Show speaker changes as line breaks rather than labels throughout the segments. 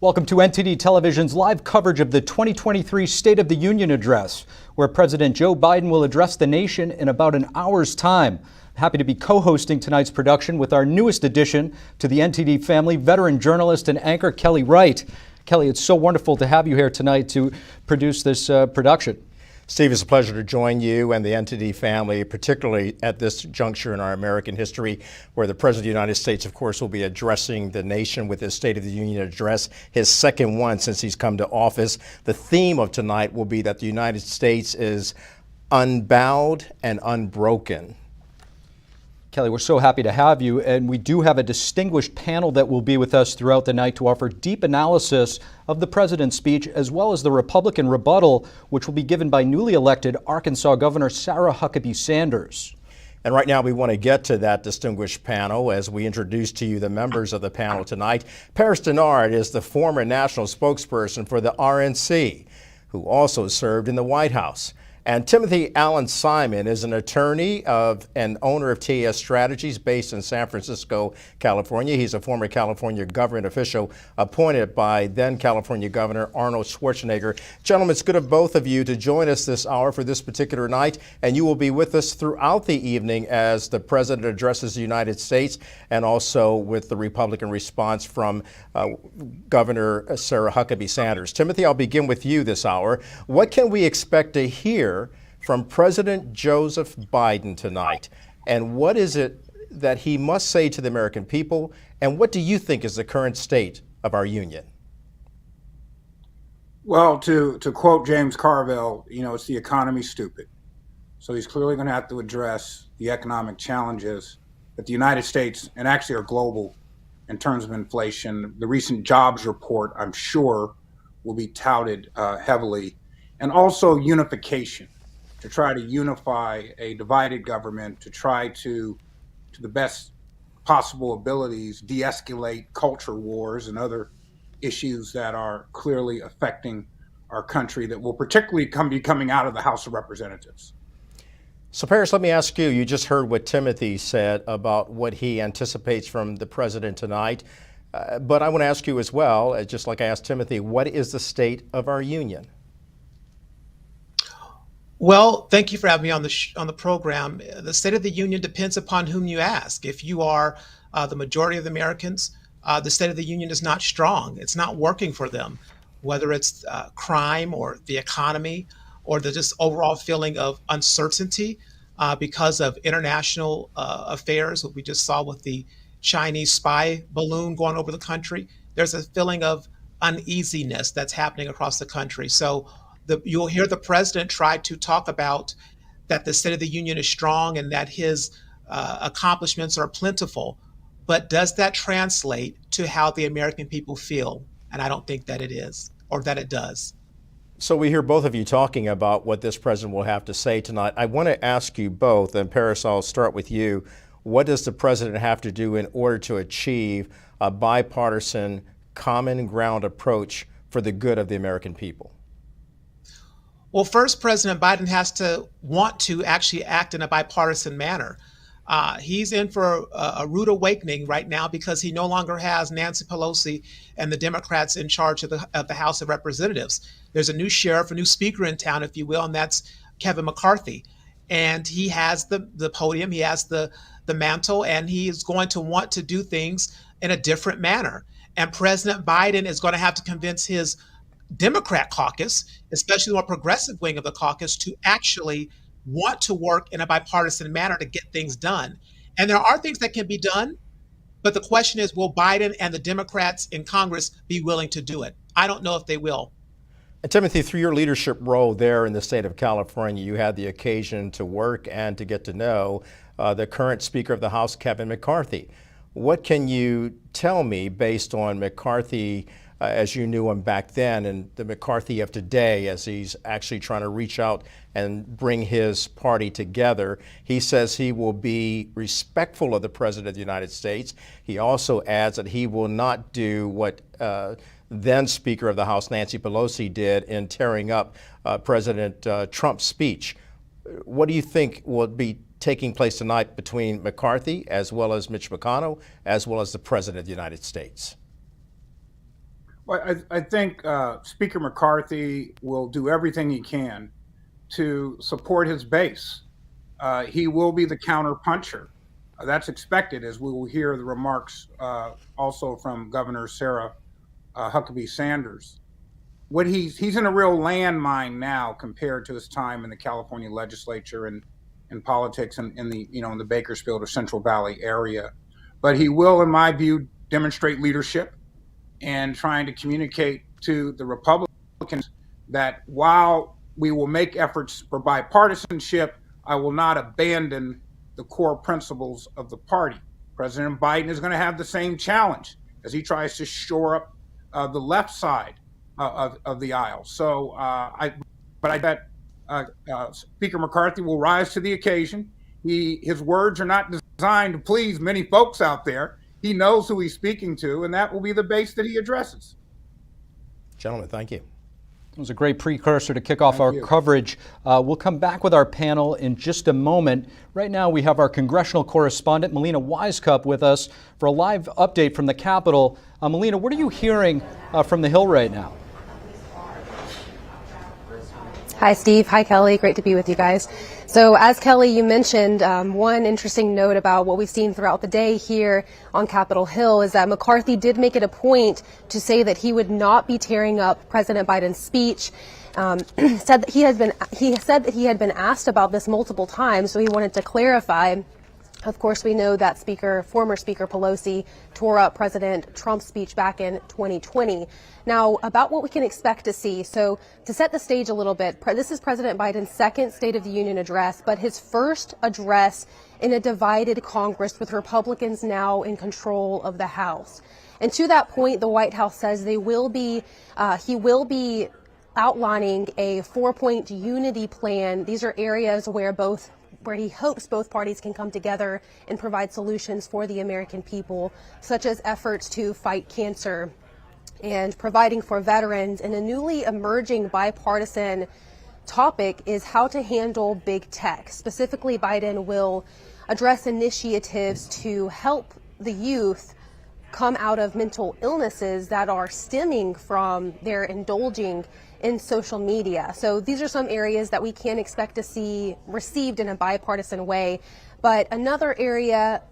Welcome to NTD Television's live coverage of the 2023 State of the Union Address, where President Joe Biden will address the nation in about an hour's time. Happy to be co-hosting tonight's production with our newest addition to the NTD family, veteran journalist and anchor Kelly Wright. Kelly, it's so wonderful to have you here tonight to produce this production.
Steve, it's a pleasure to join you and the NTD family, particularly at this juncture in our American history, where the President of the United States, of course, will be addressing the nation with his State of the Union address, his second one since he's come to office. The theme of tonight will be that the United States is unbowed and unbroken.
Kelly, we're so happy to have you, and we do have a distinguished panel that will be with us throughout the night to offer deep analysis of the president's speech, as well as the Republican rebuttal, which will be given by newly elected Arkansas Governor Sarah Huckabee Sanders.
And right now we want to get to that distinguished panel as we introduce to you the members of the panel tonight. Paris Denard is the former national spokesperson for the RNC, who also served in the White House. And Timothy Allen Simon is an attorney and owner of TAS Strategies based in San Francisco, California. He's a former California government official appointed by then California Governor Arnold Schwarzenegger. Gentlemen, it's good of both of you to join us this hour for this particular night, and you will be with us throughout the evening as the president addresses the United States, and also with the Republican response from Governor Sarah Huckabee Sanders. Timothy, I'll begin with you this hour. What can we expect to hear from President Joseph Biden tonight, and what is it that he must say to the American people, and what do you think is the current state of our union?
Well, to quote James Carville, it's the economy, stupid. So he's clearly going to have to address the economic challenges that the United States, and actually are global in terms of inflation. The recent jobs report, I'm sure, will be touted heavily. And also unification, to try to unify a divided government, to try to the best possible abilities, de-escalate culture wars and other issues that are clearly affecting our country that will particularly be coming out of the House of Representatives.
So Paris, let me ask you, you just heard what Timothy said about what he anticipates from the president tonight. But I want to ask you as well, just like I asked Timothy, what is the state of our union?
Well, thank you for having me on the program. The State of the Union depends upon whom you ask. If you are the majority of the Americans, the State of the Union is not strong. It's not working for them, whether it's crime or the economy or the just overall feeling of uncertainty because of international affairs, what we just saw with the Chinese spy balloon going over the country. There's a feeling of uneasiness that's happening across the country. So you'll hear the president try to talk about that the State of the Union is strong and that his accomplishments are plentiful. But does that translate to how the American people feel? And I don't think that it is, or that it does.
So we hear both of you talking about what this president will have to say tonight. I want to ask you both, and Paris, I'll start with you. What does the president have to do in order to achieve a bipartisan, common ground approach for the good of the American people?
Well, first, President Biden has to want to actually act in a bipartisan manner. He's in for a rude awakening right now because he no longer has Nancy Pelosi and the Democrats in charge of the House of Representatives. There's a new sheriff, a new speaker in town, if you will, and that's Kevin McCarthy. And he has the podium, he has the mantle, and he is going to want to do things in a different manner. And President Biden is going to have to convince his Democrat caucus, especially the more progressive wing of the caucus, to actually want to work in a bipartisan manner to get things done. And there are things that can be done, but the question is, will Biden and the Democrats in Congress be willing to do it? I don't know if they will.
And Timothy, through your leadership role there in the state of California, you had the occasion to work and to get to know the current Speaker of the House, Kevin McCarthy. What can you tell me based on McCarthy as you knew him back then, and the McCarthy of today as he's actually trying to reach out and bring his party together? He says he will be respectful of the President of the United States. He also adds that he will not do what then Speaker of the House Nancy Pelosi did in tearing up President Trump's speech. What do you think will be taking place tonight between McCarthy as well as Mitch McConnell as well as the President of the United States?
Well, I think Speaker McCarthy will do everything he can to support his base. He will be the counter puncher. That's expected, as we will hear the remarks also from Governor Sarah Huckabee Sanders. What he's in a real landmine now compared to his time in the California legislature and in politics and in the in the Bakersfield or Central Valley area. But he will, in my view, demonstrate leadership and trying to communicate to the Republicans that while we will make efforts for bipartisanship, I will not abandon the core principles of the party. President Biden is going to have the same challenge as he tries to shore up the left side of the aisle. So I bet Speaker McCarthy will rise to the occasion. His words are not designed to please many folks out there. He knows who he's speaking to, and that will be the base that he addresses.
Gentlemen, thank you.
It was a great precursor to kick off our coverage. We'll come back with our panel in just a moment. Right now, we have our congressional correspondent, Melina Wisecup, with us for a live update from the Capitol. Melina, what are you hearing from the Hill right now?
Hi, Steve. Hi, Kelly. Great to be with you guys. So as Kelly, you mentioned, one interesting note about what we've seen throughout the day here on Capitol Hill is that McCarthy did make it a point to say that he would not be tearing up President Biden's speech. Said that he said that he had been asked about this multiple times, so he wanted to clarify. Of course, we know that former Speaker Pelosi tore up President Trump's speech back in 2020. Now, about what we can expect to see. So to set the stage a little bit, this is President Biden's second State of the Union address, but his first address in a divided Congress with Republicans now in control of the House. And to that point, the White House says he will be outlining a 4-point unity plan. These are areas where he hopes both parties can come together and provide solutions for the American people, such as efforts to fight cancer and providing for veterans. And a newly emerging bipartisan topic is how to handle big tech. Specifically, Biden will address initiatives to help the youth come out of mental illnesses that are stemming from their indulging in social media. So these are some areas that we can expect to see received in a bipartisan way. But another area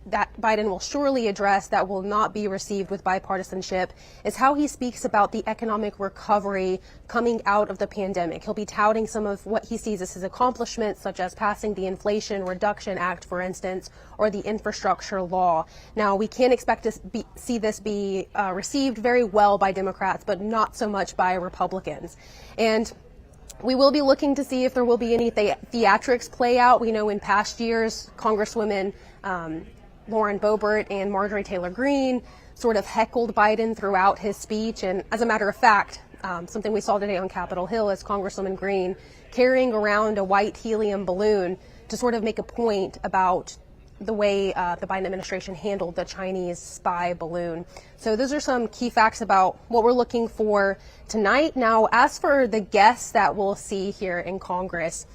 that Biden will surely address that will not be received with bipartisanship is how he speaks about the economic recovery coming out of the pandemic. He'll be touting some of what he sees as his accomplishments, such as passing the Inflation Reduction Act, for instance, or the infrastructure law. Now, we can expect to see this be received very well by Democrats, but not so much by Republicans. And we will be looking to see if there will be any theatrics play out. We know in past years, Congresswomen Lauren Boebert and Marjorie Taylor Greene sort of heckled Biden throughout his speech. And as a matter of fact, something we saw today on Capitol Hill is Congresswoman Greene carrying around a white helium balloon to sort of make a point about the way the Biden administration handled the Chinese spy balloon. So those are some key facts about what we're looking for tonight. Now, as for the guests that we'll see here in Congress,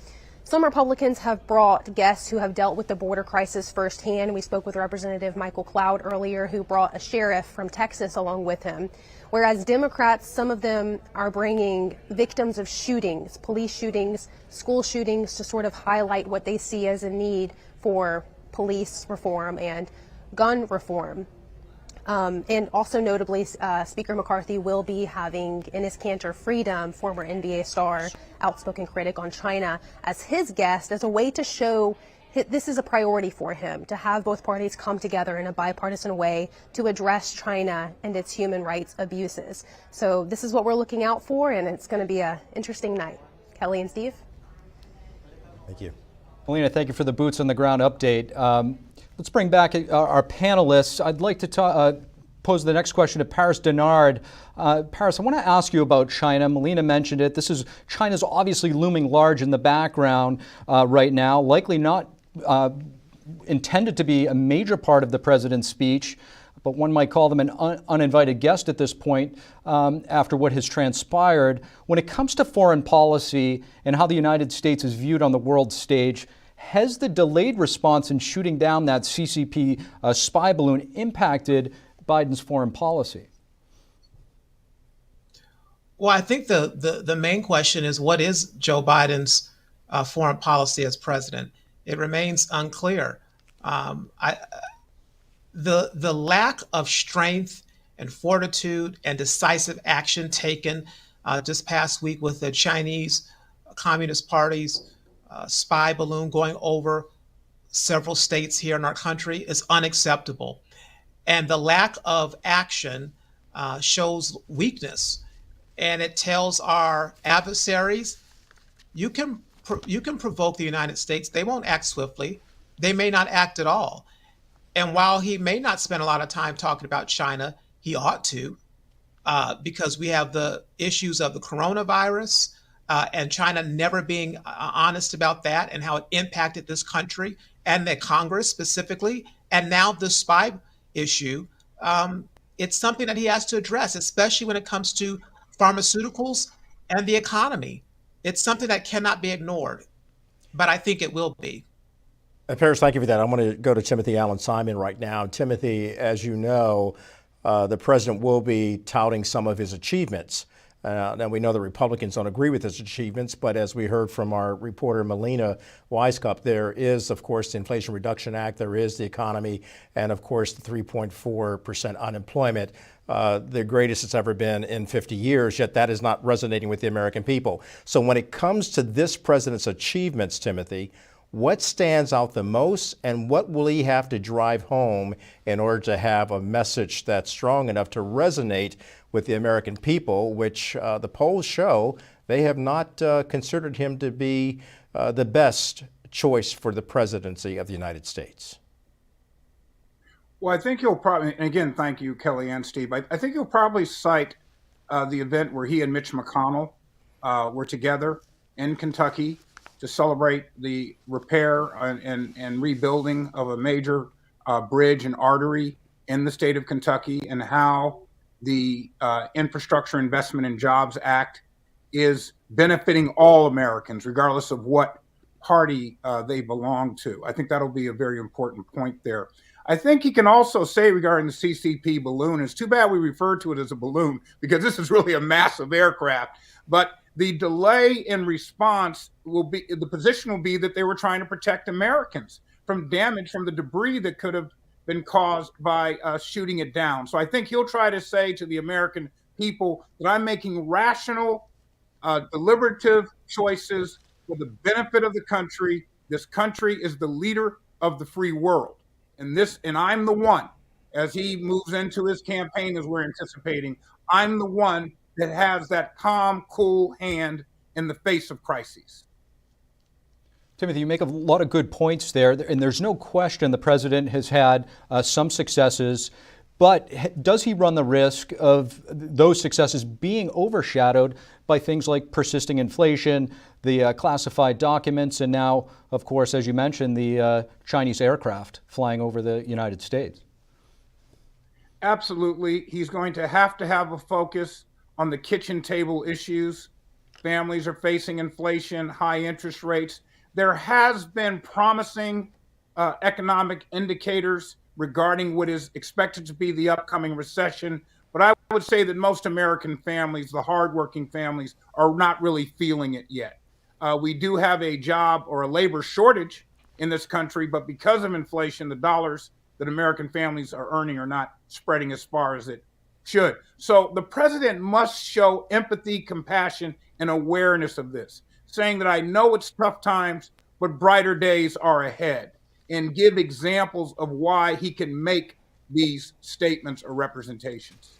some Republicans have brought guests who have dealt with the border crisis firsthand. We spoke with Representative Michael Cloud earlier, who brought a sheriff from Texas along with him. Whereas Democrats, some of them are bringing victims of shootings, police shootings, school shootings, to sort of highlight what they see as a need for police reform and gun reform. And also notably, Speaker McCarthy will be having Enes Kanter Freedom, former NBA star, outspoken critic on China, as his guest, as a way to show this is a priority for him, to have both parties come together in a bipartisan way to address China and its human rights abuses. So this is what we're looking out for, and it's going to be an interesting night. Kelly and Steve?
Thank you.
Melina, thank you for the boots on the ground update. Let's bring back our panelists. I'd like to pose the next question to Paris Denard. Paris, I want to ask you about China. Melina mentioned it. China's obviously looming large in the background right now, likely not intended to be a major part of the president's speech, but one might call them an uninvited guest at this point after what has transpired. When it comes to foreign policy and how the United States is viewed on the world stage, has the delayed response in shooting down that CCP spy balloon impacted Biden's foreign policy?
Well, I think the main question is, what is Joe Biden's foreign policy as president? It remains unclear. I, the lack of strength and fortitude and decisive action taken this past week with the Chinese Communist Party's spy balloon going over several states here in our country is unacceptable. And the lack of action shows weakness, and it tells our adversaries, you can provoke the United States. They won't act swiftly. They may not act at all. And while he may not spend a lot of time talking about China, he ought to, because we have the issues of the coronavirus and China never being honest about that and how it impacted this country and the Congress specifically. And now the spy issue, it's something that he has to address, especially when it comes to pharmaceuticals and the economy. It's something that cannot be ignored, but I think it will be.
Paris, thank you for that. I want to go to Timothy Allen Simon right now. Timothy, as you know, the president will be touting some of his achievements. Now, we know the Republicans don't agree with his achievements, but as we heard from our reporter Melina Weisskopf, there is, of course, the Inflation Reduction Act, there is the economy, and, of course, the 3.4% unemployment, the greatest it's ever been in 50 years, yet that is not resonating with the American people. So when it comes to this president's achievements, Timothy, what stands out the most, and what will he have to drive home in order to have a message that's strong enough to resonate with the American people, which the polls show they have not considered him to be the best choice for the presidency of the United States?
Well, I think he'll probably, and again, thank you, Kelly and Steve. I think he'll probably cite the event where he and Mitch McConnell were together in Kentucky to celebrate the repair and rebuilding of a major bridge and artery in the state of Kentucky, and how the Infrastructure Investment and Jobs Act is benefiting all Americans, regardless of what party they belong to. I think that'll be a very important point there. I think he can also say regarding the CCP balloon, it's too bad we refer to it as a balloon because this is really a massive aircraft, but the delay in response will be, the position will be that they were trying to protect Americans from damage from the debris that could have been caused by shooting it down. So I think he'll try to say to the American people that I'm making rational, deliberative choices for the benefit of the country. This country is the leader of the free world. And I'm the one, as he moves into his campaign, as we're anticipating, I'm the one that has that calm, cool hand in the face of crises.
Timothy, you make a lot of good points there, and there's no question the president has had some successes, but does he run the risk of those successes being overshadowed by things like persisting inflation, the classified documents, and now, of course, as you mentioned, the Chinese aircraft flying over the United States?
Absolutely. He's going to have a focus on the kitchen table issues. Families are facing inflation, high interest rates. There has been promising economic indicators regarding what is expected to be the upcoming recession. But I would say that most American families, the hardworking families, are not really feeling it yet. We do have a job or a labor shortage in this country, but because of inflation, the dollars that American families are earning are not spreading as far as it should. So the president must show empathy, compassion, and awareness of this, saying that I know it's tough times, but brighter days are ahead, and give examples of why he can make these statements or representations.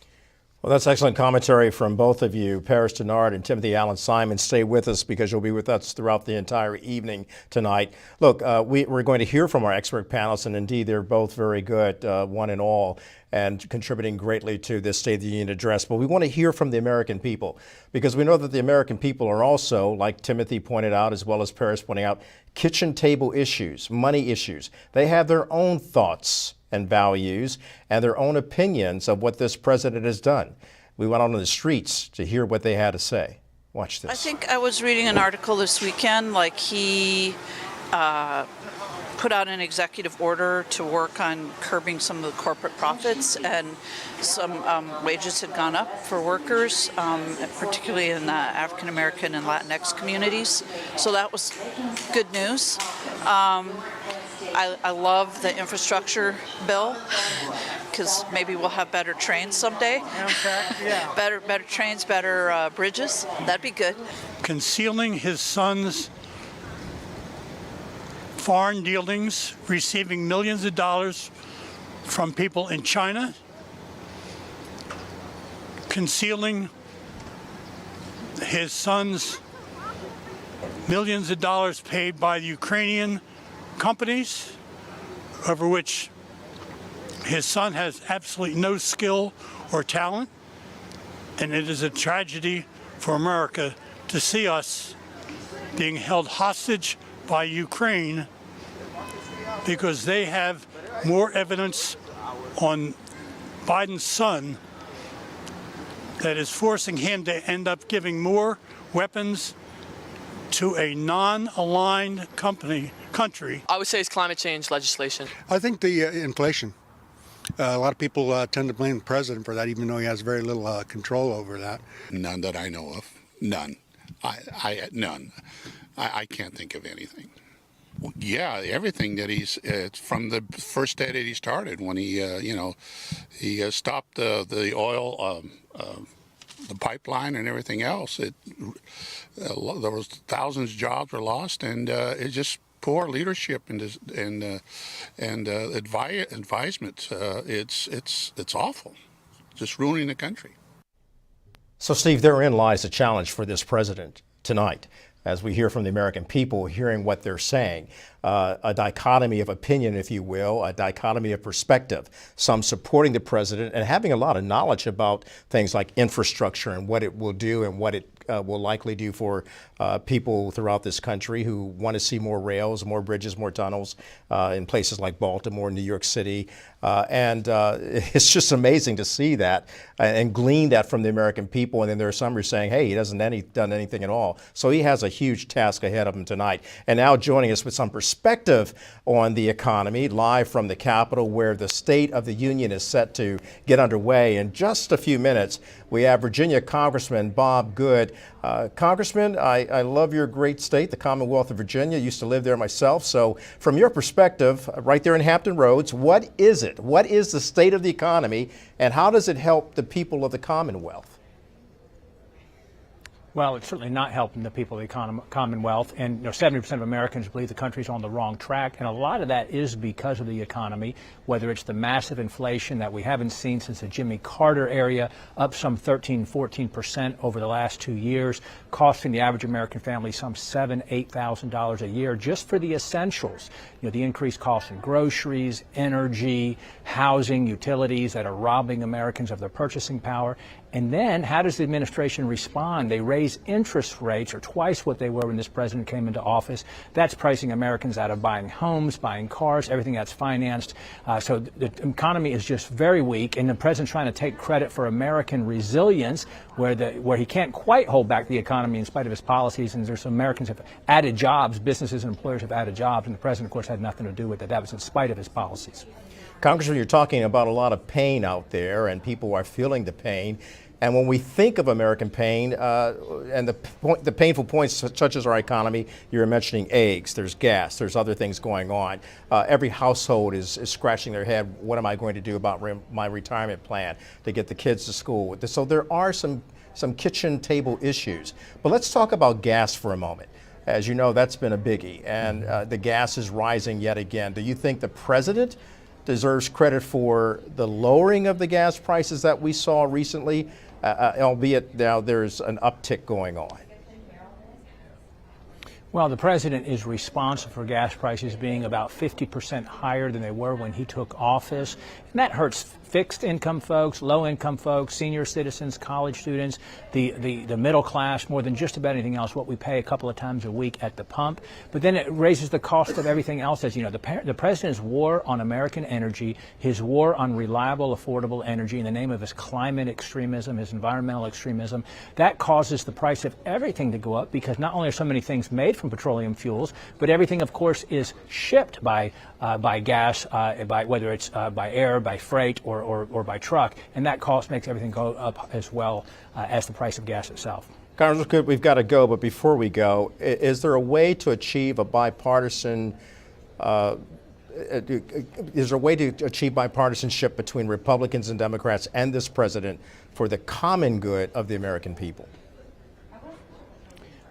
Well, that's excellent commentary from both of you, Paris Denard and Timothy Allen Simon. Stay with us because you'll be with us throughout the entire evening tonight. Look, we're going to hear from our expert panelists, and indeed they're both very good, one and all, and contributing greatly to this State of the Union address. But we want to hear from the American people because we know that the American people are also, like Timothy pointed out, as well as Paris pointing out, kitchen table issues, money issues. They have their own thoughts and values and their own opinions of what this president has done. We went out on the streets to hear what they had to say. Watch this.
I think I was reading an article this weekend, like he put out an executive order to work on curbing some of the corporate profits, and some wages had gone up for workers, particularly in the African American and Latinx communities. So that was good news. I love the infrastructure bill, because maybe we'll have better trains someday.
Yeah.
Better trains, better bridges. That'd be good.
Concealing his son's foreign dealings, receiving millions of dollars from people in China, concealing his son's millions of dollars paid by the Ukrainian companies, over which his son has absolutely no skill or talent. And it is a tragedy for America to see us being held hostage by Ukraine because they have more evidence on Biden's son that is forcing him to end up giving more weapons to a non-aligned country.
I would say it's climate change legislation.
I think the inflation. A lot of people tend to blame the president for that, even though he has very little control over that.
None that I know of. None. None. I can't think of anything. Yeah, everything that it's from the first day that he started, when he stopped the oil, the pipeline and everything else. There was thousands of jobs were lost, and it's just poor leadership and advisement. It's awful, just ruining the country.
So, Steve, therein lies the challenge for this president tonight, as we hear from the American people, hearing what they're saying. A dichotomy of opinion, if you will, a dichotomy of perspective. Some supporting the president and having a lot of knowledge about things like infrastructure and what it will do and what it will likely do for people throughout this country who want to see more rails, more bridges, more tunnels in places like Baltimore, New York City. And it's just amazing to see that and glean that from the American people. And then there are some who are saying, hey, he hasn't done anything at all. So he has a huge task ahead of him tonight. And now joining us with some perspective on the economy, live from the Capitol, where the State of the Union is set to get underway in just a few minutes, we have Virginia Congressman Bob Good. Congressman, I love your great state, the Commonwealth of Virginia. I used to live there myself. So from your perspective, right there in Hampton Roads, what is it? What is the state of the economy, and how does it help the people of the Commonwealth?
Well, it's certainly not helping the people of the Commonwealth. And 70% of Americans believe the country's on the wrong track. And a lot of that is because of the economy, whether it's the massive inflation that we haven't seen since the Jimmy Carter era, up some 13-14% over the last 2 years, costing the average American family some $7,000 to $8,000 a year just for the essentials. The increased cost in groceries, energy, housing, utilities that are robbing Americans of their purchasing power. And then how does the administration respond? They raise interest rates, or twice what they were when this president came into office. That's pricing Americans out of buying homes, buying cars, everything that's financed. So the economy is just very weak, and the president's trying to take credit for American resilience, where he can't quite hold back the economy in spite of his policies. And there's some Americans have added jobs, businesses and employers have added jobs, and the president, of course, had nothing to do with it. That was in spite of his policies.
Congressman, you're talking about a lot of pain out there, and people are feeling the pain. And when we think of American pain and the painful points such as our economy, you're mentioning eggs, there's gas, there's other things going on. Every household is scratching their head, what am I going to do about my retirement plan to get the kids to school? So there are some kitchen table issues. But let's talk about gas for a moment. As you know, that's been a biggie, and the gas is rising yet again. Do you think the president deserves credit for the lowering of the gas prices that we saw recently, albeit now there's an uptick going on?
Well, the president is responsible for gas prices being about 50% higher than they were when he took office. And that hurts fixed income folks, low income folks, senior citizens, college students, the middle class, more than just about anything else, what we pay a couple of times a week at the pump. But then it raises the cost of everything else. As you know, the president's war on American energy, his war on reliable, affordable energy in the name of his climate extremism, his environmental extremism, that causes the price of everything to go up, because not only are so many things made from petroleum fuels, but everything, of course, is shipped by gas, by whether it's by air, by freight, or by truck, and that cost makes everything go up as well as the price of gas itself.
Congressman, we've got to go, but before we go, is there a way to achieve a bipartisan is there a way to achieve bipartisanship between Republicans and Democrats and this president for the common good of the American people?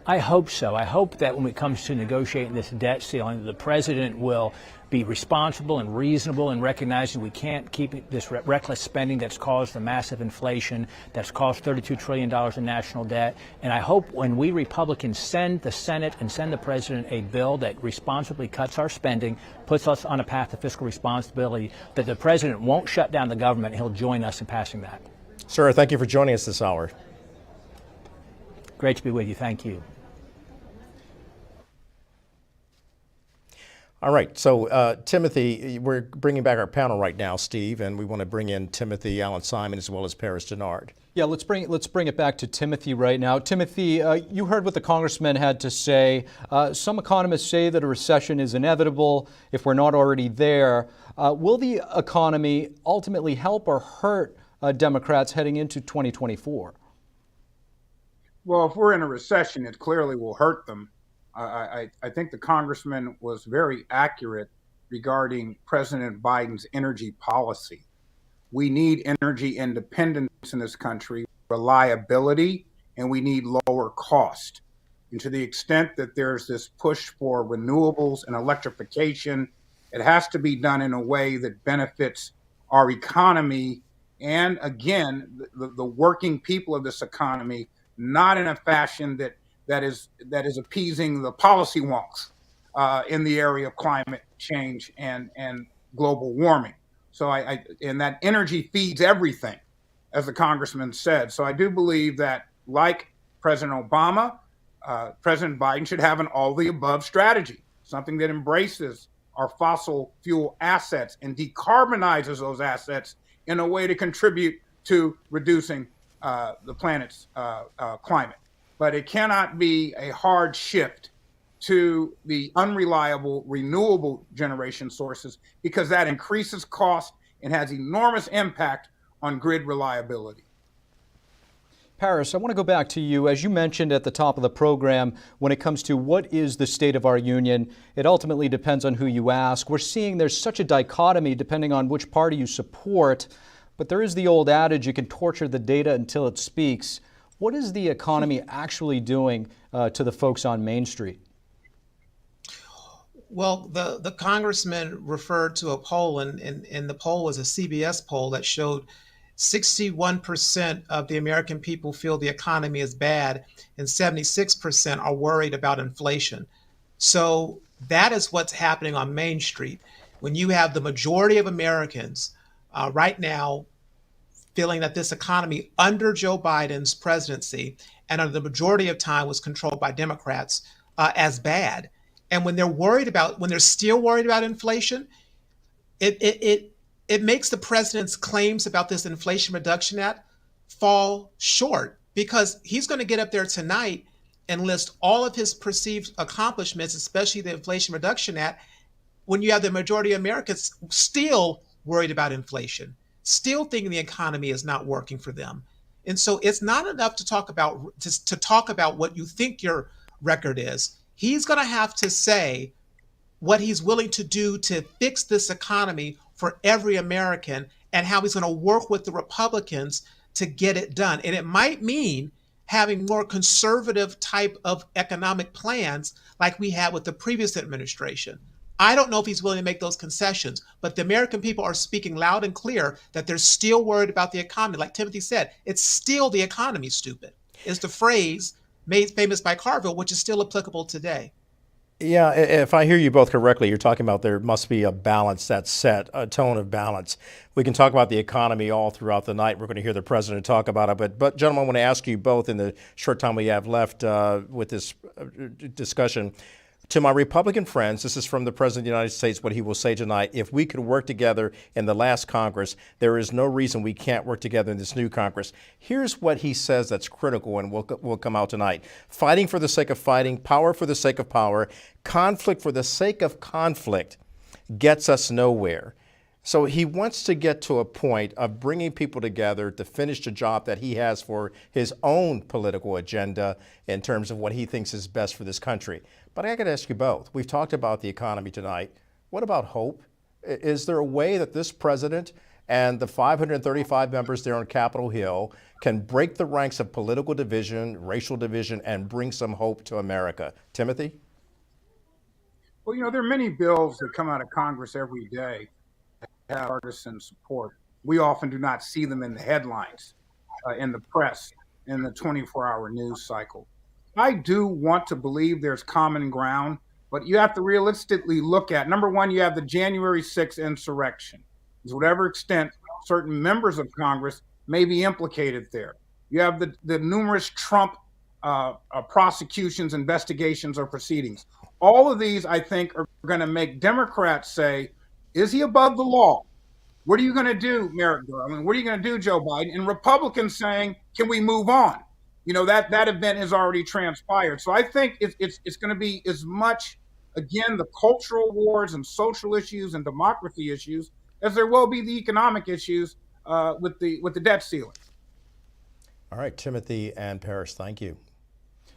I hope so. I hope that when it comes to negotiating this debt ceiling, the president will be responsible and reasonable in recognizing we can't keep this reckless spending that's caused the massive inflation, that's caused $32 trillion in national debt. And I hope when we Republicans send the Senate and send the president a bill that responsibly cuts our spending, puts us on a path to fiscal responsibility, that the president won't shut down the government. He'll join us in passing that.
Sir, thank you for joining us this hour.
Great to be with you. Thank you.
All right, so Timothy, we're bringing back our panel right now, Steve, and we want to bring in Timothy Allen Simon as well as Paris Denard.
Yeah, let's bring it back to Timothy right now. Timothy, you heard what the congressman had to say. Some economists say that a recession is inevitable if we're not already there. Will the economy ultimately help or hurt Democrats heading into 2024?
Well, if we're in a recession, it clearly will hurt them. I think the congressman was very accurate regarding President Biden's energy policy. We need energy independence in this country, reliability, and we need lower cost. And to the extent that there's this push for renewables and electrification, it has to be done in a way that benefits our economy and, again, the working people of this economy, not in a fashion that is appeasing the policy wonks in the area of climate change and global warming. So and that energy feeds everything, as the congressman said. So I do believe that, like President Obama, President Biden should have an all-the-above strategy, something that embraces our fossil fuel assets and decarbonizes those assets in a way to contribute to reducing the planet's climate. But it cannot be a hard shift to the unreliable renewable generation sources, because that increases cost and has enormous impact on grid reliability.
Paris, I want to go back to you. As you mentioned at the top of the program, when it comes to what is the state of our union, it ultimately depends on who you ask. We're seeing there's such a dichotomy depending on which party you support, but there is the old adage, you can torture the data until it speaks. What is the economy actually doing to the folks on Main Street?
Well, the congressman referred to a poll, and the poll was a CBS poll that showed 61% of the American people feel the economy is bad, and 76% are worried about inflation. So that is what's happening on Main Street. When you have the majority of Americans right now feeling that this economy under Joe Biden's presidency and under the majority of time was controlled by Democrats as bad. And when they're still worried about inflation, it makes the president's claims about this Inflation Reduction Act fall short, because he's going to get up there tonight and list all of his perceived accomplishments, especially the Inflation Reduction Act, when you have the majority of Americans still worried about inflation, still thinking the economy is not working for them. And so it's not enough to talk about what you think your record is. He's going to have to say what he's willing to do to fix this economy for every American, and how he's going to work with the Republicans to get it done. And it might mean having more conservative type of economic plans like we had with the previous administration. I don't know if he's willing to make those concessions, but the American people are speaking loud and clear that they're still worried about the economy. Like Timothy said, it's still the economy, stupid, is the phrase made famous by Carville, which is still applicable today.
Yeah, if I hear you both correctly, you're talking about there must be a balance that's set, a tone of balance. We can talk about the economy all throughout the night. We're going to hear the president talk about it. But gentlemen, I want to ask you both in the short time we have left with this discussion, To my Republican friends, this is from the President of the United States, what he will say tonight. If we could work together in the last Congress, there is no reason we can't work together in this new Congress. Here's what he says that's critical and will come out tonight. Fighting for the sake of fighting, power for the sake of power, conflict for the sake of conflict gets us nowhere. So he wants to get to a point of bringing people together to finish the job that he has for his own political agenda in terms of what he thinks is best for this country. But I got to ask you both. We've talked about the economy tonight. What about hope? Is there a way that this president and the 535 members there on Capitol Hill can break the ranks of political division, racial division, and bring some hope to America? Timothy?
Well, you know, there are many bills that come out of Congress every day that have partisan support. We often do not see them in the headlines, in the press, in the 24-hour news cycle. I do want to believe there's common ground, but you have to realistically look at, number one, you have the January 6th insurrection. To whatever extent certain members of Congress may be implicated there. You have the numerous Trump prosecutions, investigations, or proceedings. All of these, I think, are going to make Democrats say, is he above the law? What are you going to do, Merrick Garland? What are you going to do, Joe Biden? And Republicans saying, can we move on? You know, that event has already transpired. So I think it's going to be as much, again, the cultural wars and social issues and democracy issues as there will be the economic issues with the debt ceiling.
All right, Timothy and Paris, thank you.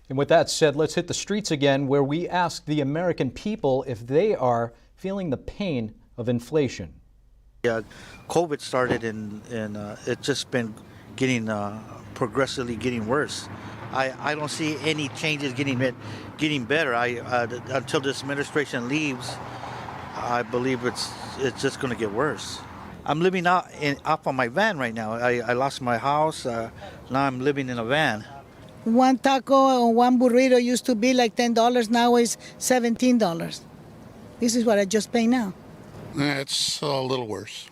And with that said, let's hit the streets again, where we ask the American people if they are feeling the pain of inflation.
Yeah, COVID started and it's just been getting progressively getting worse. I don't see any changes getting better. Until this administration leaves, I believe it's just going to get worse. I'm living off on my van right now. I lost my house. Now I'm living in a van.
One taco or one burrito used to be like $10. Now is $17. This is what I just pay now.
It's a little worse.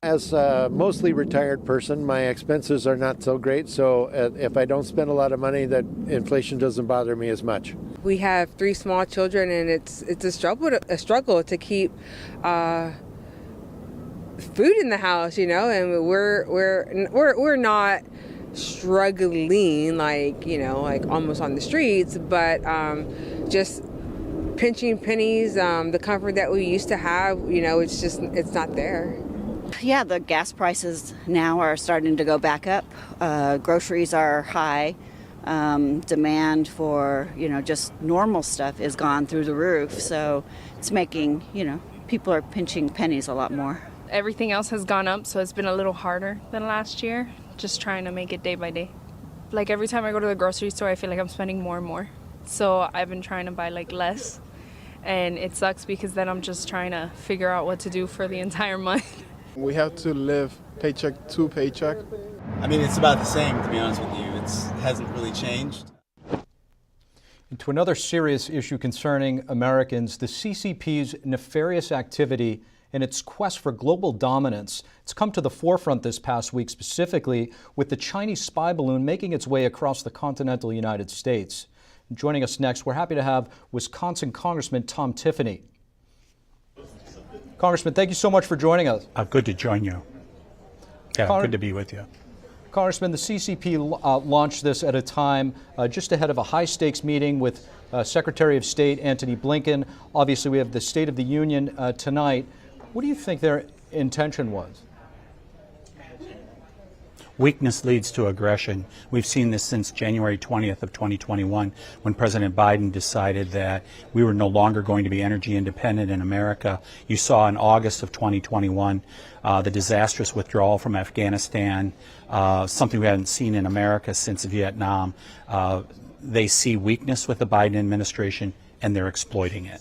As a mostly retired person, my expenses are not so great, so if I don't spend a lot of money, that inflation doesn't bother me as much.
We have 3 small children, and it's a struggle to keep food in the house, you know, and we're not struggling like almost on the streets, but just pinching pennies, the comfort that we used to have, it's not there.
Yeah, the gas prices now are starting to go back up. Groceries are high. Demand for, just normal stuff is gone through the roof. So it's making, people are pinching pennies a lot more.
Everything else has gone up, so it's been a little harder than last year, just trying to make it day by day. Like every time I go to the grocery store, I feel like I'm spending more and more. So I've been trying to buy less, and it sucks because then I'm just trying to figure out what to do for the entire month.
We have to live paycheck to paycheck.
I mean, it's about the same, to be honest with you. It hasn't really changed.
And to another serious issue concerning Americans, the CCP's nefarious activity in its quest for global dominance. It's come to the forefront this past week, specifically with the Chinese spy balloon making its way across the continental United States. Joining us next, we're happy to have Wisconsin Congressman Tom Tiffany. Congressman, thank you so much for joining us.
Good to join you. Yeah, good to be with you.
Congressman, the CCP launched this at a time just ahead of a high-stakes meeting with Secretary of State Antony Blinken. Obviously, we have the State of the Union tonight. What do you think their intention was?
Weakness leads to aggression. We've seen this since January 20th of 2021, when President Biden decided that we were no longer going to be energy independent in America. You saw in August of 2021 the disastrous withdrawal from Afghanistan, something we hadn't seen in America since Vietnam. They see weakness with the Biden administration, and they're exploiting it.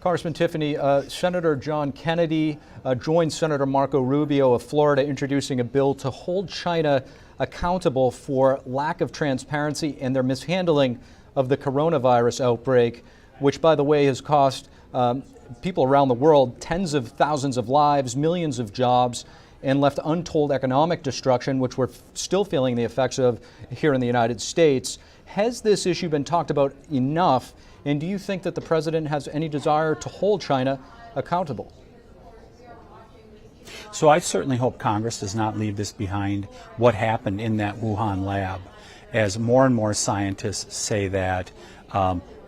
Congressman Tiffany, Senator John Kennedy joined Senator Marco Rubio of Florida introducing a bill to hold China accountable for lack of transparency and their mishandling of the coronavirus outbreak, which, by the way, has cost people around the world tens of thousands of lives, millions of jobs, and left untold economic destruction, which we're still feeling the effects of here in the United States. Has this issue been talked about enough And do you think that the president has any desire to hold China accountable?
So I certainly hope Congress does not leave this behind, what happened in that Wuhan lab, as more and more scientists say that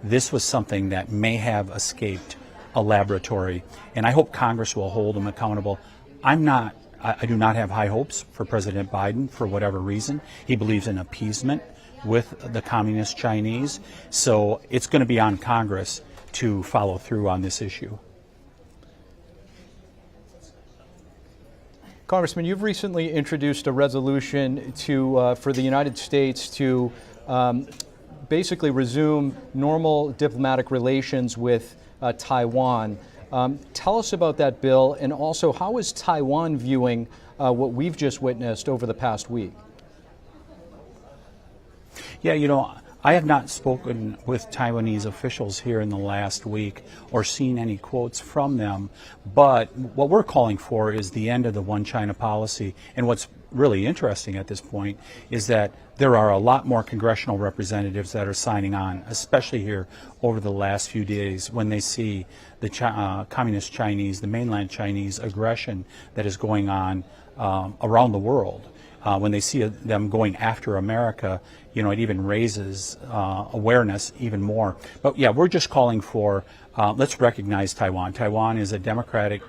this was something that may have escaped a laboratory. And I hope Congress will hold them accountable. I do not have high hopes for President Biden for whatever reason. He believes in appeasement with the communist Chinese. So it's going to be on Congress to follow through on this issue.
Congressman, you've recently introduced a resolution for the United States to basically resume normal diplomatic relations with Taiwan. Tell us about that bill, and also how is Taiwan viewing what we've just witnessed over the past week?
Yeah, you know, I have not spoken with Taiwanese officials here in the last week or seen any quotes from them, but what we're calling for is the end of the one China policy. And what's really interesting at this point is that there are a lot more congressional representatives that are signing on, especially here over the last few days when they see the communist Chinese, the mainland Chinese aggression that is going on around the world. When they see them going after America, you know, it even raises awareness even more. But yeah, we're just calling for, let's recognize Taiwan. Taiwan is a democratic,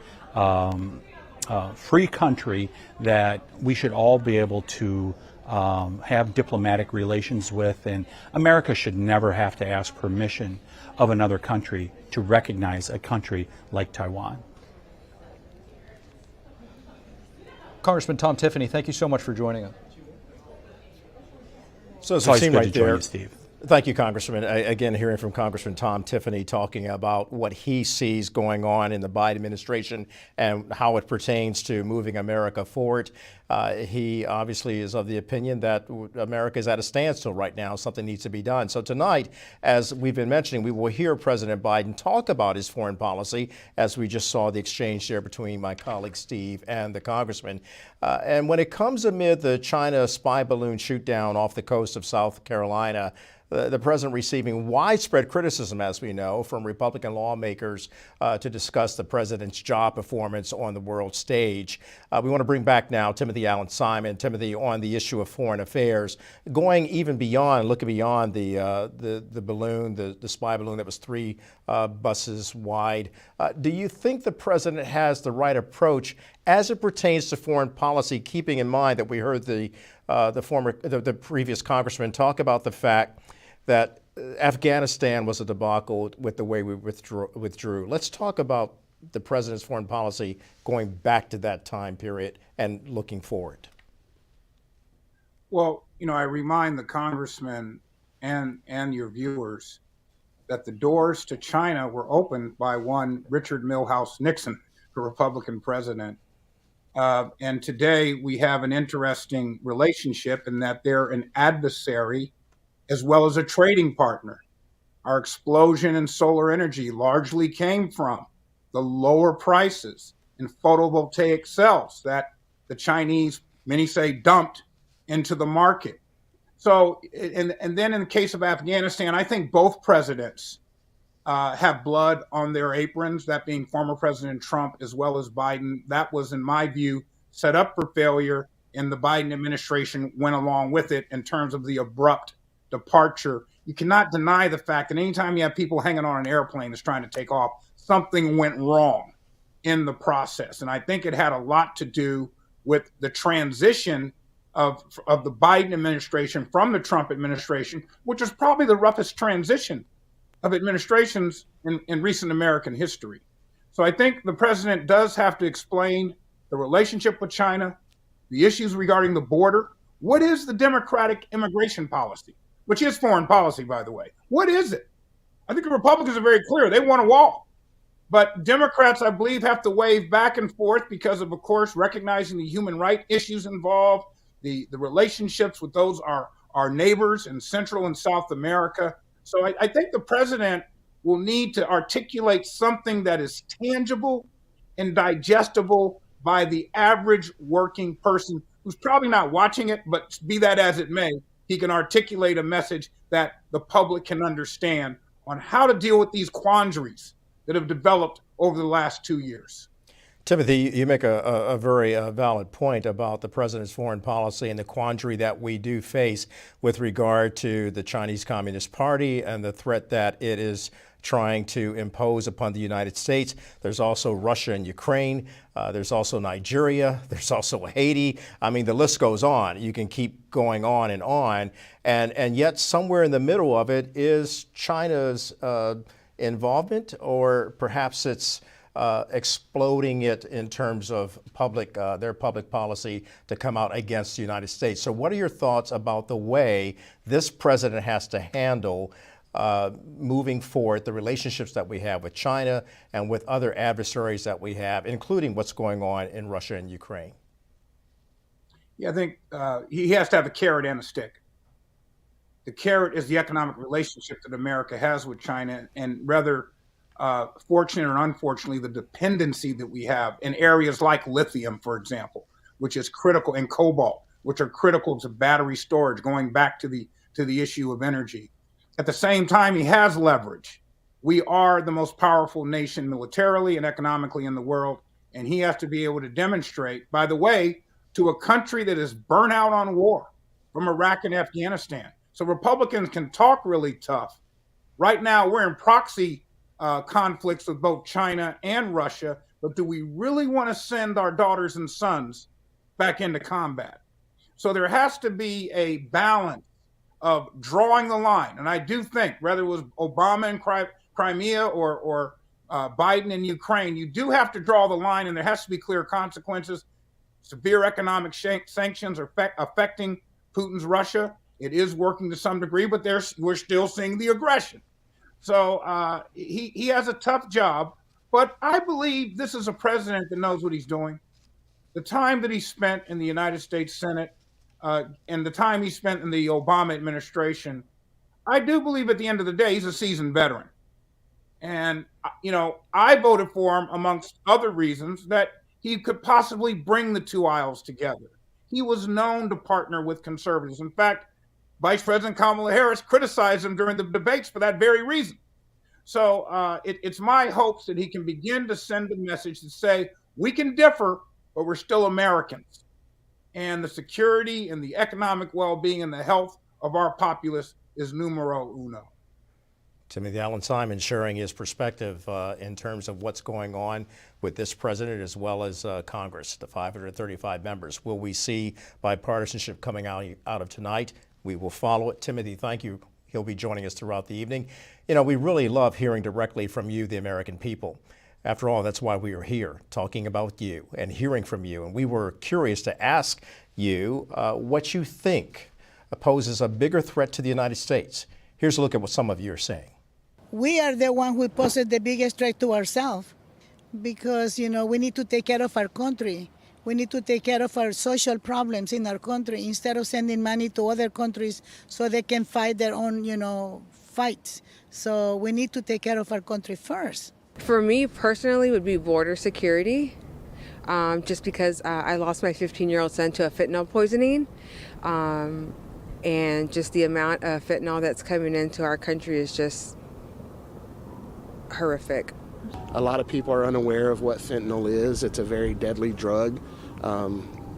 free country that we should all be able to have diplomatic relations with, and America should never have to ask permission of another country to recognize a country like Taiwan.
Congressman Tom Tiffany, thank you so much for joining us.
So as
It's
we
always
see
good
right
to join
there,
you, Steve.
thank you, Congressman. Again, hearing from Congressman Tom Tiffany talking about what he sees going on in the Biden administration and how it pertains to moving America forward. He obviously is of the opinion that America is at a standstill right now. Something needs to be done. So tonight, as we've been mentioning, we will hear President Biden talk about his foreign policy, as we just saw the exchange there between my colleague Steve and the Congressman. And when it comes amid the China spy balloon shoot down off the coast of South Carolina, the president receiving widespread criticism, as we know, from Republican lawmakers to discuss the president's job performance on the world stage. We want to bring back now Timothy Allen Simon. Timothy, on the issue of foreign affairs, going even beyond, looking beyond the balloon, the spy balloon that was 3 buses wide. Do you think the president has the right approach as it pertains to foreign policy, keeping in mind that we heard the previous congressman talk about the fact that Afghanistan was a debacle with the way we withdrew. Let's talk about the president's foreign policy going back to that time period and looking forward.
Well, you know, I remind the congressman and your viewers that the doors to China were opened by one Richard Milhous Nixon, the Republican president. And today we have an interesting relationship in that they're an adversary as well as a trading partner. Our explosion in solar energy largely came from the lower prices in photovoltaic cells that the Chinese, many say, dumped into the market. So, and then in the case of Afghanistan, I think both presidents have blood on their aprons, that being former President Trump as well as Biden. That was, in my view, set up for failure, and the Biden administration went along with it in terms of the abrupt departure. You cannot deny the fact that anytime you have people hanging on an airplane that's trying to take off, something went wrong in the process. And I think it had a lot to do with the transition of the Biden administration from the Trump administration, which was probably the roughest transition of administrations in recent American history. So I think the president does have to explain the relationship with China, the issues regarding the border. What is the Democratic immigration policy? Which is foreign policy, by the way. What is it? I think the Republicans are very clear. They want a wall. But Democrats, I believe, have to wave back and forth because of course, recognizing the human rights issues involved, the relationships with those our neighbors in Central and South America. So I think the president will need to articulate something that is tangible and digestible by the average working person who's probably not watching it, but be that as it may, he can articulate a message that the public can understand on how to deal with these quandaries that have developed over the last 2 years.
Timothy, you make a very valid point about the president's foreign policy and the quandary that we do face with regard to the Chinese Communist Party and the threat that it is trying to impose upon the United States. There's also Russia and Ukraine. There's also Nigeria. There's also Haiti. I mean, the list goes on. You can keep going on. And yet somewhere in the middle of it is China's involvement, or perhaps it's exploding it in terms of their public policy to come out against the United States. So what are your thoughts about the way this president has to handle moving forward the relationships that we have with China and with other adversaries that we have, including what's going on in Russia and Ukraine?
Yeah, I think he has to have a carrot and a stick. The carrot is the economic relationship that America has with China, and rather fortunate or unfortunately, the dependency that we have in areas like lithium, for example, which is critical, and cobalt, which are critical to battery storage, going back to the issue of energy. At the same time, he has leverage. We are the most powerful nation militarily and economically in the world, and he has to be able to demonstrate, by the way, to a country that is burnt out on war from Iraq and Afghanistan. So Republicans can talk really tough. Right now, we're in proxy conflicts with both China and Russia, but do we really want to send our daughters and sons back into combat? So there has to be a balance of drawing the line. And I do think, whether it was Obama in Crimea or Biden in Ukraine, you do have to draw the line, and there has to be clear consequences. Severe economic sanctions are affecting Putin's Russia. It is working to some degree, but we're still seeing the aggression. So he has a tough job, but I believe this is a president that knows what he's doing. The time that he spent in the United States Senate and the time he spent in the Obama administration, I do believe at the end of the day, he's a seasoned veteran. And, I voted for him amongst other reasons that he could possibly bring the two aisles together. He was known to partner with conservatives. In fact, Vice President Kamala Harris criticized him during the debates for that very reason. So it's my hopes that he can begin to send a message to say, we can differ, but we're still Americans. And the security and the economic well-being and the health of our populace is numero uno.
Timothy Allen Simon sharing his perspective in terms of what's going on with this president as well as Congress, the 535 members. Will we see bipartisanship coming out of tonight? We will follow it. Timothy, thank you. He'll be joining us throughout the evening. We really love hearing directly from you, the American people. After all, that's why we are here, talking about you and hearing from you. And we were curious to ask you what you think poses a bigger threat to the United States. Here's a look at what some of you are saying.
We are the one who poses the biggest threat to ourselves because, we need to take care of our country. We need to take care of our social problems in our country instead of sending money to other countries so they can fight their own, fights. So we need to take care of our country first.
For me personally, would be border security, just because I lost my 15-year-old son to a fentanyl poisoning, and just the amount of fentanyl that's coming into our country is just horrific.
A lot of people are unaware of what fentanyl is. It's a very deadly drug.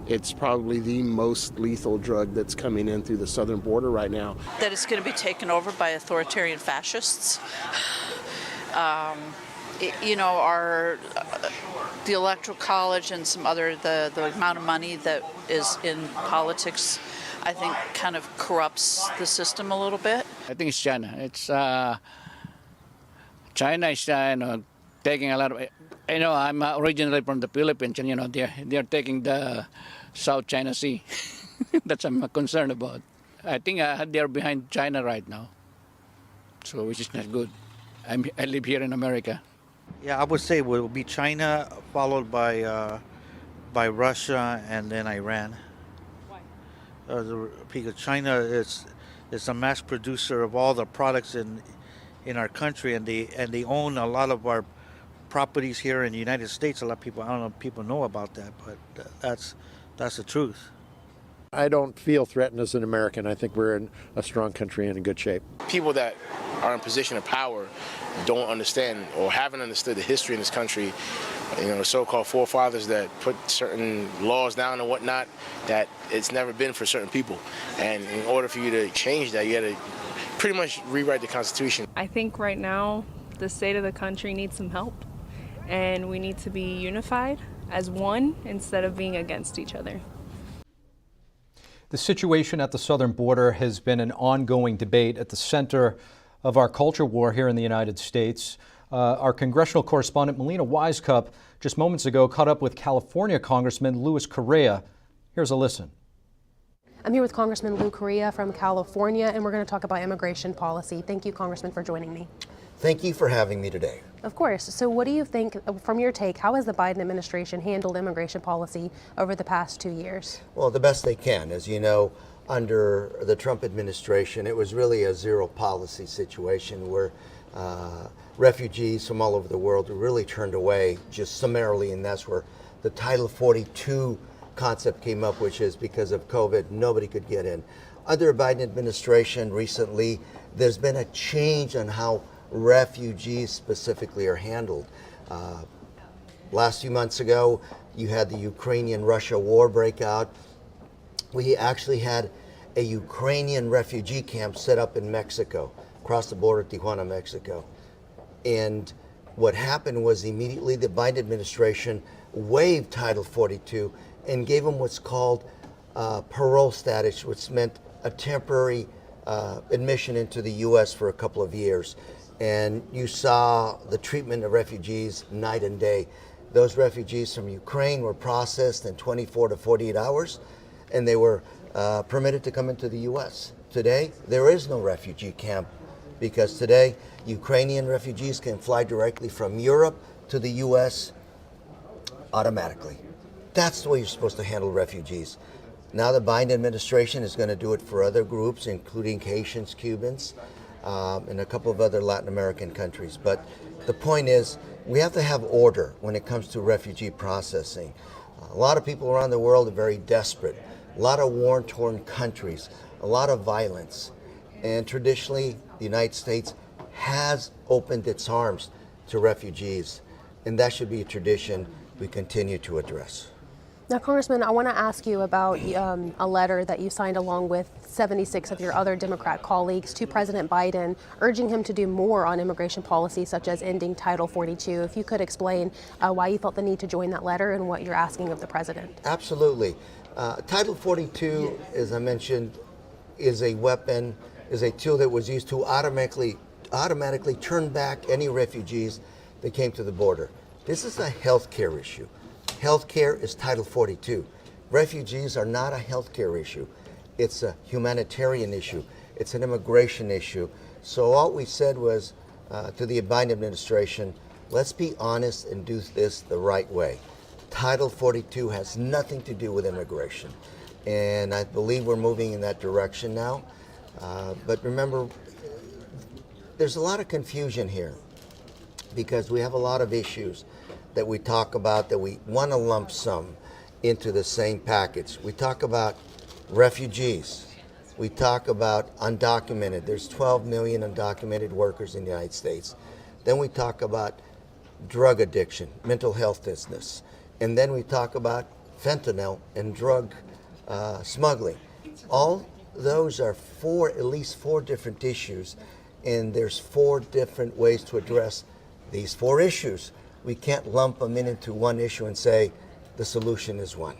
It's probably the most lethal drug that's coming in through the southern border right now.
That it's going to be taken over by authoritarian fascists. The Electoral College and some other, the amount of money that is in politics, I think kind of corrupts the system a little bit.
I think it's China. China is taking a lot of. I'm originally from the Philippines, and they're taking the South China Sea. That's what I'm concerned about. I think they're behind China right now, so which is not good. I live here in America.
Yeah, I would say it will be China, followed by Russia, and then Iran. Why? Because China is a mass producer of all the products in our country, and they own a lot of our properties here in the United States. A lot of people, I don't know if people know about that, but that's the truth.
I don't feel threatened as an American. I think we're in a strong country and in good shape.
People that are in position of power don't understand or haven't understood the history in this country. You know, the so-called forefathers that put certain laws down and whatnot, that it's never been for certain people. And in order for you to change that, you got to pretty much rewrite the Constitution.
I think right now the state of the country needs some help, and we need to be unified as one instead of being against each other.
The situation at the southern border has been an ongoing debate at the center of our culture war here in the United States. Our congressional correspondent Melina Wisecup just moments ago caught up with California Congressman Luis Correa. Here's a listen.
I'm here with Congressman Lou Correa from California, and we're going to talk about immigration policy. Thank you, Congressman, for joining me.
Thank you for having me today.
Of course. So what do you think, from your take, how has the Biden administration handled immigration policy over the past 2 years?
Well, the best they can. As you know, under the Trump administration, it was really a zero policy situation where refugees from all over the world were really turned away just summarily, and that's where the Title 42 concept came up, which is because of COVID, nobody could get in. Under the Biden administration recently, there's been a change on how refugees specifically are handled. Last few months ago, you had the Ukrainian-Russia war break out. We actually had a Ukrainian refugee camp set up in Mexico, across the border, Tijuana, Mexico. And what happened was immediately the Biden administration waived Title 42 and gave them what's called parole status, which meant a temporary admission into the U.S. for a couple of years. And you saw the treatment of refugees night and day. Those refugees from Ukraine were processed in 24 to 48 hours, and they were permitted to come into the U.S. Today, there is no refugee camp, because today, Ukrainian refugees can fly directly from Europe to the U.S. automatically. That's the way you're supposed to handle refugees. Now the Biden administration is going to do it for other groups, including Haitians, Cubans, and a couple of other Latin American countries. But the point is, we have to have order when it comes to refugee processing. A lot of people around the world are very desperate. A lot of war-torn countries, a lot of violence. And traditionally, the United States has opened its arms to refugees, and that should be a tradition we continue to address.
Now, Congressman, I want to ask you about a letter that you signed along with 76 of your other Democrat colleagues to President Biden, urging him to do more on immigration policy, such as ending Title 42. If you could explain why you felt the need to join that letter and what you're asking of the president.
Absolutely. Title 42, as I mentioned, is a weapon, is a tool that was used to automatically turn back any refugees that came to the border. This is a health care issue. Healthcare is Title 42. Refugees are not a healthcare issue. It's a humanitarian issue. It's an immigration issue. So all we said was to the Biden administration, let's be honest and do this the right way. Title 42 has nothing to do with immigration. And I believe we're moving in that direction now. But remember, there's a lot of confusion here because we have a lot of issues that we talk about that we want to lump sum into the same package. We talk about refugees. We talk about undocumented. There's 12 million undocumented workers in the United States. Then we talk about drug addiction, mental health business. And then we talk about fentanyl and drug smuggling. All those are at least four different issues, and there's 4 different ways to address these 4 issues. We can't lump them into one issue and say the solution is one.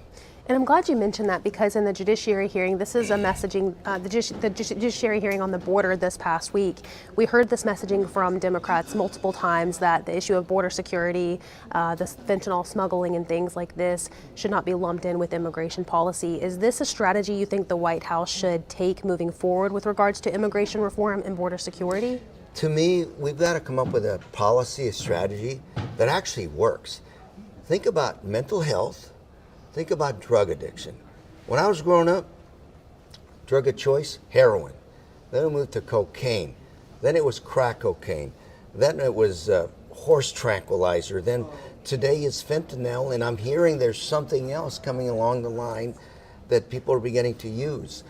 And I'm glad you mentioned that, because in the judiciary hearing, this is a messaging, the judiciary hearing on the border this past week, we heard this messaging from Democrats multiple times that the issue of border security, the fentanyl smuggling and things like this should not be lumped in with immigration policy. Is this a strategy you think the White House should take moving forward with regards to immigration reform and border security?
To me, we've got to come up with a policy, a strategy that actually works. Think about mental health. Think about drug addiction. When I was growing up, drug of choice, heroin. Then we moved to cocaine. Then it was crack cocaine. Then it was horse tranquilizer. Then today is fentanyl, and I'm hearing there's something else coming along the line that people are beginning to use.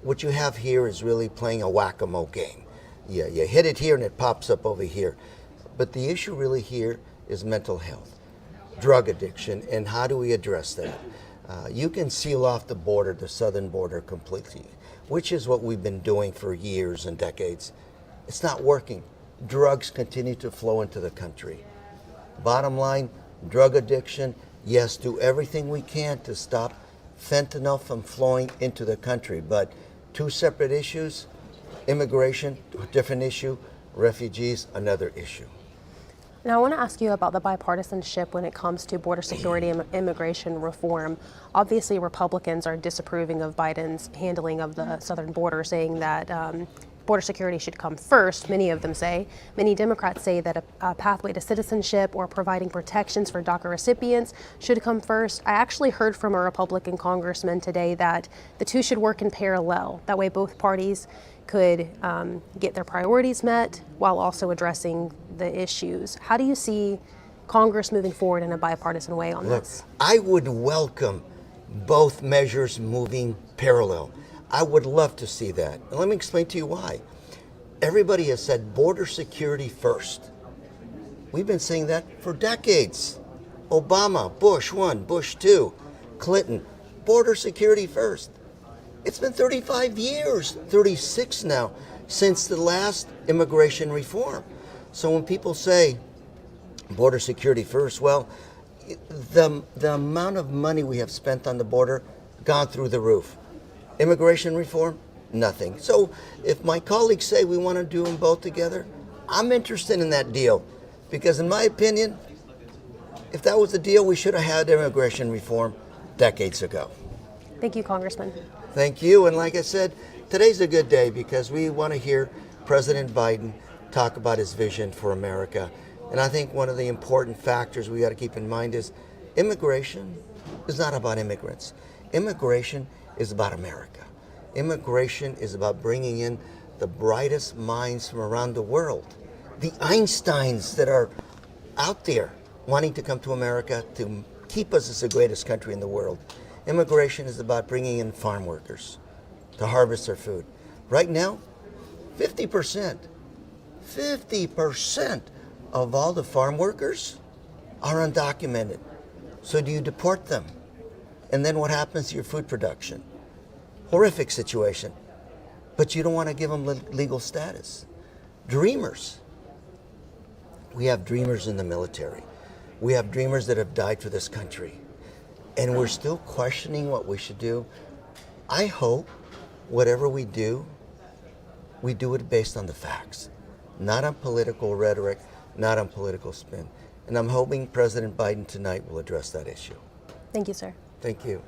What you have here is really playing a whack-a-mole game. Yeah, you hit it here and it pops up over here. But the issue really here is mental health, drug addiction, and how do we address that? You can seal off the border, the southern border completely, which is what we've been doing for years and decades. It's not working. Drugs continue to flow into the country. Bottom line, drug addiction, yes, do everything we can to stop fentanyl from flowing into the country, but two separate issues, immigration, a different issue, refugees, another issue.
Now, I want to ask you about the bipartisanship when it comes to border security and immigration reform. Obviously, Republicans are disapproving of Biden's handling of the southern border, saying that border security should come first, many of them say. Many Democrats say that a pathway to citizenship or providing protections for DACA recipients should come first. I actually heard from a Republican congressman today that the two should work in parallel. That way both parties could get their priorities met while also addressing the issues. How do you see Congress moving forward in a bipartisan way on this?
I would welcome both measures moving parallel. I would love to see that. And let me explain to you why. Everybody has said border security first. We've been saying that for decades. Obama, Bush 1, Bush 2, Clinton, border security first. It's been 35 years, 36 now, since the last immigration reform. So when people say border security first, well, the amount of money we have spent on the border gone through the roof. Immigration reform, nothing. So if my colleagues say we want to do them both together, I'm interested in that deal. Because in my opinion, if that was the deal, we should have had immigration reform decades ago.
Thank you, Congressman.
Thank you. And like I said, today's a good day because we want to hear President Biden talk about his vision for America. And I think one of the important factors we got to keep in mind is immigration is not about immigrants. Immigration is about America. Immigration is about bringing in the brightest minds from around the world. The Einsteins that are out there wanting to come to America to keep us as the greatest country in the world. Immigration is about bringing in farm workers to harvest their food. Right now, 50% of all the farm workers are undocumented. So do you deport them? And then what happens to your food production? Horrific situation. But you don't want to give them legal status. Dreamers. We have dreamers in the military. We have dreamers that have died for this country. And we're still questioning what we should do. I hope whatever we do it based on the facts, not on political rhetoric, not on political spin. And I'm hoping President Biden tonight will address that issue.
Thank you, sir.
Thank you.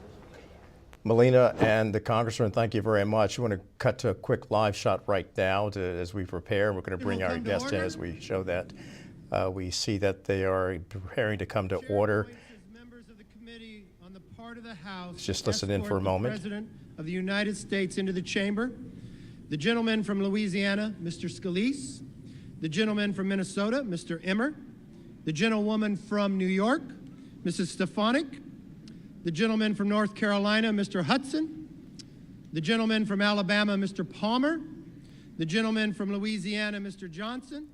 Melina and the Congressman, thank you very much. We want to cut to a quick live shot right now as we prepare. We're going to bring our guest in as we show that. We see that they are preparing to come to order.
Of the House,
just listen in for a moment.
The President of the United States into the chamber. The gentleman from Louisiana, Mr. Scalise. The gentleman from Minnesota, Mr. Emmer. The gentlewoman from New York, Mrs. Stefanik. The gentleman from North Carolina, Mr. Hudson. The gentleman from Alabama, Mr. Palmer. The gentleman from Louisiana, Mr. Johnson.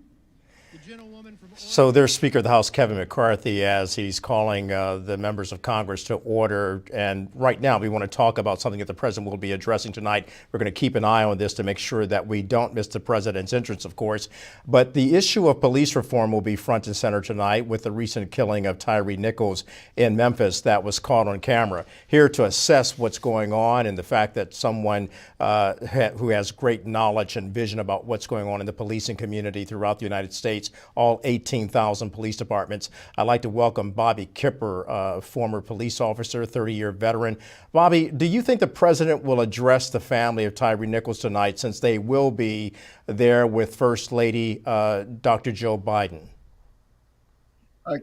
So there's Speaker of the House Kevin McCarthy as he's calling the members of Congress to order. And right now we want to talk about something that the president will be addressing tonight. We're going to keep an eye on this to make sure that we don't miss the president's entrance, of course. But the issue of police reform will be front and center tonight with the recent killing of Tyre Nichols in Memphis that was caught on camera. Here to assess what's going on and the fact that someone who has great knowledge and vision about what's going on in the policing community throughout the United States, all 18,000 police departments. I'd like to welcome Bobby Kipper, former police officer, 30-year veteran. Bobby, do you think the president will address the family of Tyre Nichols tonight since they will be there with First Lady Dr. Joe Biden?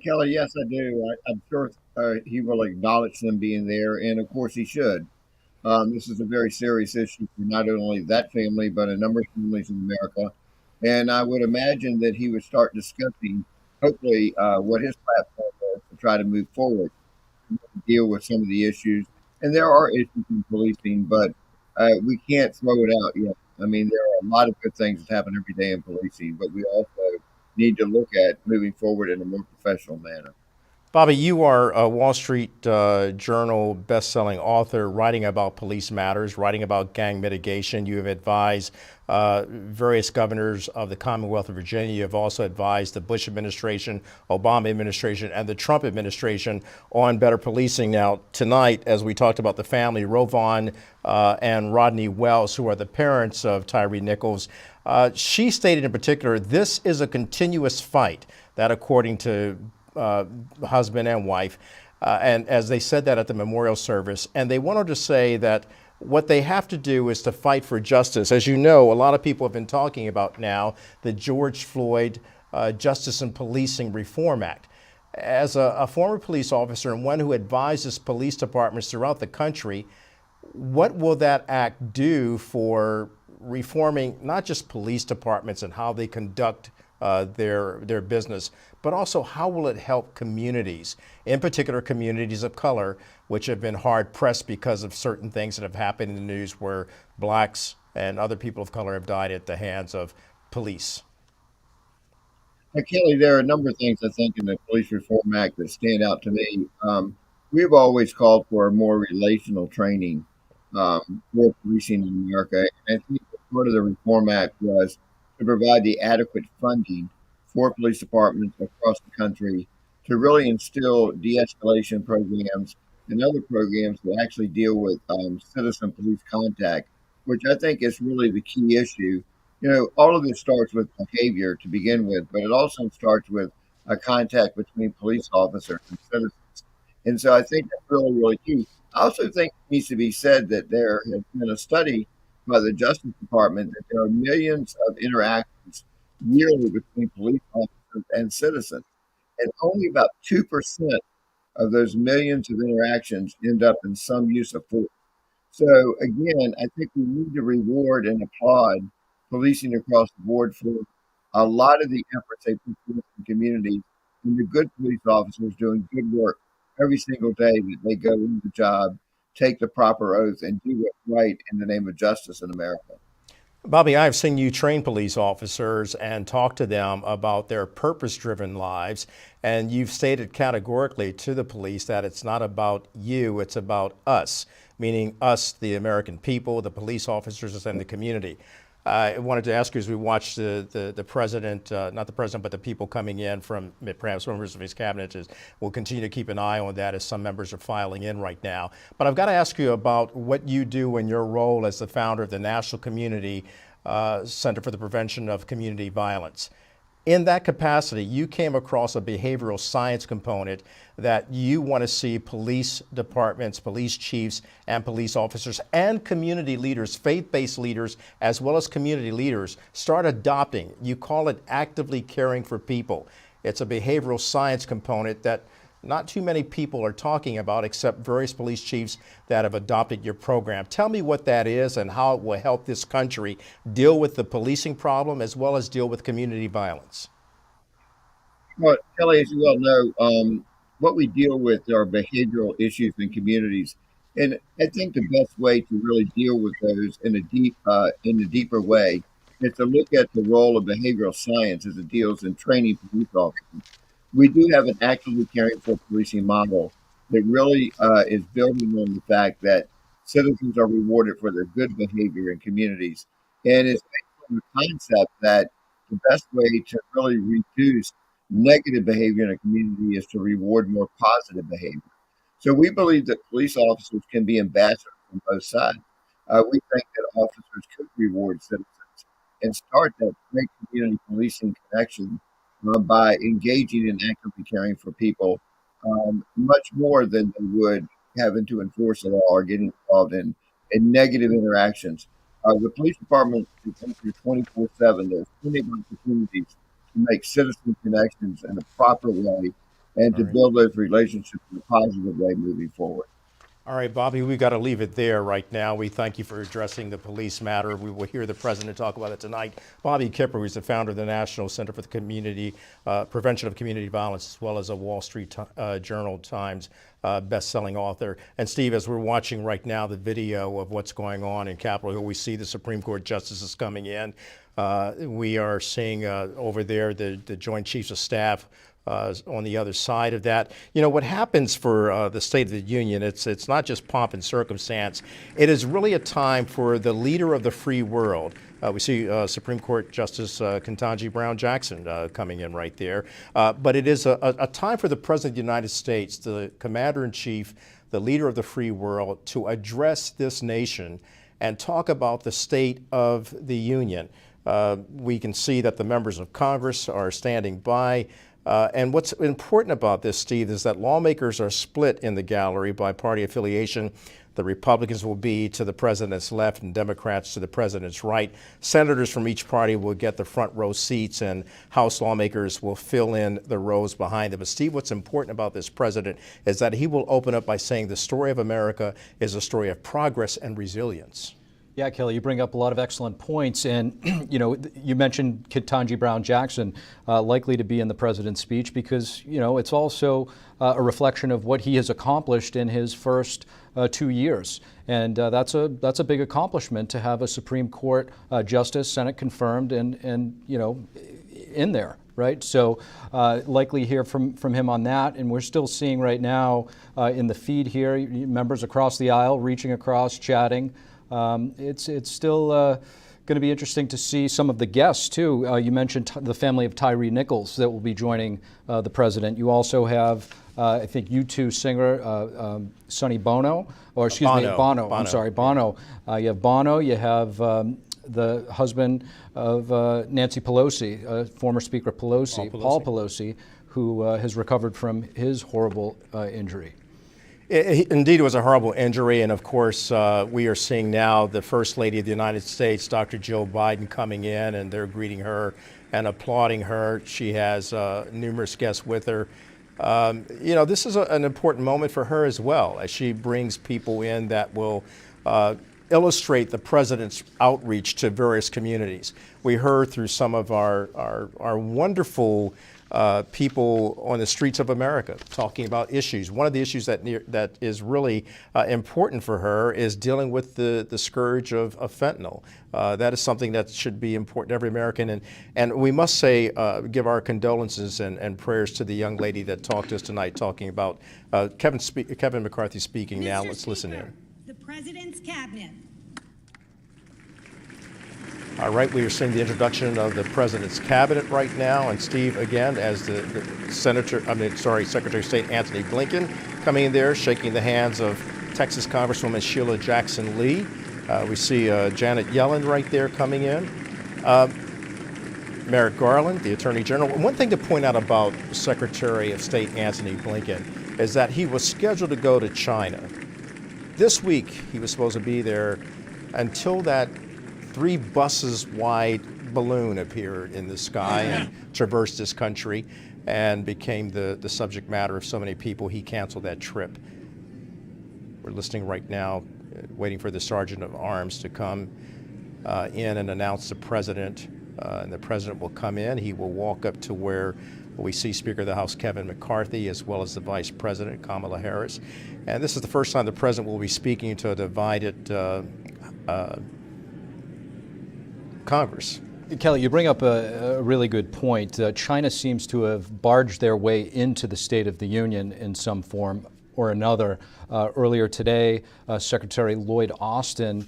Kelly, yes, I do. I'm sure he will acknowledge them being there, and of course he should. This is a very serious issue for not only that family, but a number of families in America. And I would imagine that he would start discussing, hopefully, what his platform is to try to move forward, deal with some of the issues And there are issues in policing, but we can't throw it out yet. I mean, there are a lot of good things that happen every day in policing, but we also need to look at moving forward in a more professional manner.
Bobby, you are a Wall Street Journal best-selling author, writing about police matters, writing about gang mitigation. You have advised various governors of the Commonwealth of Virginia. You have also advised the Bush administration, Obama administration, and the Trump administration on better policing. Now, tonight, as we talked about the family, Rovon and Rodney Wells, who are the parents of Tyree Nichols, she stated in particular, this is a continuous fight that, according to husband and wife, and as they said that at the memorial service, and they wanted to say that what they have to do is to fight for justice. As you know, a lot of people have been talking about now the George Floyd Justice and Policing Reform Act. As a former police officer and one who advises police departments throughout the country, what will that act do for reforming not just police departments and how they conduct their business, but also how will it help communities, in particular communities of color, which have been hard pressed because of certain things that have happened in the news where blacks and other people of color have died at the hands of police?
Now, Kelly, there are a number of things I think in the Police Reform Act that stand out to me. We've always called for more relational training for policing in America. And I think part of the Reform Act was to provide the adequate funding for police departments across the country to really instill de-escalation programs and other programs that actually deal with citizen police contact, which I think is really the key issue. You know, all of this starts with behavior to begin with, but it also starts with a contact between police officers and citizens. And so I think that's really, really key. I also think it needs to be said that there has been a study by the Justice Department that there are millions of interactions yearly between police officers and citizens. And only about 2% of those millions of interactions end up in some use of force. So again, I think we need to reward and applaud policing across the board for a lot of the efforts they put forth in communities and the good police officers doing good work every single day that they go into the job, take the proper oath, and do what's right in the name of justice in America.
Bobby, I've seen you train police officers and talk to them about their purpose-driven lives, and you've stated categorically to the police that it's not about you, it's about us, meaning us, the American people, the police officers, and the community. I wanted to ask you, as we watched the president, not the president, but the people coming in from perhaps members of his cabinet, we'll continue to keep an eye on that as some members are filing in right now. But I've got to ask you about what you do in your role as the founder of the National Community Center for the Prevention of Community Violence. In that capacity, you came across a behavioral science component that you want to see police departments, police chiefs, and police officers and community leaders, faith-based leaders, as well as community leaders, start adopting. You call it actively caring for people. It's a behavioral science component that not too many people are talking about except various police chiefs that have adopted your program. Tell me what that is and how it will help this country deal with the policing problem as well as deal with community violence.
Well, Kelly, as you well know, what we deal with are behavioral issues in communities. And I think the best way to really deal with those in a deeper way is to look at the role of behavioral science as it deals in training police officers. We do have an actively caring for policing model that really is building on the fact that citizens are rewarded for their good behavior in communities. And it's based on the concept that the best way to really reduce negative behavior in a community is to reward more positive behavior. So we believe that police officers can be ambassadors on both sides. We think that officers could reward citizens and start that great community policing connection by engaging in actively caring for people much more than they would having to enforce the law or getting involved in negative interactions. The police department is open 24/7. There's plenty of opportunities to make citizen connections in a proper way and to build those relationships in a positive way moving forward.
All right, Bobby, we've got to leave it there right now. We thank you for addressing the police matter. We will hear the president talk about it tonight. Bobby Kipper, who's the founder of the National Center for the Prevention of Community Violence, as well as a Wall Street Journal Times best-selling author. And Steve, as we're watching right now the video of what's going on in Capitol Hill, we see the Supreme Court justices coming in. We are seeing over there the Joint Chiefs of Staff on the other side of that. You know, what happens for the State of the Union, it's not just pomp and circumstance. It is really a time for the leader of the free world. We see Supreme Court Justice Ketanji Brown Jackson coming in right there. But it is a time for the President of the United States, the Commander-in-Chief, the leader of the free world, to address this nation and talk about the state of the Union. We can see that the members of Congress are standing by. And what's important about this, Steve, is that lawmakers are split in the gallery by party affiliation. The Republicans will be to the president's left and Democrats to the president's right. Senators from each party will get the front row seats, and House lawmakers will fill in the rows behind them. But Steve, what's important about this president is that he will open up by saying the story of America is a story of progress and resilience.
Yeah, Kelly, you bring up a lot of excellent points. And, you know, you mentioned Ketanji Brown Jackson likely to be in the president's speech because, you know, it's also a reflection of what he has accomplished in his first 2 years. And that's a big accomplishment to have a Supreme Court justice, Senate confirmed, and you know, in there. Right, so likely hear from him on that, and we're still seeing right now in the feed here members across the aisle reaching across, chatting. It's still going to be interesting to see some of the guests too. You mentioned the family of Tyree Nichols that will be joining the president. You also have, I think, U2 singer Sonny Bono, or excuse me, Bono. I'm sorry, Bono. You have Bono. You have the husband of Nancy Pelosi, former Speaker Pelosi, Paul Pelosi, who has recovered from his horrible injury.
Indeed, it was a horrible injury, and of course, we are seeing now the First Lady of the United States, Dr. Jill Biden, coming in, and they're greeting her and applauding her. She has numerous guests with her. You know, this is an important moment for her as well, as she brings people in that will illustrate the president's outreach to various communities. We heard through some of our wonderful people on the streets of America talking about issues. One of the issues that is really important for her is dealing with the scourge of fentanyl. That is something that should be important to every American. And we must say, give our condolences and prayers to the young lady that talked to us tonight, talking about Kevin McCarthy speaking now. Let's listen in.
The President's Cabinet.
All right, we are seeing the introduction of the President's Cabinet right now, and Steve, again, as the Secretary of State Antony Blinken coming in there, shaking the hands of Texas Congresswoman Sheila Jackson Lee. We see Janet Yellen right there coming in. Merrick Garland, the Attorney General. One thing to point out about Secretary of State Antony Blinken is that he was scheduled to go to China. This week, he was supposed to be there until that 3 buses wide balloon appeared in the sky and traversed this country and became the subject matter of so many people. He canceled that trip. We're listening right now, waiting for the Sergeant of Arms to come in and announce the president. And the president will come in. He will walk up to where we see Speaker of the House Kevin McCarthy, as well as the Vice President Kamala Harris. And this is the first time the president will be speaking to a divided Congress.
Kelly, you bring up a really good point. China seems to have barged their way into the State of the Union in some form or another. Earlier today, Secretary Lloyd Austin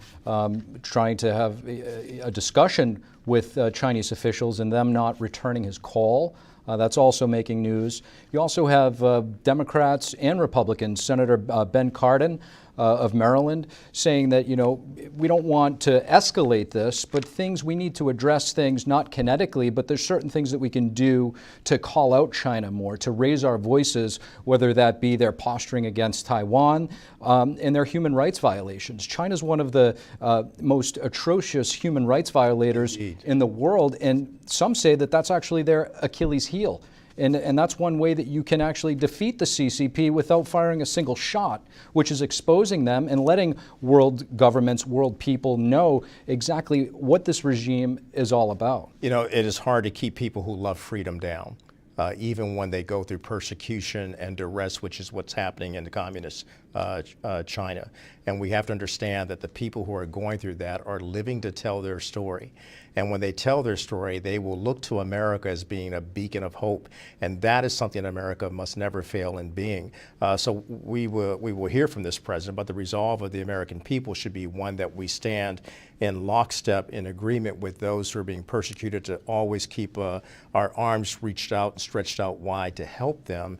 trying to have a discussion with Chinese officials and them not returning his call. That's also making news. You also have Democrats and Republicans, Senator Ben Cardin of Maryland, saying that, you know, we don't want to escalate this, but we need to address things not kinetically, but there's certain things that we can do to call out China more, to raise our voices, whether that be their posturing against Taiwan and their human rights violations. China's one of the most atrocious human rights violators in the world, and some say that that's actually their Achilles heel. And that's one way that you can actually defeat the CCP without firing a single shot, which is exposing them and letting world governments, world people know exactly what this regime is all about.
You know, it is hard to keep people who love freedom down. Even when they go through persecution and duress, which is what's happening in the communist China. And we have to understand that the people who are going through that are living to tell their story. And when they tell their story, they will look to America as being a beacon of hope. And that is something America must never fail in being. So we will hear from this president, but the resolve of the American people should be one that we stand in lockstep, in agreement with those who are being persecuted, to always keep our arms reached out and stretched out wide to help them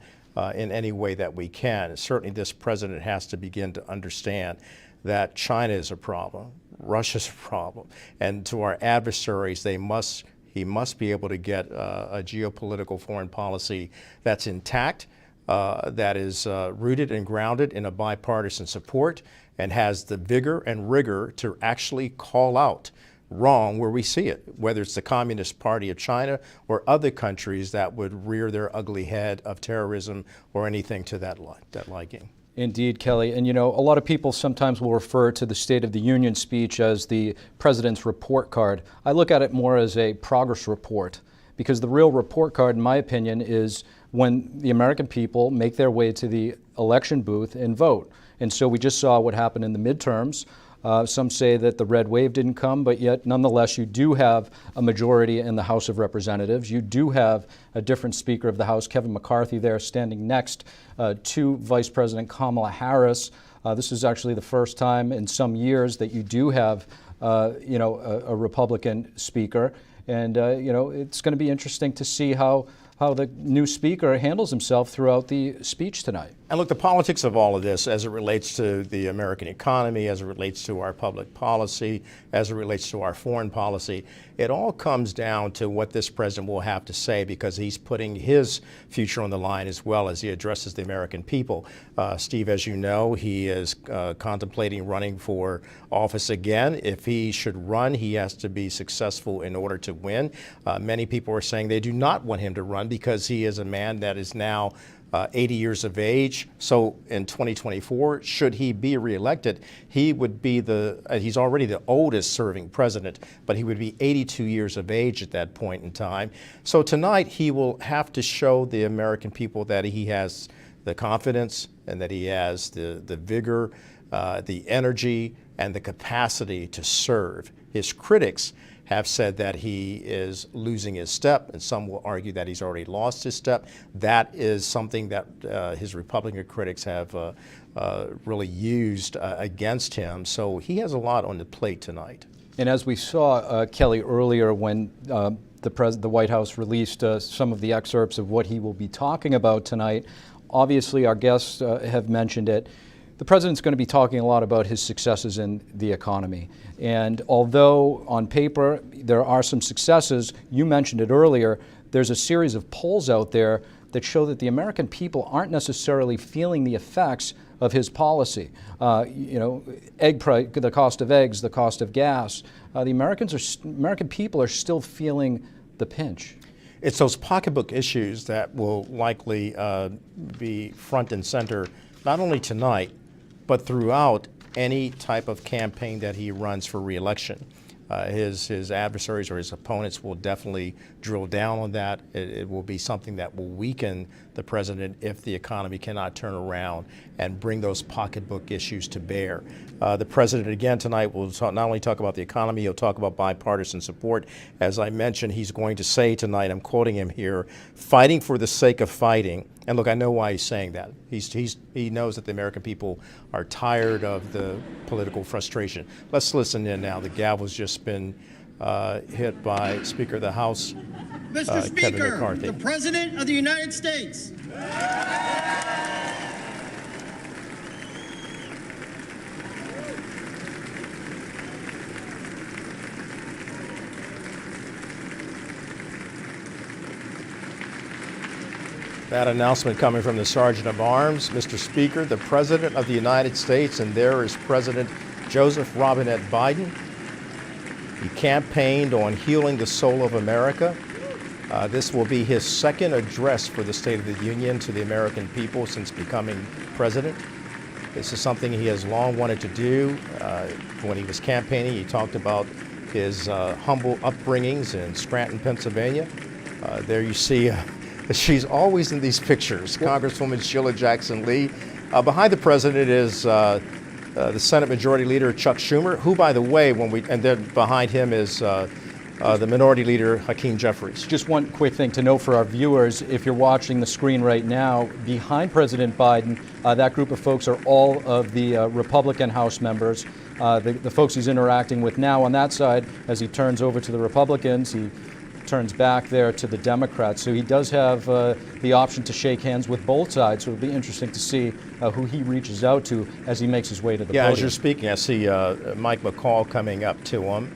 in any way that we can. Certainly this president has to begin to understand that China is a problem, Russia's a problem, and to our adversaries, he must be able to get a geopolitical foreign policy that's intact, that is rooted and grounded in a bipartisan support, and has the vigor and rigor to actually call out wrong where we see it, whether it's the Communist Party of China or other countries that would rear their ugly head of terrorism or anything to that liking.
Indeed, Kelly. And you know, a lot of people sometimes will refer to the State of the Union speech as the president's report card. I look at it more as a progress report, because the real report card, in my opinion, is when the American people make their way to the election booth and vote. And so we just saw what happened in the midterms. Some say that the red wave didn't come, but yet nonetheless you do have a majority in the House of Representatives. You do have a different Speaker of the House, Kevin McCarthy, there standing next to Vice President Kamala Harris. This is actually the first time in some years that you do have a Republican Speaker. And it's going to be interesting to see how the new Speaker handles himself throughout the speech tonight.
And look, the politics of all of this, as it relates to the American economy, as it relates to our public policy, as it relates to our foreign policy, it all comes down to what this president will have to say, because he's putting his future on the line as well as he addresses the American people. Steve, as you know, he is contemplating running for office again. If he should run, he has to be successful in order to win. Many people are saying they do not want him to run because he is a man that is now 80 years of age. So in 2024, should he be reelected, he would be he's already the oldest serving president, but he would be 82 years of age at that point in time. So tonight he will have to show the American people that he has the confidence and that he has the vigor, the energy, and the capacity to serve. His critics have said that he is losing his step, and some will argue that he's already lost his step. That is something that his Republican critics have really used against him. So he has a lot on the plate tonight.
And as we saw, Kelly, earlier when the White House released some of the excerpts of what he will be talking about tonight, obviously our guests have mentioned it. The president's going to be talking a lot about his successes in the economy. And although on paper there are some successes, you mentioned it earlier, there's a series of polls out there that show that the American people aren't necessarily feeling the effects of his policy. Egg price, the cost of eggs, the cost of gas. The American people are still feeling the pinch.
It's those pocketbook issues that will likely be front and center, not only tonight, but throughout any type of campaign that he runs for re-election. His adversaries or his opponents will definitely drill down on that. It will be something that will weaken the president if the economy cannot turn around and bring those pocketbook issues to bear. The president again tonight will not only talk about the economy, he'll talk about bipartisan support. As I mentioned, he's going to say tonight, I'm quoting him here, fighting for the sake of fighting. And look, I know why he's saying that. He knows that the American people are tired of the political frustration. Let's listen in now. The gavel's just been hit by Speaker of the House,
Mr. Speaker,
Kevin McCarthy.
the President of the United States.
That announcement coming from the Sergeant of Arms. Mr. Speaker, the President of the United States, and there is President Joseph Robinette Biden. He campaigned on healing the soul of America. This will be his second address for the State of the Union to the American people since becoming president. This is something he has long wanted to do. When he was campaigning, he talked about his humble upbringings in Scranton, Pennsylvania. There you see, she's always in these pictures, Congresswoman Sheila Jackson Lee. Behind the president is the Senate Majority Leader Chuck Schumer, who, by the way, and then behind him is the Minority Leader Hakeem Jeffries.
Just one quick thing to know for our viewers, if you're watching the screen right now, behind President Biden, that group of folks are all of the Republican House members. The folks he's interacting with now on that side, as he turns over to the Republicans, he turns back there to the Democrats. So he does have the option to shake hands with both sides. So it'll be interesting to see who he reaches out to as he makes his way to the podium.
As you're speaking, I see Mike McCall coming up to him.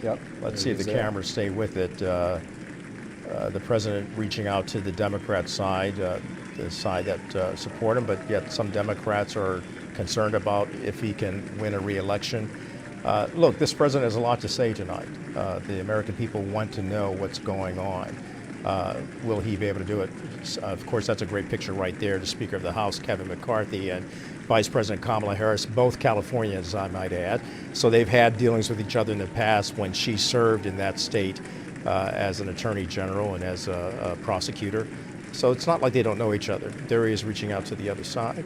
Yep.
Let's see if the cameras stay with it. The president reaching out to the Democrat side, the side that support him, but yet some Democrats are concerned about if he can win a re-election. Look, this president has a lot to say tonight. The American people want to know what's going on. Will he be able to do it? Of course, that's a great picture right there. The Speaker of the House, Kevin McCarthy, and Vice President Kamala Harris, both Californians, I might add. So they've had dealings with each other in the past when she served in that state as an attorney general and as a prosecutor. So it's not like they don't know each other. There he is reaching out to the other side.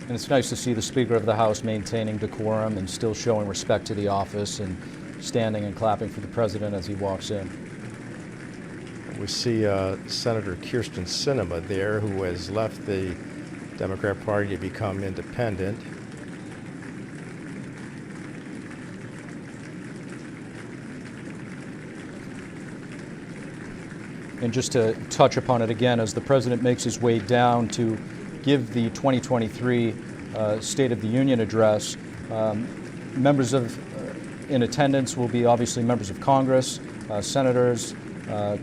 And it's nice to see the Speaker of the House maintaining decorum and still showing respect to the office and standing and clapping for the president as he walks in.
We see Senator Kyrsten Sinema there, who has left the Democrat Party to become independent.
And just to touch upon it again, as the president makes his way down to give the 2023 State of the Union address, members in attendance will be obviously members of Congress, senators,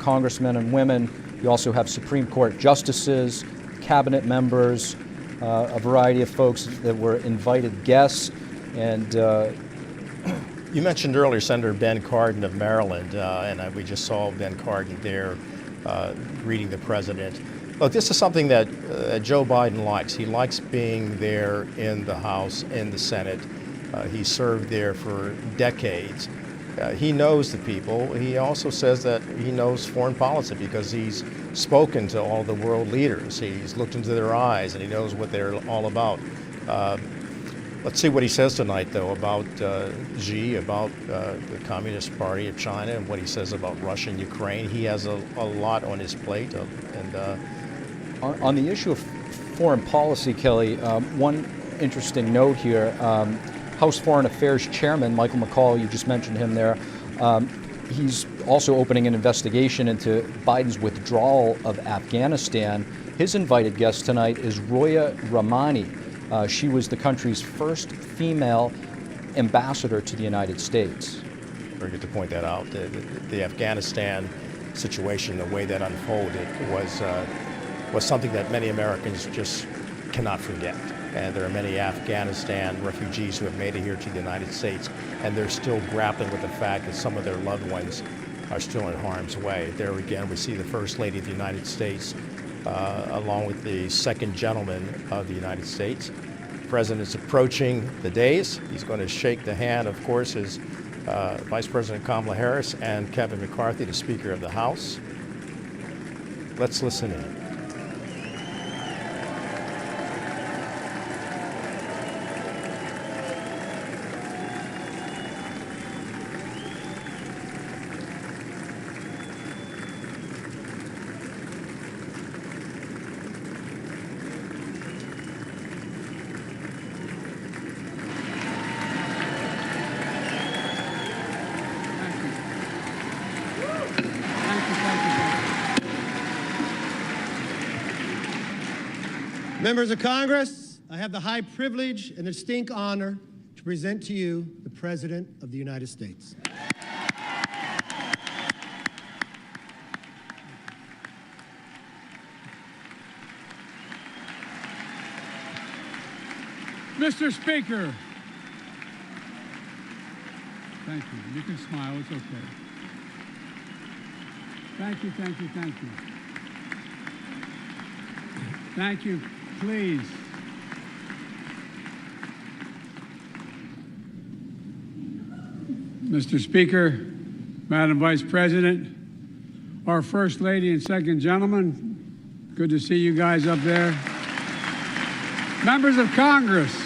congressmen and women. You also have Supreme Court justices, cabinet members, a variety of folks that were invited guests. And
you mentioned earlier Senator Ben Cardin of Maryland, and we just saw Ben Cardin there greeting the president. Look, this is something that Joe Biden likes. He likes being there in the House, in the Senate. He served there for decades. He knows the people. He also says that he knows foreign policy because he's spoken to all the world leaders. He's looked into their eyes and he knows what they're all about. Let's see what he says tonight, though, about Xi, about the Communist Party of China, and what he says about Russia and Ukraine. He has a lot on his plate.
On the issue of foreign policy, Kelly, one interesting note here. House Foreign Affairs Chairman Michael McCall, you just mentioned him there, he's also opening an investigation into Biden's withdrawal of Afghanistan. His invited guest tonight is Roya Rahmani. She was the country's first female ambassador to the United States.
Very good to point that out. The Afghanistan situation, the way that unfolded, was something that many Americans just cannot forget. And there are many Afghanistan refugees who have made it here to the United States, and they're still grappling with the fact that some of their loved ones are still in harm's way. There again, we see the First Lady of the United States, along with the Second Gentleman of the United States. The President is approaching the dais. He's going to shake the hand, of course, as Vice President Kamala Harris and Kevin McCarthy, the Speaker of the House. Let's listen in.
Members of Congress, I have the high privilege and the distinct honor to present to you the President of the United States.
Mr. Speaker. Thank you. You can smile. It's okay. Thank you, thank you, thank you. Thank you, please. Mr. Speaker, Madam Vice President, our First Lady and Second Gentleman, good to see you guys up there. Members of Congress,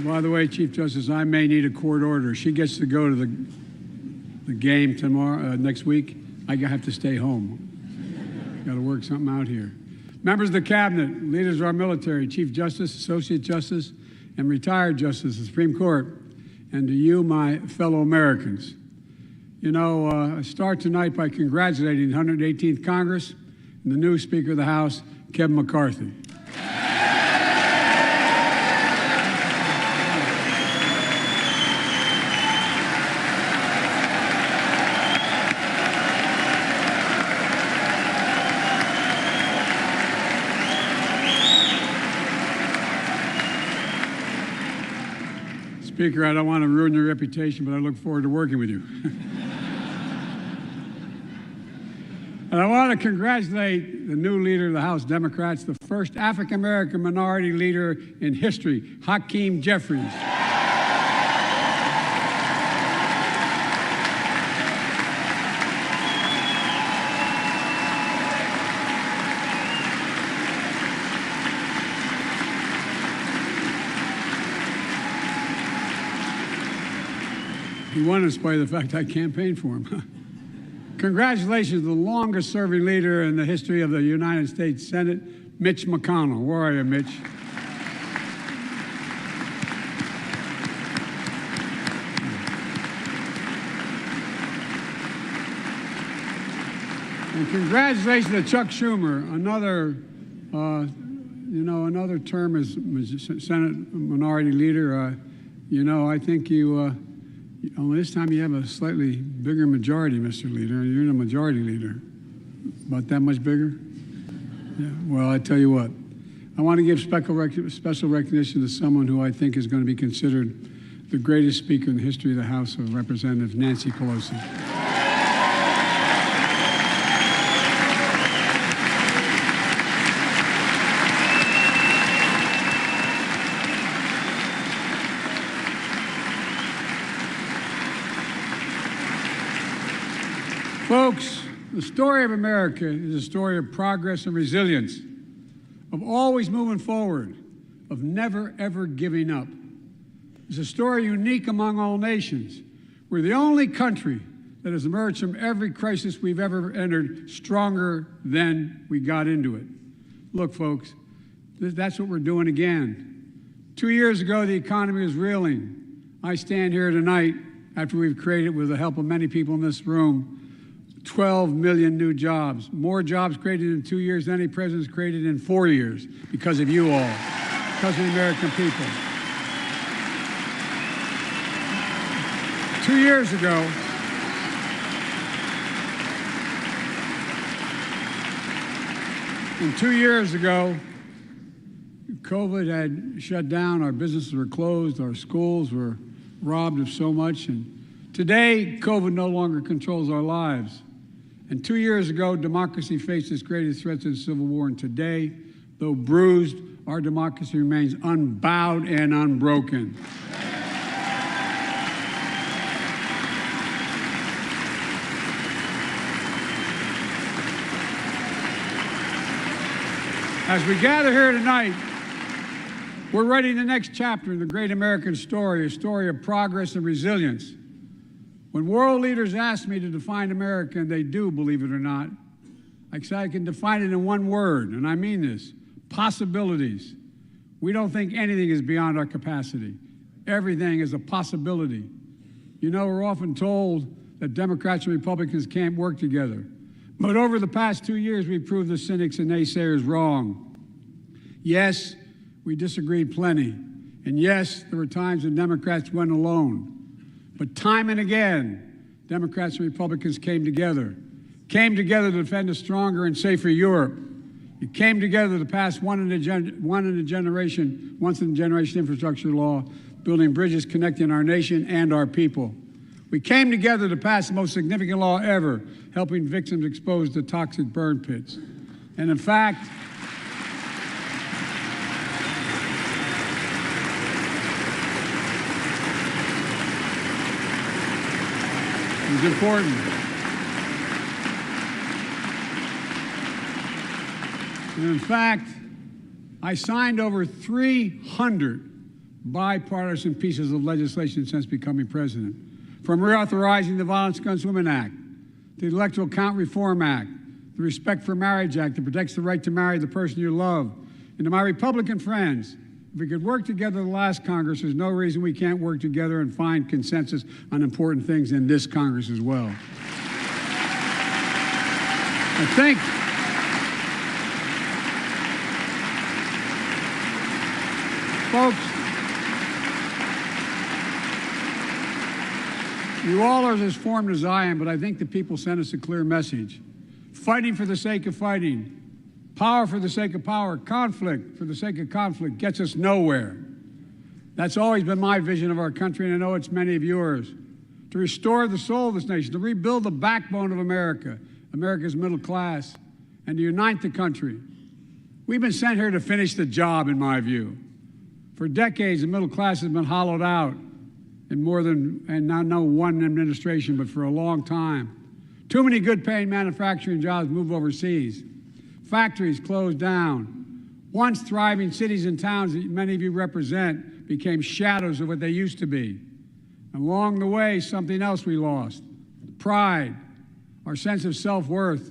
by the way, Chief Justice, I may need a court order. She gets to go to the game tomorrow, next week. I have to stay home. Got to work something out here. Members of the Cabinet, leaders of our military, Chief Justice, Associate Justice, and retired Justice of the Supreme Court, and to you, my fellow Americans. You know, I start tonight by congratulating the 118th Congress and the new Speaker of the House, Kevin McCarthy. Speaker, I don't want to ruin your reputation, but I look forward to working with you. And I want to congratulate the new leader of the House Democrats, the first African-American minority leader in history, Hakeem Jeffries. He won in spite of the fact I campaigned for him. Congratulations to the longest-serving leader in the history of the United States Senate, Mitch McConnell. Where are you, Mitch? And congratulations to Chuck Schumer, another, another term as Senate Minority Leader. I think you. This time you have a slightly bigger majority, Mr. Leader. You're the majority leader. About that much bigger? Yeah. Well, I tell you what. I want to give special recognition to someone who I think is going to be considered the greatest speaker in the history of the House of Representatives, Nancy Pelosi. Folks, the story of America is a story of progress and resilience, of always moving forward, of never, ever giving up. It's a story unique among all nations. We're the only country that has emerged from every crisis we've ever entered stronger than we got into it. Look, folks, that's what we're doing again. 2 years ago, the economy was reeling. I stand here tonight after we've created, with the help of many people in this room, 12 million new jobs, more jobs created in 2 years than any president's created in 4 years, because of you all, because of the American people. 2 years ago, COVID had shut down, our businesses were closed, our schools were robbed of so much, and today, COVID no longer controls our lives. And 2 years ago, democracy faced its greatest threat since the Civil War, and today, though bruised, our democracy remains unbowed and unbroken. As we gather here tonight, we're writing the next chapter in the great American story, a story of progress and resilience. When world leaders ask me to define America, and they do, believe it or not, I say I can define it in one word, and I mean this: possibilities. We don't think anything is beyond our capacity. Everything is a possibility. You know, we're often told that Democrats and Republicans can't work together. But over the past 2 years, we've proved the cynics and naysayers wrong. Yes, we disagreed plenty. And yes, there were times when Democrats went alone. But time and again, Democrats and Republicans came together. came together to defend a stronger and safer Europe. You came together to pass once in a generation infrastructure law, building bridges connecting our nation and our people. We came together to pass the most significant law ever, helping victims exposed to toxic burn pits. And in fact, it was important. And in fact, I signed over 300 bipartisan pieces of legislation since becoming president, from reauthorizing the Violence Against Women Act, the Electoral Count Reform Act, the Respect for Marriage Act that protects the right to marry the person you love. And to my Republican friends, if we could work together the last Congress, there's no reason we can't work together and find consensus on important things in this Congress as well. I think folks, you all are as informed as I am, but I think the people sent us a clear message. Fighting for the sake of fighting, power for the sake of power, conflict for the sake of conflict gets us nowhere. That's always been my vision of our country, and I know it's many of yours. To restore the soul of this nation, to rebuild the backbone of America, America's middle class, and to unite the country. We've been sent here to finish the job, in my view. For decades, the middle class has been hollowed out in more than, and not no one administration, but for a long time. Too many good-paying manufacturing jobs move overseas. Factories closed down. Once thriving cities and towns that many of you represent became shadows of what they used to be. And along the way, something else we lost: pride, our sense of self-worth.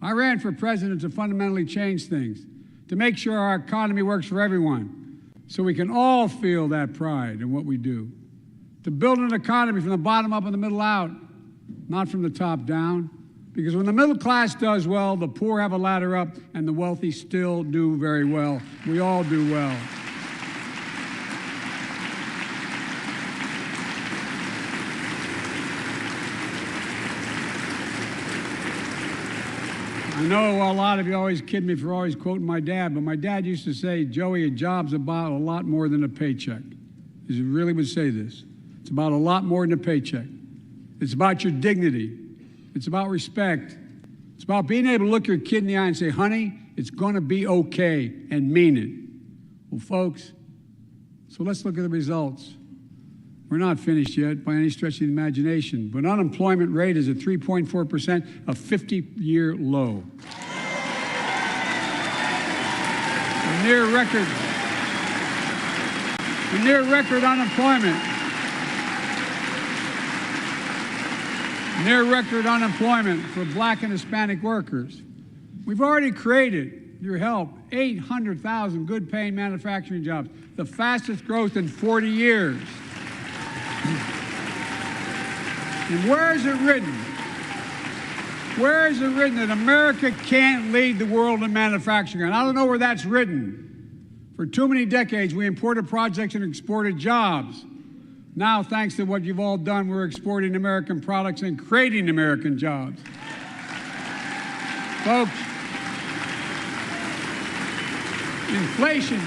I ran for president to fundamentally change things, to make sure our economy works for everyone, so we can all feel that pride in what we do. To build an economy from the bottom up and the middle out, not from the top down. Because when the middle class does well, the poor have a ladder up, and the wealthy still do very well. We all do well. I know a lot of you always kid me for always quoting my dad, but my dad used to say, Joey, a job's about a lot more than a paycheck. He really would say this. It's about a lot more than a paycheck. It's about your dignity. It's about respect. It's about being able to look your kid in the eye and say, honey, it's going to be okay, and mean it. Well, folks, so let's look at the results. We're not finished yet by any stretch of the imagination, but unemployment rate is at 3.4%, a 50-year low. A near record unemployment. Near record unemployment for black and Hispanic workers. We've already created, with your help, 800,000 good-paying manufacturing jobs, the fastest growth in 40 years. And where is it written? Where is it written that America can't lead the world in manufacturing? And I don't know where that's written. For too many decades, we imported projects and exported jobs. Now, thanks to what you've all done, we're exporting American products and creating American jobs. Folks, Inflation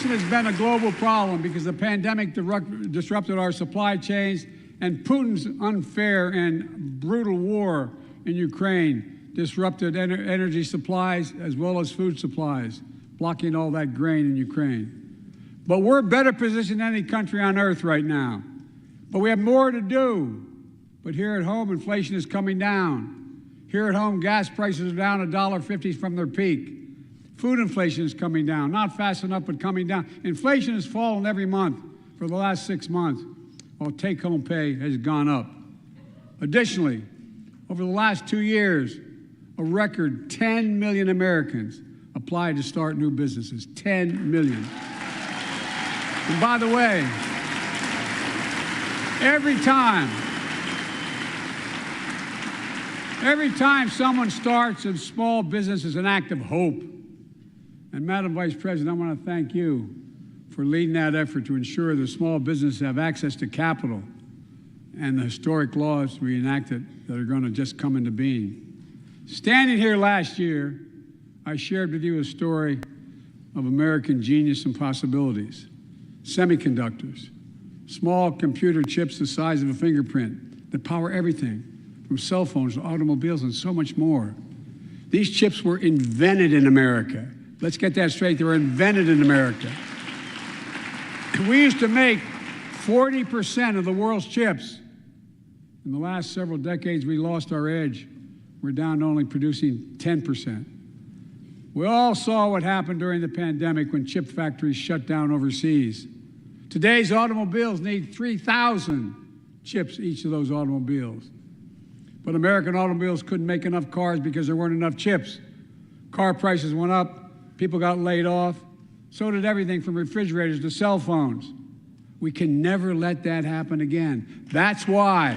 has been a global problem because the pandemic disrupted our supply chains, and Putin's unfair and brutal war in Ukraine disrupted energy supplies as well as food supplies, blocking all that grain in Ukraine. But we're better positioned than any country on earth right now. But we have more to do. But here at home, inflation is coming down. Here at home, gas prices are down $1.50 from their peak. Food inflation is coming down, not fast enough, but coming down. Inflation has fallen every month for the last 6 months, while take-home pay has gone up. Additionally, over the last 2 years, a record 10 million Americans applied to start new businesses. 10 million. And by the way, every time someone starts a small business is an act of hope. And Madam Vice President, I want to thank you for leading that effort to ensure that small businesses have access to capital. and the historic laws we enacted that are going to just come into being. Standing here last year, I shared with you a story of American genius and possibilities. Semiconductors, small computer chips the size of a fingerprint that power everything, from cell phones to automobiles and so much more. These chips were invented in America. Let's get that straight. They were invented in America. We used to make 40% of the world's chips. In the last several decades, we lost our edge. We're down to only producing 10%. We all saw what happened during the pandemic when chip factories shut down overseas. Today's automobiles need 3,000 chips, each of those automobiles. But American automobiles couldn't make enough cars because there weren't enough chips. Car prices went up, people got laid off. So did everything from refrigerators to cell phones. We can never let that happen again. That's why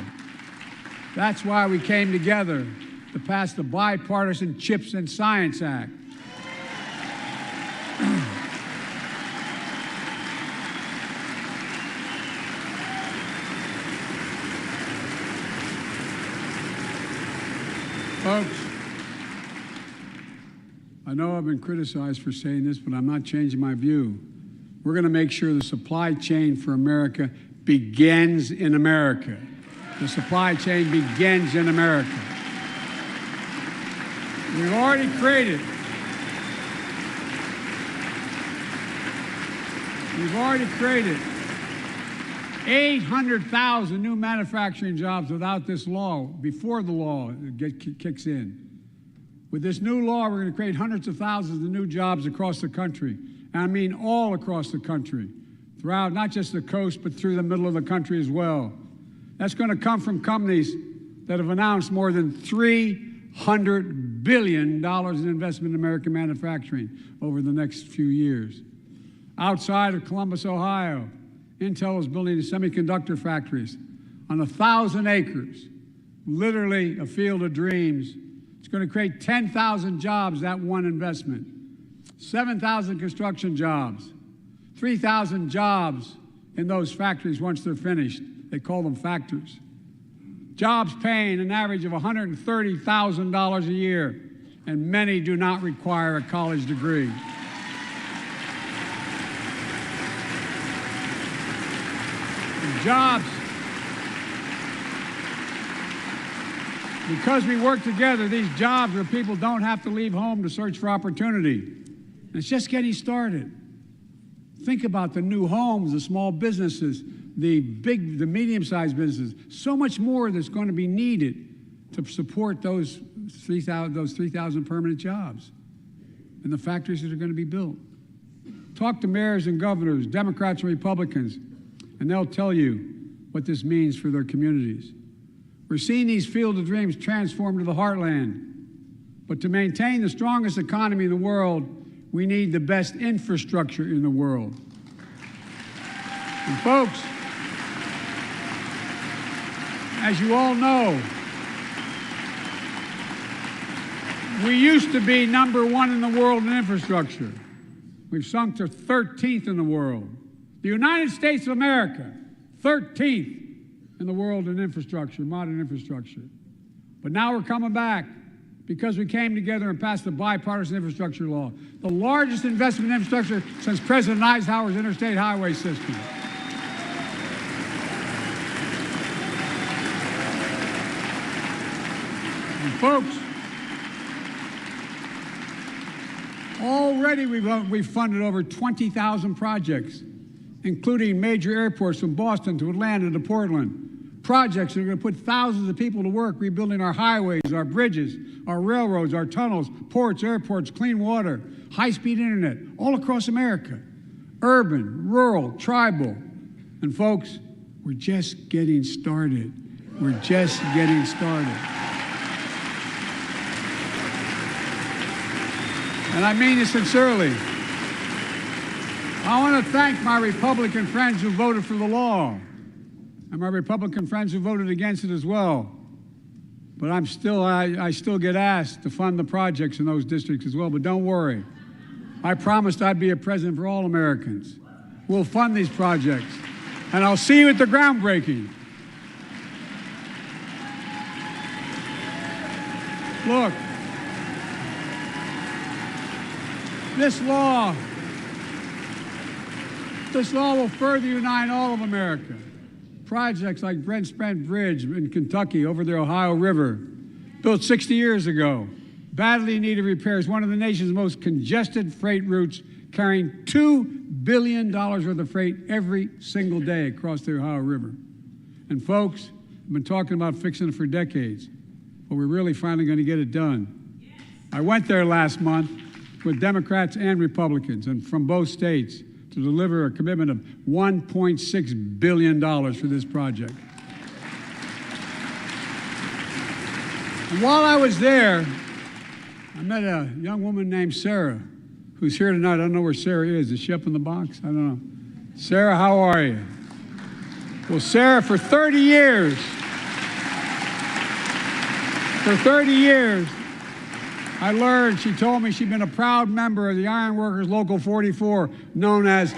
we came together to pass the Bipartisan Chips and Science Act. Folks, I know I've been criticized for saying this, but I'm not changing my view. We're going to make sure the supply chain for America begins in America. The supply chain begins in America. We've already created 800,000 new manufacturing jobs without this law, before the law kicks in. With this new law, we're going to create hundreds of thousands of new jobs across the country. And I mean all across the country, throughout not just the coast, but through the middle of the country as well. That's going to come from companies that have announced more than $300 billion in investment in American manufacturing over the next few years. Outside of Columbus, Ohio, Intel is building semiconductor factories on 1,000 acres, literally a field of dreams. It's going to create 10,000 jobs, that one investment, 7,000 construction jobs, 3,000 jobs in those factories once they're finished. They call them factors. Jobs paying an average of $130,000 a year, and many do not require a college degree. Jobs. Because we work together, these jobs where people don't have to leave home to search for opportunity. And it's just getting started. Think about the new homes, the small businesses, the medium-sized businesses. So much more that's going to be needed to support those 3,000 permanent jobs and the factories that are going to be built. Talk to mayors and governors, Democrats and Republicans, and they'll tell you what this means for their communities. We're seeing these field of dreams transform to the heartland. But to maintain the strongest economy in the world, we need the best infrastructure in the world. And folks, as you all know, we used to be #1 in the world in infrastructure. We've sunk to 13th in the world. The United States of America, 13th in the world in infrastructure, modern infrastructure. But now we're coming back because we came together and passed the bipartisan infrastructure law, the largest investment in infrastructure since President Eisenhower's interstate highway system. And folks, already we've funded over 20,000 projects, including major airports from Boston to Atlanta to Portland. Projects that are going to put thousands of people to work rebuilding our highways, our bridges, our railroads, our tunnels, ports, airports, clean water, high-speed internet, all across America. Urban, rural, tribal. And folks, we're just getting started. We're just getting started. And I mean this sincerely. I want to thank my Republican friends who voted for the law, and my Republican friends who voted against it as well. But I still get asked to fund the projects in those districts as well. But don't worry. I promised I'd be a president for all Americans. We'll fund these projects. And I'll see you at the groundbreaking. Look, this law will further unite all of America. Projects like Brent Spence Bridge in Kentucky over the Ohio River, built 60 years ago, badly needed repairs, one of the nation's most congested freight routes, carrying $2 billion worth of freight every single day across the Ohio River. And folks, I've been talking about fixing it for decades, but we're really finally going to get it done. I went there last month with Democrats and Republicans and from both states to deliver a commitment of $1.6 billion for this project. And while I was there, I met a young woman named Sarah, who's here tonight. I don't know where Sarah is. Is she up in the box? I don't know. Sarah, how are you? Well, Sarah, for 30 years, I learned, she told me she'd been a proud member of the Iron Workers Local 44, known as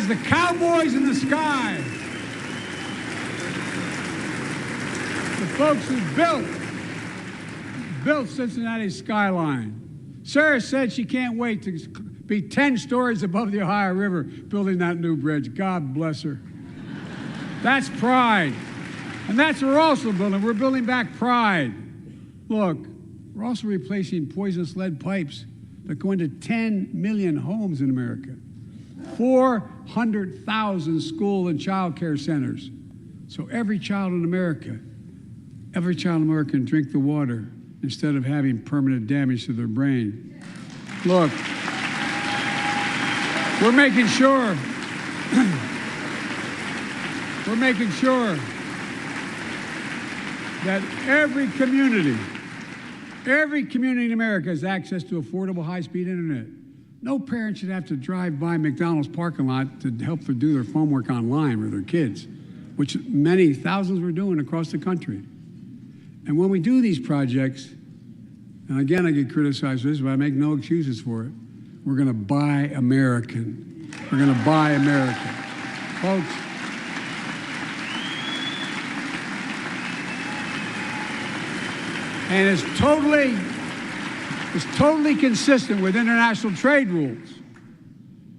the Cowboys in the Sky. The folks who built Cincinnati's skyline. Sarah said she can't wait to be 10 stories above the Ohio River building that new bridge. God bless her. That's pride. And that's what we're also building. We're building back pride. Look, we're also replacing poisonous lead pipes that go into 10 million homes in America, 400,000 school and child care centers. So every child in America can drink the water instead of having permanent damage to their brain. Look, we're making sure that every community in America has access to affordable high-speed internet. No parent should have to drive by McDonald's parking lot to help them do their homework online with their kids, which many thousands were doing across the country. And when we do these projects, and again I get criticized for this, but I make no excuses for it, we're going to buy American. We're going to buy American. Folks, and it's totally consistent with international trade rules.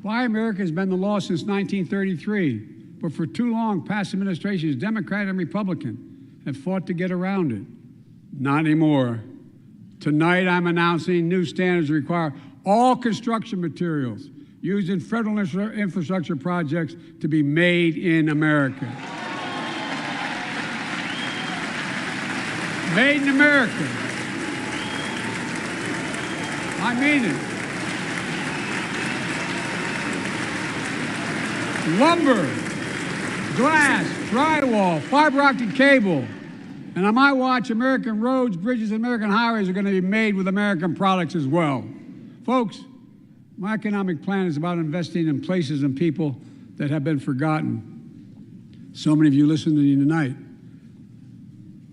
Buy America has been the law since 1933, but for too long, past administrations, Democrat and Republican, have fought to get around it. Not anymore. Tonight, I'm announcing new standards that require all construction materials used in federal infrastructure projects to be made in America. Made in America. I mean it. Lumber, glass, drywall, fiber optic cable. And on my watch, American roads, bridges, and American highways are going to be made with American products as well. Folks, my economic plan is about investing in places and people that have been forgotten. So many of you listening to me tonight,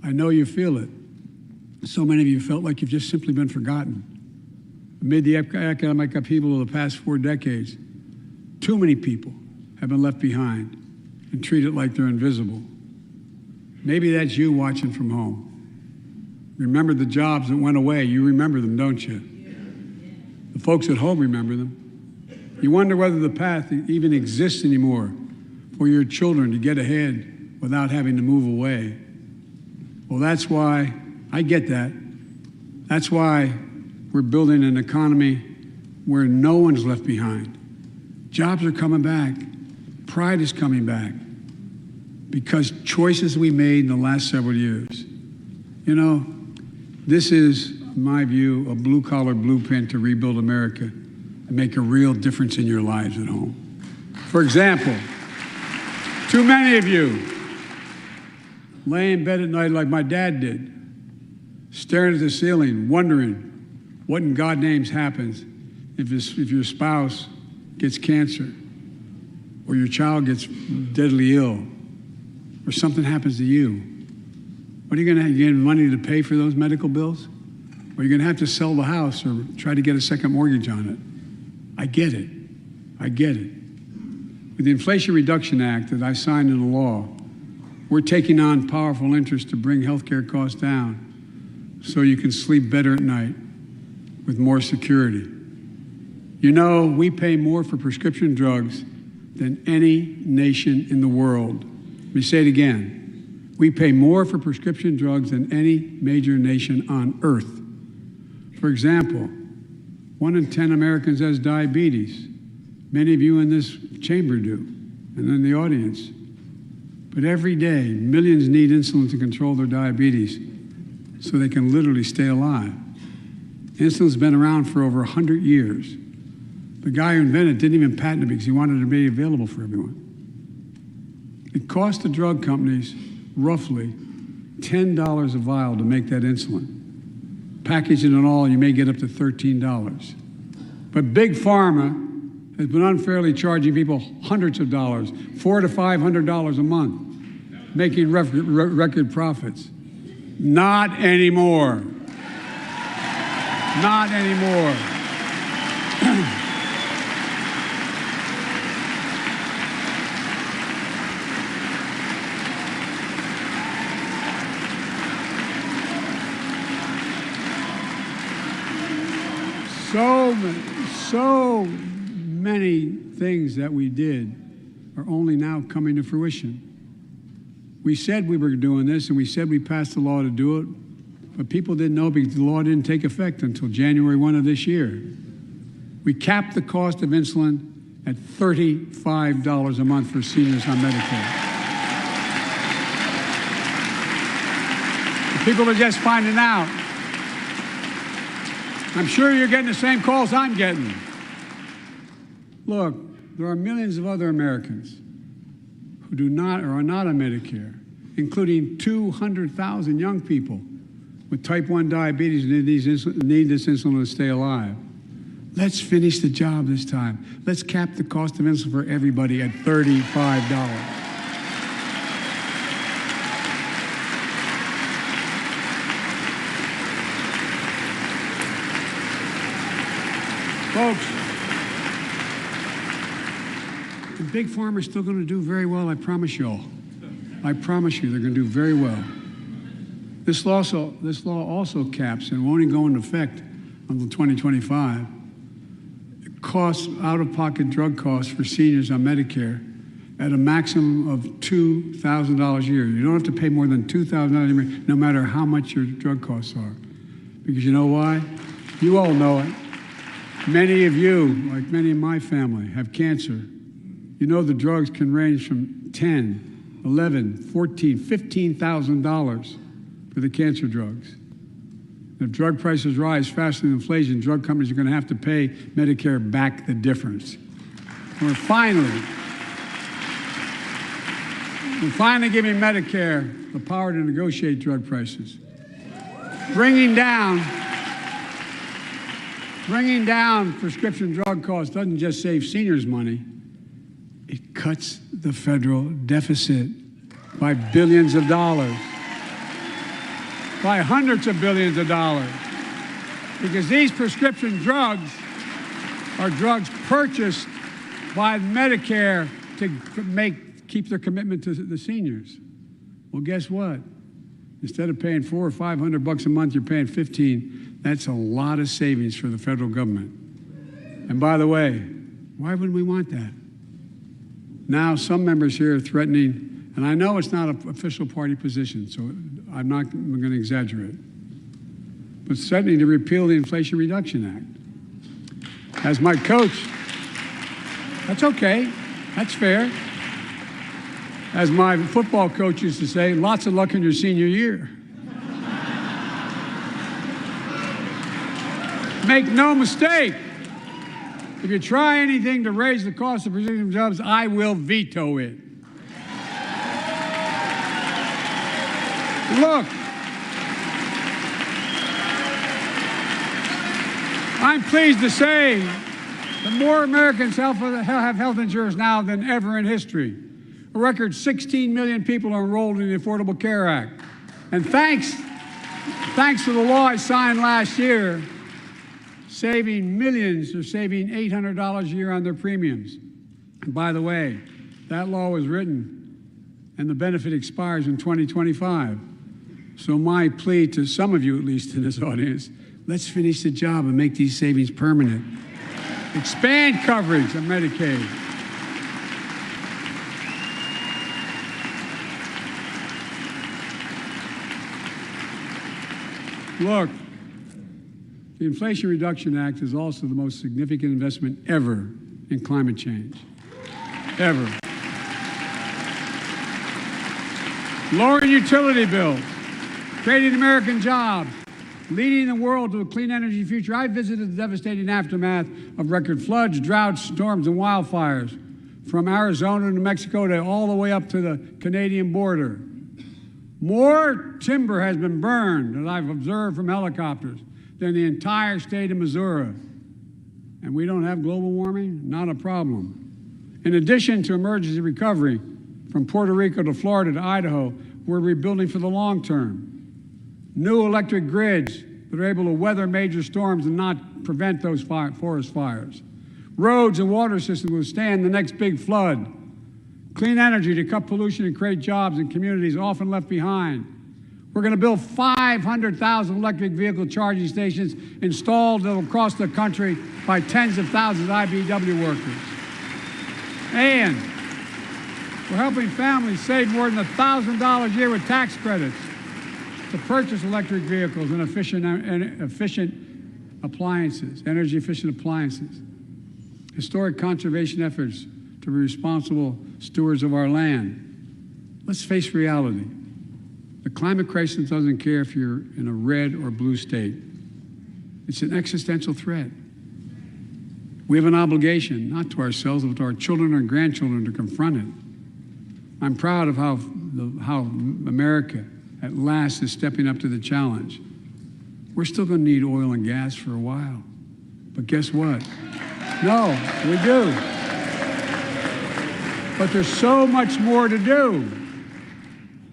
I know you feel it. So many of you felt like you've just simply been forgotten. Amid the economic upheaval of the past 4 decades, too many people have been left behind and treated like they're invisible. Maybe that's you watching from home. Remember the jobs that went away. You remember them, don't you? The folks at home remember them. You wonder whether the path even exists anymore for your children to get ahead without having to move away. Well, that's why, I get that. That's why we're building an economy where no one's left behind. Jobs are coming back. Pride is coming back. Because choices we made in the last several years. You know, this is, in my view, a blue-collar blueprint to rebuild America and make a real difference in your lives at home. For example, too many of you lay in bed at night like my dad did, staring at the ceiling, wondering what in God's name happens if your spouse gets cancer, or your child gets deadly ill, or something happens to you. What are you going to have? You get money to pay for those medical bills? Or are you going to have to sell the house or try to get a second mortgage on it? I get it. I get it. With the Inflation Reduction Act that I signed into law, We're taking on powerful interests to bring healthcare costs down so you can sleep better at night with more security. You know, we pay more for prescription drugs than any nation in the world. Let me say it again. We pay more for prescription drugs than any major nation on earth. For example, 1 in 10 Americans has diabetes. Many of you in this chamber do, and in the audience. But every day, millions need insulin to control their diabetes so they can literally stay alive. Insulin's been around for over 100 years. The guy who invented it didn't even patent it because he wanted it to be available for everyone. It cost the drug companies roughly $10 a vial to make that insulin. Packaging it all, you may get up to $13. But Big Pharma has been unfairly charging people hundreds of dollars, $400 to $500 a month, making record profits. Not anymore. Not anymore. So many things that we did are only now coming to fruition. We said we were doing this, and we said we passed a law to do it, but people didn't know because the law didn't take effect until January 1 of this year. We capped the cost of insulin at $35 a month for seniors on Medicare. People are just finding out. I'm sure you're getting the same calls I'm getting. Look, there are millions of other Americans who do not or are not on Medicare, including 200,000 young people with type 1 diabetes and need this insulin to stay alive. Let's finish the job this time. Let's cap the cost of insulin for everybody at $35. Folks, the Big Pharma is still going to do very well, I promise you all. I promise you they're going to do very well. This law also caps and won't even go into effect until 2025. It costs out-of-pocket drug costs for seniors on Medicare at a maximum of $2,000 a year. You don't have to pay more than $2,000 a year, no matter how much your drug costs are. Because you know why? You all know it. Many of you, like many in my family, have cancer. You know the drugs can range from $10, $11, $14, $15,000 for the cancer drugs. If drug prices rise faster than inflation, drug companies are going to have to pay Medicare back the difference. We're finally giving Medicare the power to negotiate drug prices. Bringing down prescription drug costs doesn't just save seniors money, it cuts the federal deficit by billions of dollars, by hundreds of billions of dollars. Because these prescription drugs are drugs purchased by Medicare to keep their commitment to the seniors. Well, guess what? Instead of paying $400 or $500 a month, you're paying $15. That's a lot of savings for the federal government. And by the way, why would we want that? Now, some members here are threatening, and I know it's not an official party position, so I'm going to exaggerate, but threatening to repeal the Inflation Reduction Act. As my coach, that's okay, that's fair. As my football coach used to say, lots of luck in your senior year. Make no mistake, if you try anything to raise the cost of prescription drugs, I will veto it. Look, I'm pleased to say that more Americans have health insurance now than ever in history. A record 16 million people are enrolled in the Affordable Care Act. And thanks to the law I signed last year, saving millions are saving $800 a year on their premiums. And by the way, that law was written and the benefit expires in 2025. So my plea to some of you, at least in this audience, let's finish the job and make these savings permanent. Expand coverage of Medicaid. Look, the Inflation Reduction Act is also the most significant investment ever in climate change. Ever. Lowering utility bills, creating American jobs, leading the world to a clean energy future. I visited the devastating aftermath of record floods, droughts, storms, and wildfires from Arizona to New Mexico to all the way up to the Canadian border. More timber has been burned, as I've observed from helicopters, than the entire state of Missouri. And we don't have global warming? Not a problem. In addition to emergency recovery, from Puerto Rico to Florida to Idaho, we're rebuilding for the long term. New electric grids that are able to weather major storms and not prevent those forest fires. Roads and water systems withstand the next big flood. Clean energy to cut pollution and create jobs in communities often left behind. We're going to build 500,000 electric vehicle charging stations installed across the country by tens of thousands of IBEW workers. And we're helping families save more than $1,000 a year with tax credits to purchase electric vehicles and efficient appliances, energy-efficient appliances. Historic conservation efforts to be responsible stewards of our land. Let's face reality. The climate crisis doesn't care if you're in a red or blue state. It's an existential threat. We have an obligation, not to ourselves, but to our children and grandchildren to confront it. I'm proud of how America at last is stepping up to the challenge. We're still going to need oil and gas for a while. But guess what? No, we do. But there's so much more to do.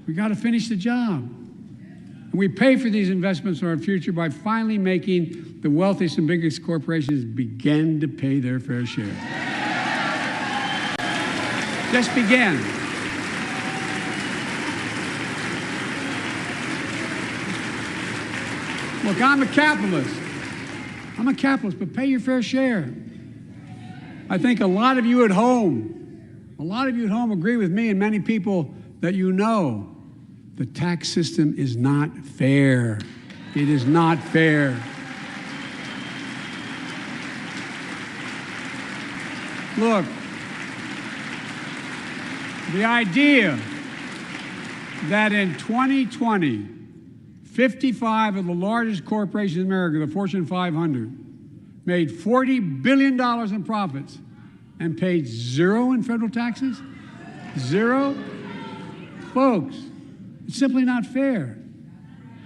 We got to finish the job. And we pay for these investments in our future by finally making the wealthiest and biggest corporations begin to pay their fair share. Just begin. Look, I'm a capitalist. But pay your fair share. I think a lot of you at home agree with me and many people that you know. The tax system is not fair. It is not fair. Look, the idea that in 2020, 55 of the largest corporations in America, the Fortune 500, made $40 billion in profits and paid zero in federal taxes? Zero? Folks, it's simply not fair.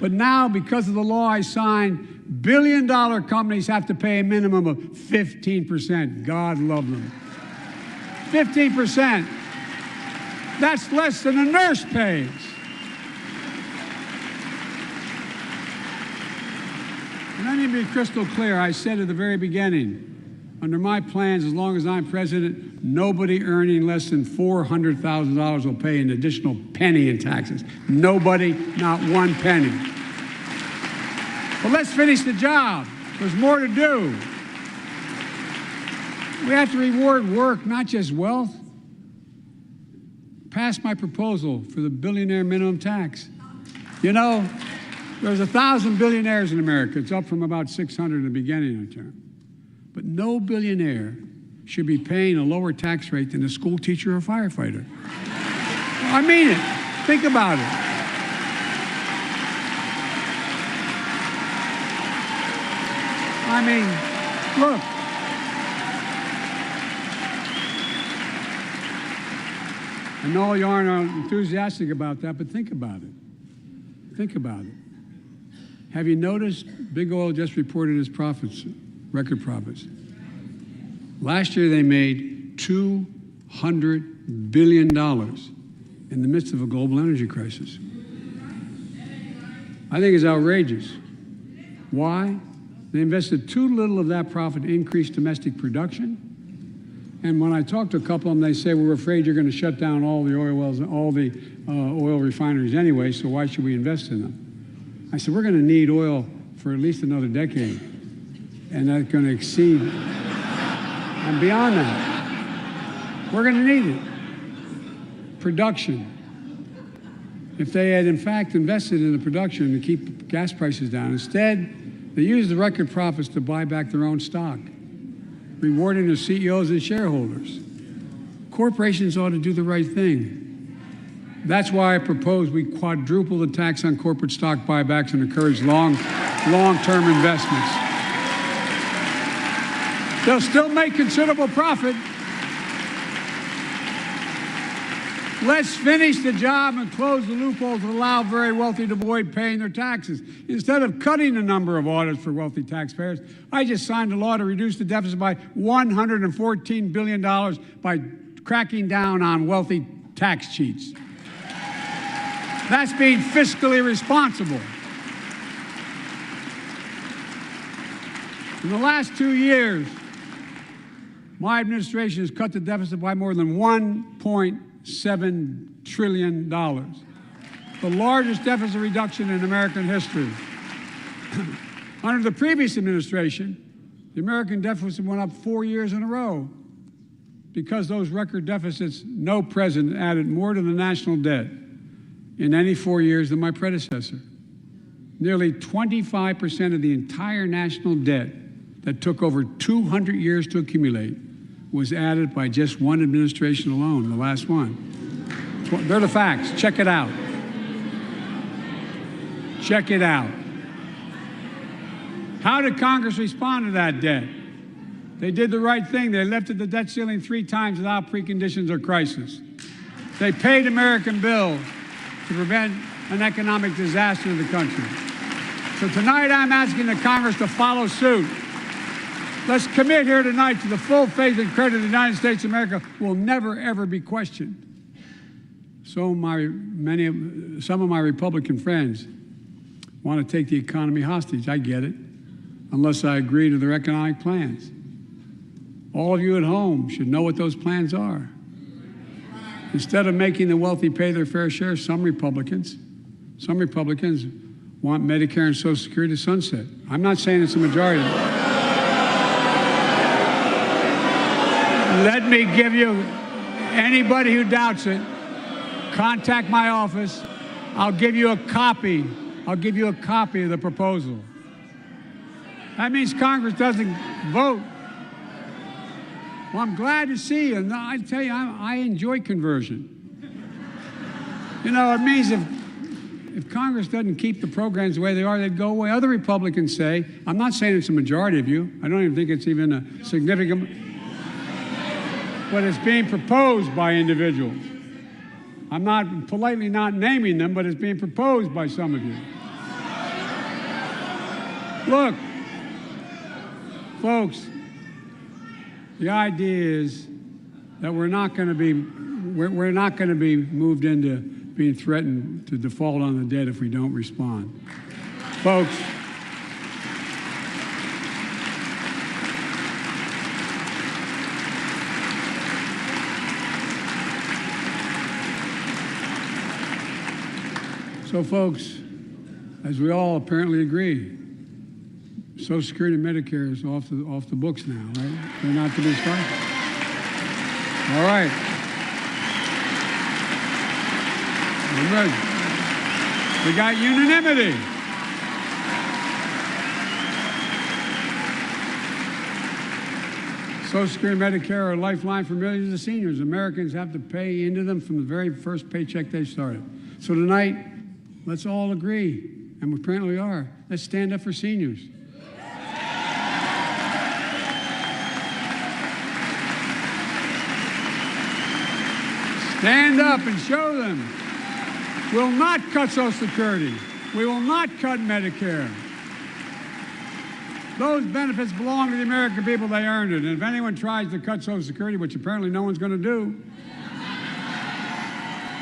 But now, because of the law I signed, billion-dollar companies have to pay a minimum of 15%. God love them. 15%. That's less than a nurse pays. And let me be crystal clear. I said at the very beginning, under my plans, as long as I'm president, nobody earning less than $400,000 will pay an additional penny in taxes. Nobody, not one penny. But let's finish the job. There's more to do. We have to reward work, not just wealth. Pass my proposal for the billionaire minimum tax. You know, there's 1,000 billionaires in America. It's up from about 600 in the beginning of the term. But no billionaire should be paying a lower tax rate than a school teacher or a firefighter. I mean it. Think about it. I mean, look. I know you aren't enthusiastic about that, but think about it. Think about it. Have you noticed Big Oil just reported its profits? Record profits. Last year they made $200 billion in the midst of a global energy crisis. I think it's outrageous. Why? They invested too little of that profit to increase domestic production And when I talk to a couple of them, they say, we're afraid you're going to shut down all the oil wells, all the oil refineries anyway, so why should we invest in them? I said, we're going to need oil for at least another decade, and that's going to exceed and beyond that. We're going to need it. Production. If they had, in fact, invested in the production to keep gas prices down, instead, they used the record profits to buy back their own stock, rewarding their CEOs and shareholders. Corporations ought to do the right thing. That's why I propose we quadruple the tax on corporate stock buybacks and encourage long-term investments. They'll still make considerable profit. Let's finish the job and close the loopholes that allow very wealthy to avoid paying their taxes. Instead of cutting the number of audits for wealthy taxpayers, I just signed a law to reduce the deficit by $114 billion by cracking down on wealthy tax cheats. That's being fiscally responsible. In the last 2 years, my administration has cut the deficit by more than $1.7 trillion, the largest deficit reduction in American history. Under the previous administration, the American deficit went up 4 years in a row. Because those record deficits, no president added more to the national debt in any 4 years than my predecessor. Nearly 25% of the entire national debt that took over 200 years to accumulate was added by just one administration alone, the last one. They're the facts. Check it out. Check it out. How did Congress respond to that debt? They did the right thing. They lifted the debt ceiling 3 times without preconditions or crisis. They paid American bills to prevent an economic disaster in the country. So tonight I'm asking the Congress to follow suit. Let's commit here tonight to the full faith and credit of the United States of America will never, ever be questioned. Some of my Republican friends want to take the economy hostage. I get it, unless I agree to their economic plans. All of you at home should know what those plans are. Instead of making the wealthy pay their fair share, some Republicans want Medicare and Social Security to sunset. I'm not saying it's a majority. Let me give you, anybody who doubts it, contact my office. I'll give you a copy of the proposal. That means Congress doesn't vote. Well, I'm glad to see you. No, I tell you, I enjoy conversion. You know, it means if Congress doesn't keep the programs the way they are, they'd go away. Other Republicans say, I'm not saying it's a majority of you. I don't even think it's even a significant, but it's being proposed by individuals. I'm not politely not naming them, but it's being proposed by some of you. Look, folks, the idea is that we're not going to be moved into being threatened to default on the debt if we don't respond. Folks, as we all apparently agree, Social Security and Medicare is off the books now, right? They're not to be started. All right. I'm ready. We got unanimity. Social Security and Medicare are a lifeline for millions of seniors. Americans have to pay into them from the very first paycheck they started. So tonight, let's all agree, and we apparently are, let's stand up for seniors. Stand up and show them. We'll not cut Social Security. We will not cut Medicare. Those benefits belong to the American people. They earned it. And if anyone tries to cut Social Security, which apparently no one's going to do,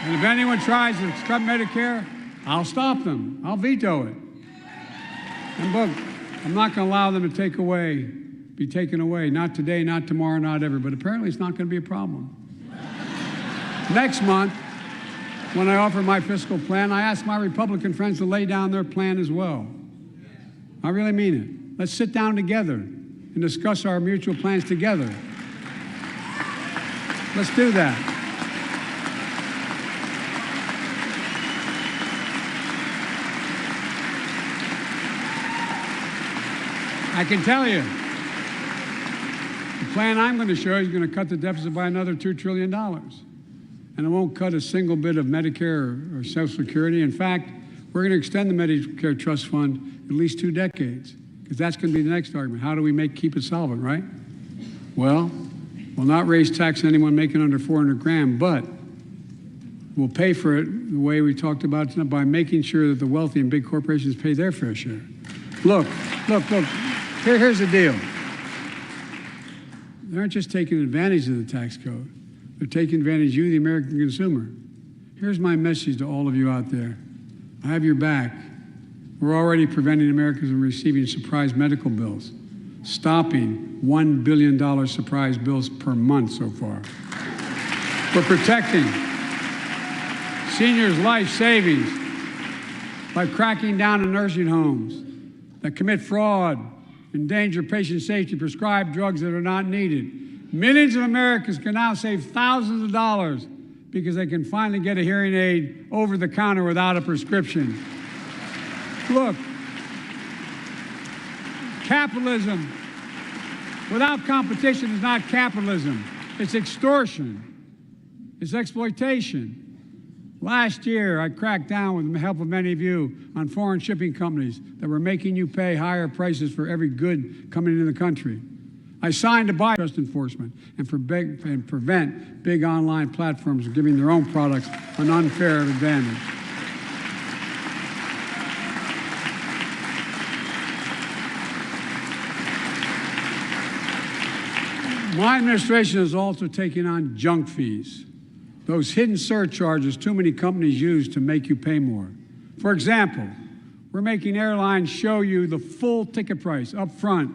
and if anyone tries to cut Medicare, I'll stop them. I'll veto it. And look, I'm not going to allow them to take away be taken away. Not today, not tomorrow, not ever, but apparently it's not going to be a problem. Next month, when I offer my fiscal plan, I ask my Republican friends to lay down their plan as well. I really mean it. Let's sit down together and discuss our mutual plans together. Let's do that. I can tell you, the plan I'm going to show you is going to cut the deficit by another $2 trillion. And it won't cut a single bit of Medicare or Social Security. In fact, we're going to extend the Medicare Trust Fund at least 2 decades, because that's going to be the next argument. How do we keep it solvent, right? Well, we'll not raise tax on anyone making under 400 grand, but we'll pay for it the way we talked about tonight, by making sure that the wealthy and big corporations pay their fair share. Look. Here's the deal. They aren't just taking advantage of the tax code. They're taking advantage of you, the American consumer. Here's my message to all of you out there. I have your back. We're already preventing Americans from receiving surprise medical bills, stopping $1 billion surprise bills per month so far. We're protecting seniors' life savings by cracking down on nursing homes that commit fraud, endanger patient safety, prescribe drugs that are not needed. Millions of Americans can now save thousands of dollars because they can finally get a hearing aid over the counter without a prescription. Look, capitalism without competition is not capitalism. It's extortion. It's exploitation. Last year, I cracked down with the help of many of you on foreign shipping companies that were making you pay higher prices for every good coming into the country. I signed to buy trust enforcement and prevent big online platforms from giving their own products an unfair advantage. My administration is also taking on junk fees, those hidden surcharges too many companies use to make you pay more. For example, we're making airlines show you the full ticket price up front,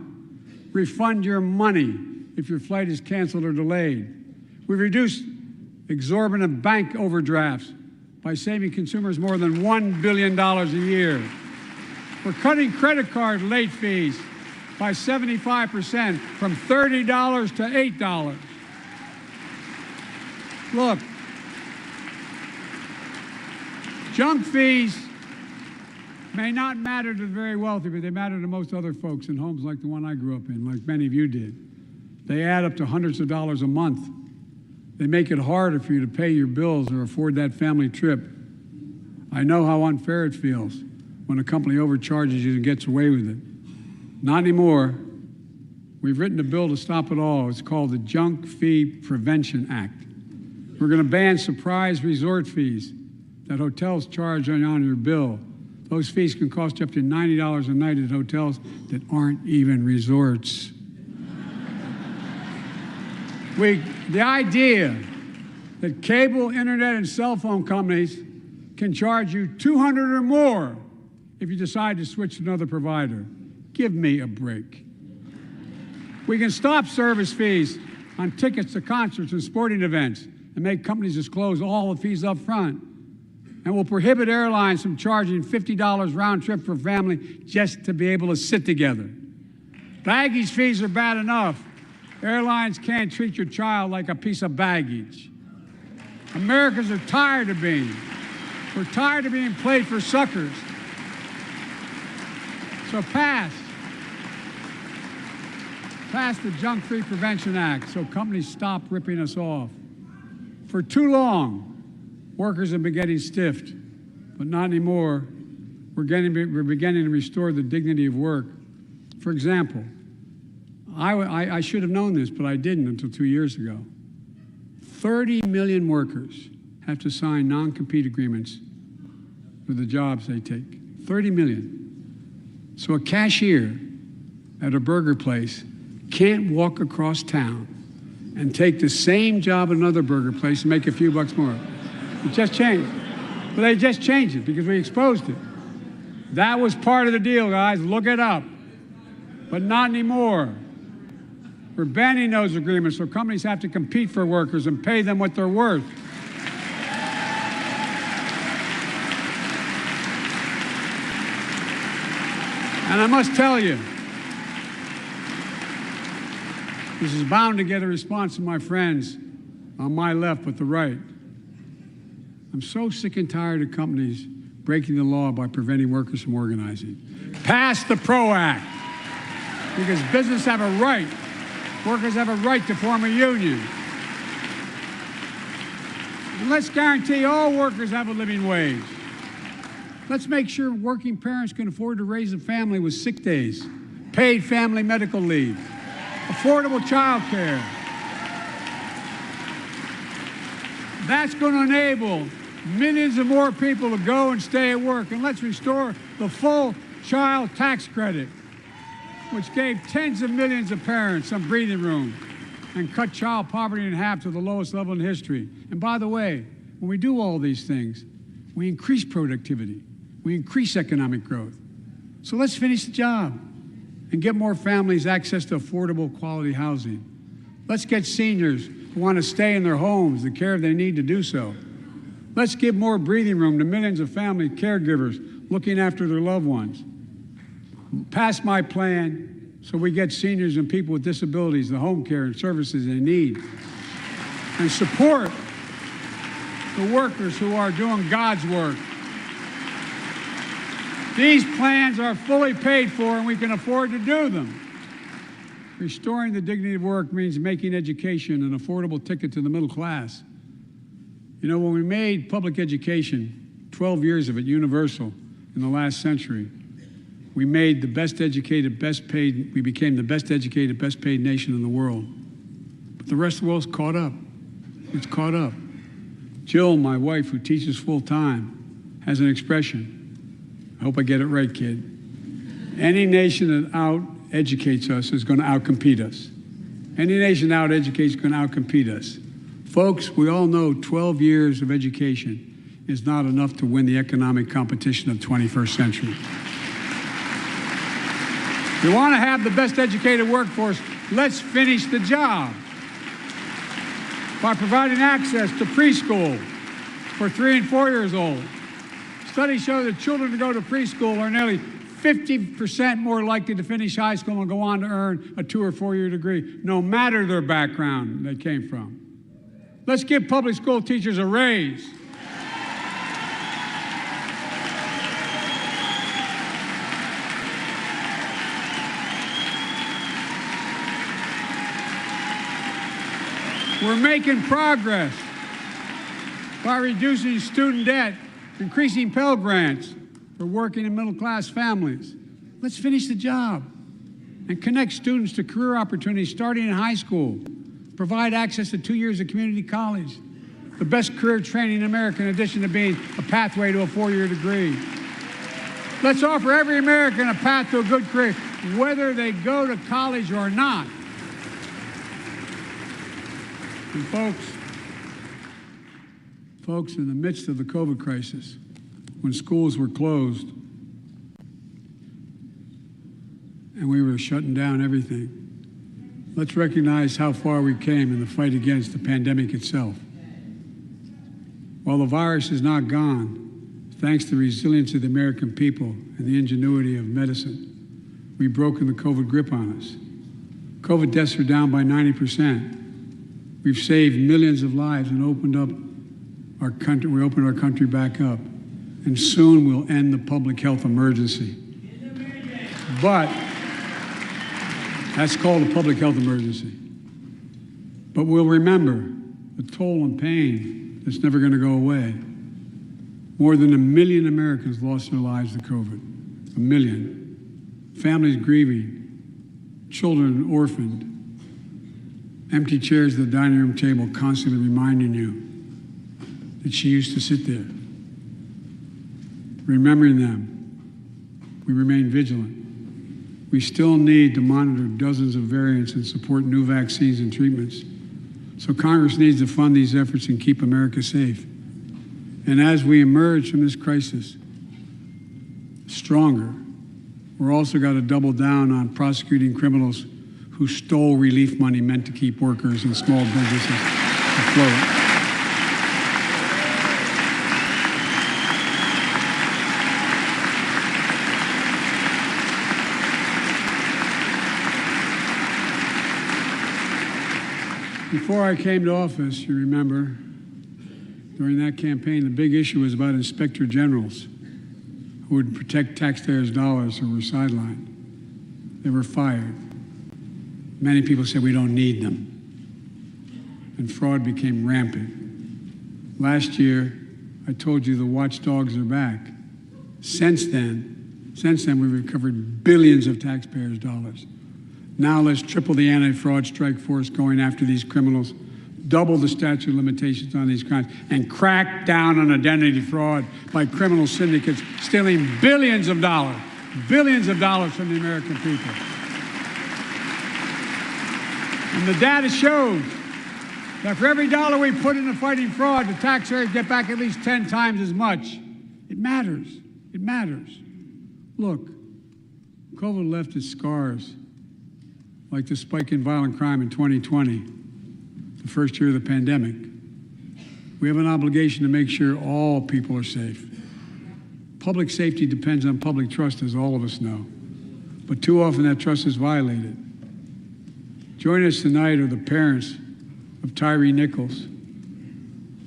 refund your money if your flight is canceled or delayed. We've reduced exorbitant bank overdrafts by saving consumers more than $1 billion a year. We're cutting credit card late fees by 75% from $30 to $8. Look, junk fees may not matter to the very wealthy, but they matter to most other folks in homes like the one I grew up in, like many of you did. They add up to hundreds of dollars a month. They make it harder for you to pay your bills or afford that family trip. I know how unfair it feels when a company overcharges you and gets away with it. Not anymore. We've written a bill to stop it all. It's called the Junk Fee Prevention Act. We're going to ban surprise resort fees that hotels charge on your bill. Those fees can cost you up to $90 a night at hotels that aren't even resorts. The idea that cable, internet, and cell phone companies can charge you $200 or more if you decide to switch to another provider. Give me a break. We can stop service fees on tickets to concerts and sporting events and make companies disclose all the fees up front. And we'll prohibit airlines from charging $50 round trip for family just to be able to sit together. Baggage fees are bad enough. Airlines can't treat your child like a piece of baggage. Americans are tired of being. We're tired of being played for suckers. So pass the Junk Fee Prevention Act so companies stop ripping us off. For too long, workers have been getting stiffed, but not anymore. We're beginning to restore the dignity of work. For example, I should have known this, but I didn't until 2 years ago. 30 million workers have to sign non-compete agreements for the jobs they take. 30 million. So a cashier at a burger place can't walk across town and take the same job at another burger place and make a few bucks more. It just changed. But they just changed it because we exposed it. That was part of the deal, guys. Look it up. But not anymore. We're banning those agreements so companies have to compete for workers and pay them what they're worth. And I must tell you, this is bound to get a response from my friends on my left but the right. I'm so sick and tired of companies breaking the law by preventing workers from organizing. Pass the PRO Act, because business have a right, workers have a right to form a union. And let's guarantee all workers have a living wage. Let's make sure working parents can afford to raise a family with sick days, paid family medical leave, affordable child care. That's going to enable millions of more people to go and stay at work. And let's restore the full child tax credit, which gave tens of millions of parents some breathing room and cut child poverty in half to the lowest level in history. And by the way, when we do all these things, we increase productivity. We increase economic growth. So let's finish the job and get more families access to affordable, quality housing. Let's get seniors who want to stay in their homes the care they need to do so. Let's give more breathing room to millions of family caregivers looking after their loved ones. Pass my plan so we get seniors and people with disabilities the home care and services they need. And support the workers who are doing God's work. These plans are fully paid for and we can afford to do them. Restoring the dignity of work means making education an affordable ticket to the middle class. You know, when we made public education, 12 years of it, universal in the last century, we made the best educated, best paid, we became the best educated, best paid nation in the world. But the rest of the world's caught up. It's caught up. Jill, my wife, who teaches full time, has an expression. I hope I get it right, kid. Any nation that out-educates us is going to out-compete us. Any nation that out-educates is going to out-compete us. Folks, we all know 12 years of education is not enough to win the economic competition of the 21st century. If we want to have the best educated workforce, let's finish the job by providing access to preschool for 3 and 4 years old. Studies show that children who go to preschool are nearly 50% more likely to finish high school and go on to earn a 2 or 4 year degree, no matter their background they came from. Let's give public school teachers a raise. We're making progress by reducing student debt, increasing Pell Grants for working and middle-class families. Let's finish the job and connect students to career opportunities starting in high school. Provide access to 2 years of community college, the best career training in America, in addition to being a pathway to a 4-year degree. Let's offer every American a path to a good career, whether they go to college or not. And folks, in the midst of the COVID crisis, when schools were closed and we were shutting down everything, let's recognize how far we came in the fight against the pandemic itself. While the virus is not gone, thanks to the resilience of the American people and the ingenuity of medicine, we've broken the COVID grip on us. COVID deaths are down by 90%. We've saved millions of lives and opened up our country. We opened our country back up. And soon we'll end the public health emergency. But that's called a public health emergency. But we'll remember the toll and pain that's never going to go away. More than 1 million Americans lost their lives to COVID. 1 million. Families grieving, children orphaned, empty chairs at the dining room table constantly reminding you that she used to sit there. Remembering them, we remain vigilant. We still need to monitor dozens of variants and support new vaccines and treatments. So Congress needs to fund these efforts and keep America safe. And as we emerge from this crisis stronger, we're also got to double down on prosecuting criminals who stole relief money meant to keep workers and small businesses afloat. Before I came to office, you remember, during that campaign, the big issue was about inspector generals who would protect taxpayers' dollars who were sidelined. They were fired. Many people said we don't need them. And fraud became rampant. Last year, I told you the watchdogs are back. Since then, we've recovered billions of taxpayers' dollars. Now let's triple the anti-fraud strike force going after these criminals, double the statute of limitations on these crimes, and crack down on identity fraud by criminal syndicates stealing billions of dollars from the American people. And the data shows that for every dollar we put into fighting fraud, the taxpayers get back at least 10 times as much. It matters. It matters. Look, COVID left its scars, like the spike in violent crime in 2020, the first year of the pandemic. We have an obligation to make sure all people are safe. Public safety depends on public trust, as all of us know. But too often that trust is violated. Joining us tonight are the parents of Tyree Nichols.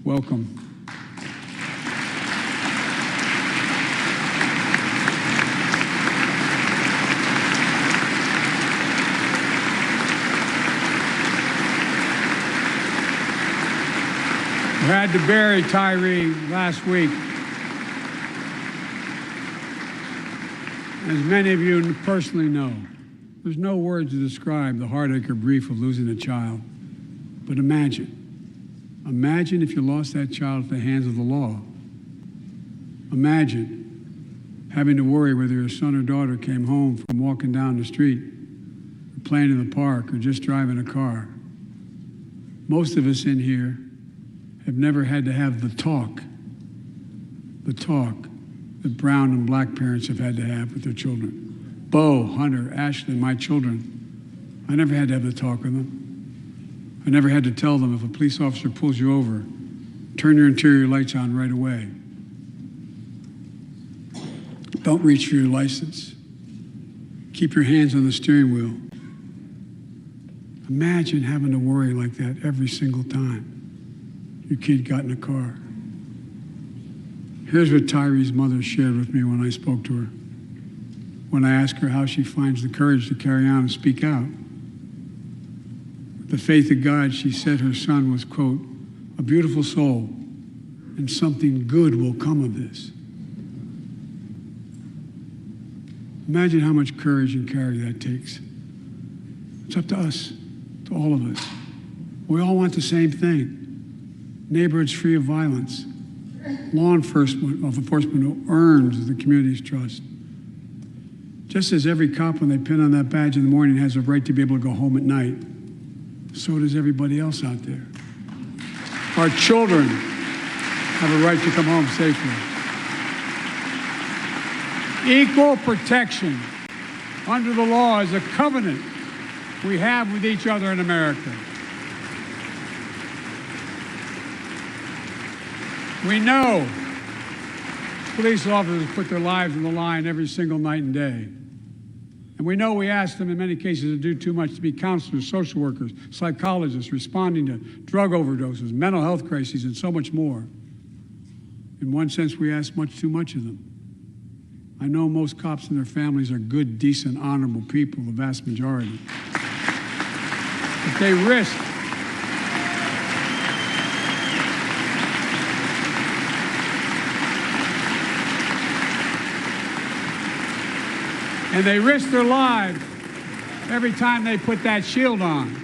Welcome. We had to bury Tyree last week. As many of you personally know, there's no words to describe the heartache or grief of losing a child. But imagine if you lost that child at the hands of the law. Imagine having to worry whether your son or daughter came home from walking down the street, or playing in the park, or just driving a car. Most of us in here have never had to have the talk that brown and black parents have had to have with their children. Bo, Hunter, Ashley, my children, I never had to have the talk with them. I never had to tell them if a police officer pulls you over, turn your interior lights on right away. Don't reach for your license. Keep your hands on the steering wheel. Imagine having to worry like that every single time your kid got in a car. Here's what Tyree's mother shared with me when I spoke to her. When I asked her how she finds the courage to carry on and speak out. With the faith of God, she said her son was, quote, a beautiful soul, and something good will come of this. Imagine how much courage and care that takes. It's up to us, to all of us. We all want the same thing. Neighborhoods free of violence. Law enforcement who earns the community's trust. Just as every cop, when they pin on that badge in the morning, has a right to be able to go home at night, so does everybody else out there. Our children have a right to come home safely. Equal protection under the law is a covenant we have with each other in America. We know police officers put their lives on the line every single night and day. And we know we ask them in many cases to do too much, to be counselors, social workers, psychologists, responding to drug overdoses, mental health crises, and so much more. In one sense, we ask much too much of them. I know most cops and their families are good, decent, honorable people, the vast majority. But they risk and they risk their lives every time they put that shield on.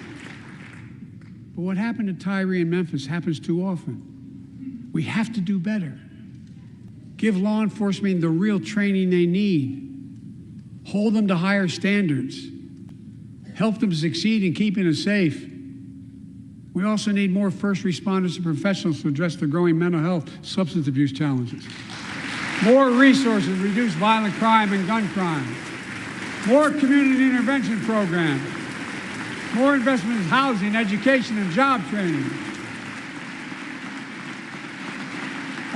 But what happened to Tyree in Memphis happens too often. We have to do better. Give law enforcement the real training they need. Hold them to higher standards. Help them succeed in keeping us safe. We also need more first responders and professionals to address the growing mental health, substance abuse challenges. More resources to reduce violent crime and gun crime. More community intervention programs. more investment in housing, education, and job training.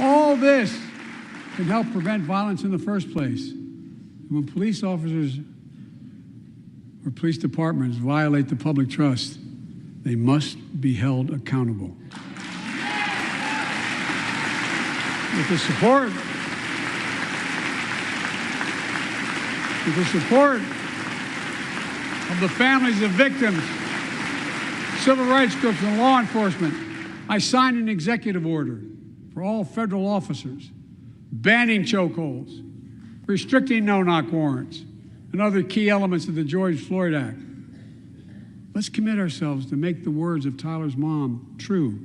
All this can help prevent violence in the first place. And when police officers or police departments violate the public trust, they must be held accountable. With the support of the families of victims, civil rights groups, and law enforcement, I signed an executive order for all federal officers banning chokeholds, restricting no-knock warrants, and other key elements of the George Floyd Act. Let's commit ourselves to make the words of Tyler's mom true.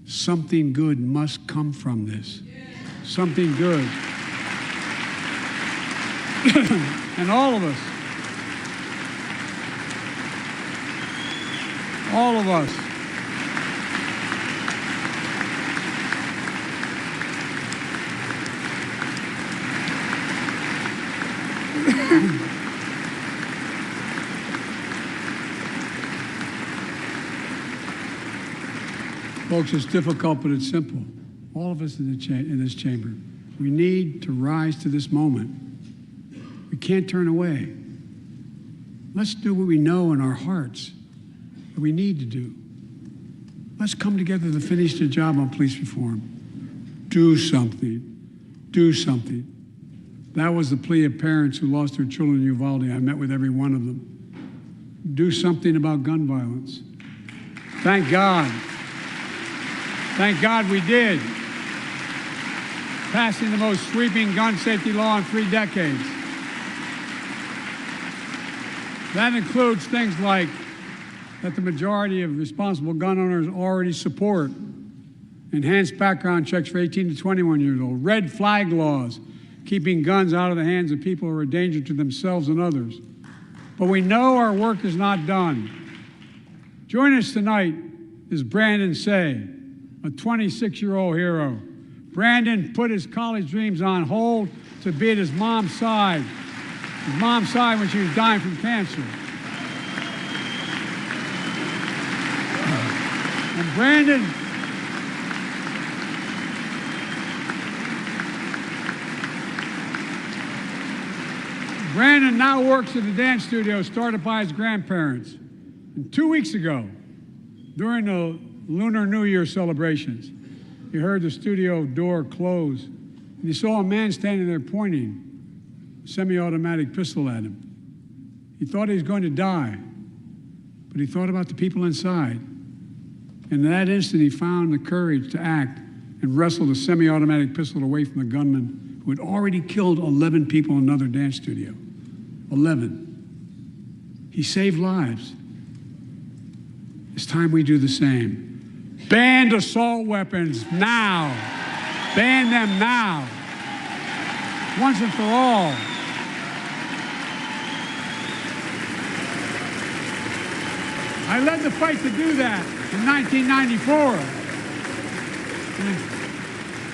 Something good must come from this. Something good. And all of us, folks, it's difficult, but it's simple. All of us in this chamber, we need to rise to this moment. We can't turn away. Let's do what we know in our hearts that we need to do. Let's come together to finish the job on police reform. Do something. Do something. That was the plea of parents who lost their children in Uvalde. I met with every one of them. Do something about gun violence. Thank God. Thank God we did. Passing the most sweeping gun safety law in 3 decades. That includes things like that the majority of responsible gun owners already support. Enhanced background checks for 18 to 21 years old. Red flag laws, keeping guns out of the hands of people who are a danger to themselves and others. But we know our work is not done. Join us tonight is Brandon Say, a 26-year-old hero. Brandon put his college dreams on hold to be at his mom's side when she was dying from cancer. And Brandon now works at a dance studio started by his grandparents. And 2 weeks ago, during the Lunar New Year celebrations, he heard the studio door close, and he saw a man standing there pointing a semi-automatic pistol at him. He thought he was going to die, but he thought about the people inside. And in that instant, he found the courage to act and wrestled a semi-automatic pistol away from the gunman who had already killed 11 people in another dance studio. 11. He saved lives. It's time we do the same. Ban assault weapons now. Ban them now. Once and for all. I led the fight to do that in 1994.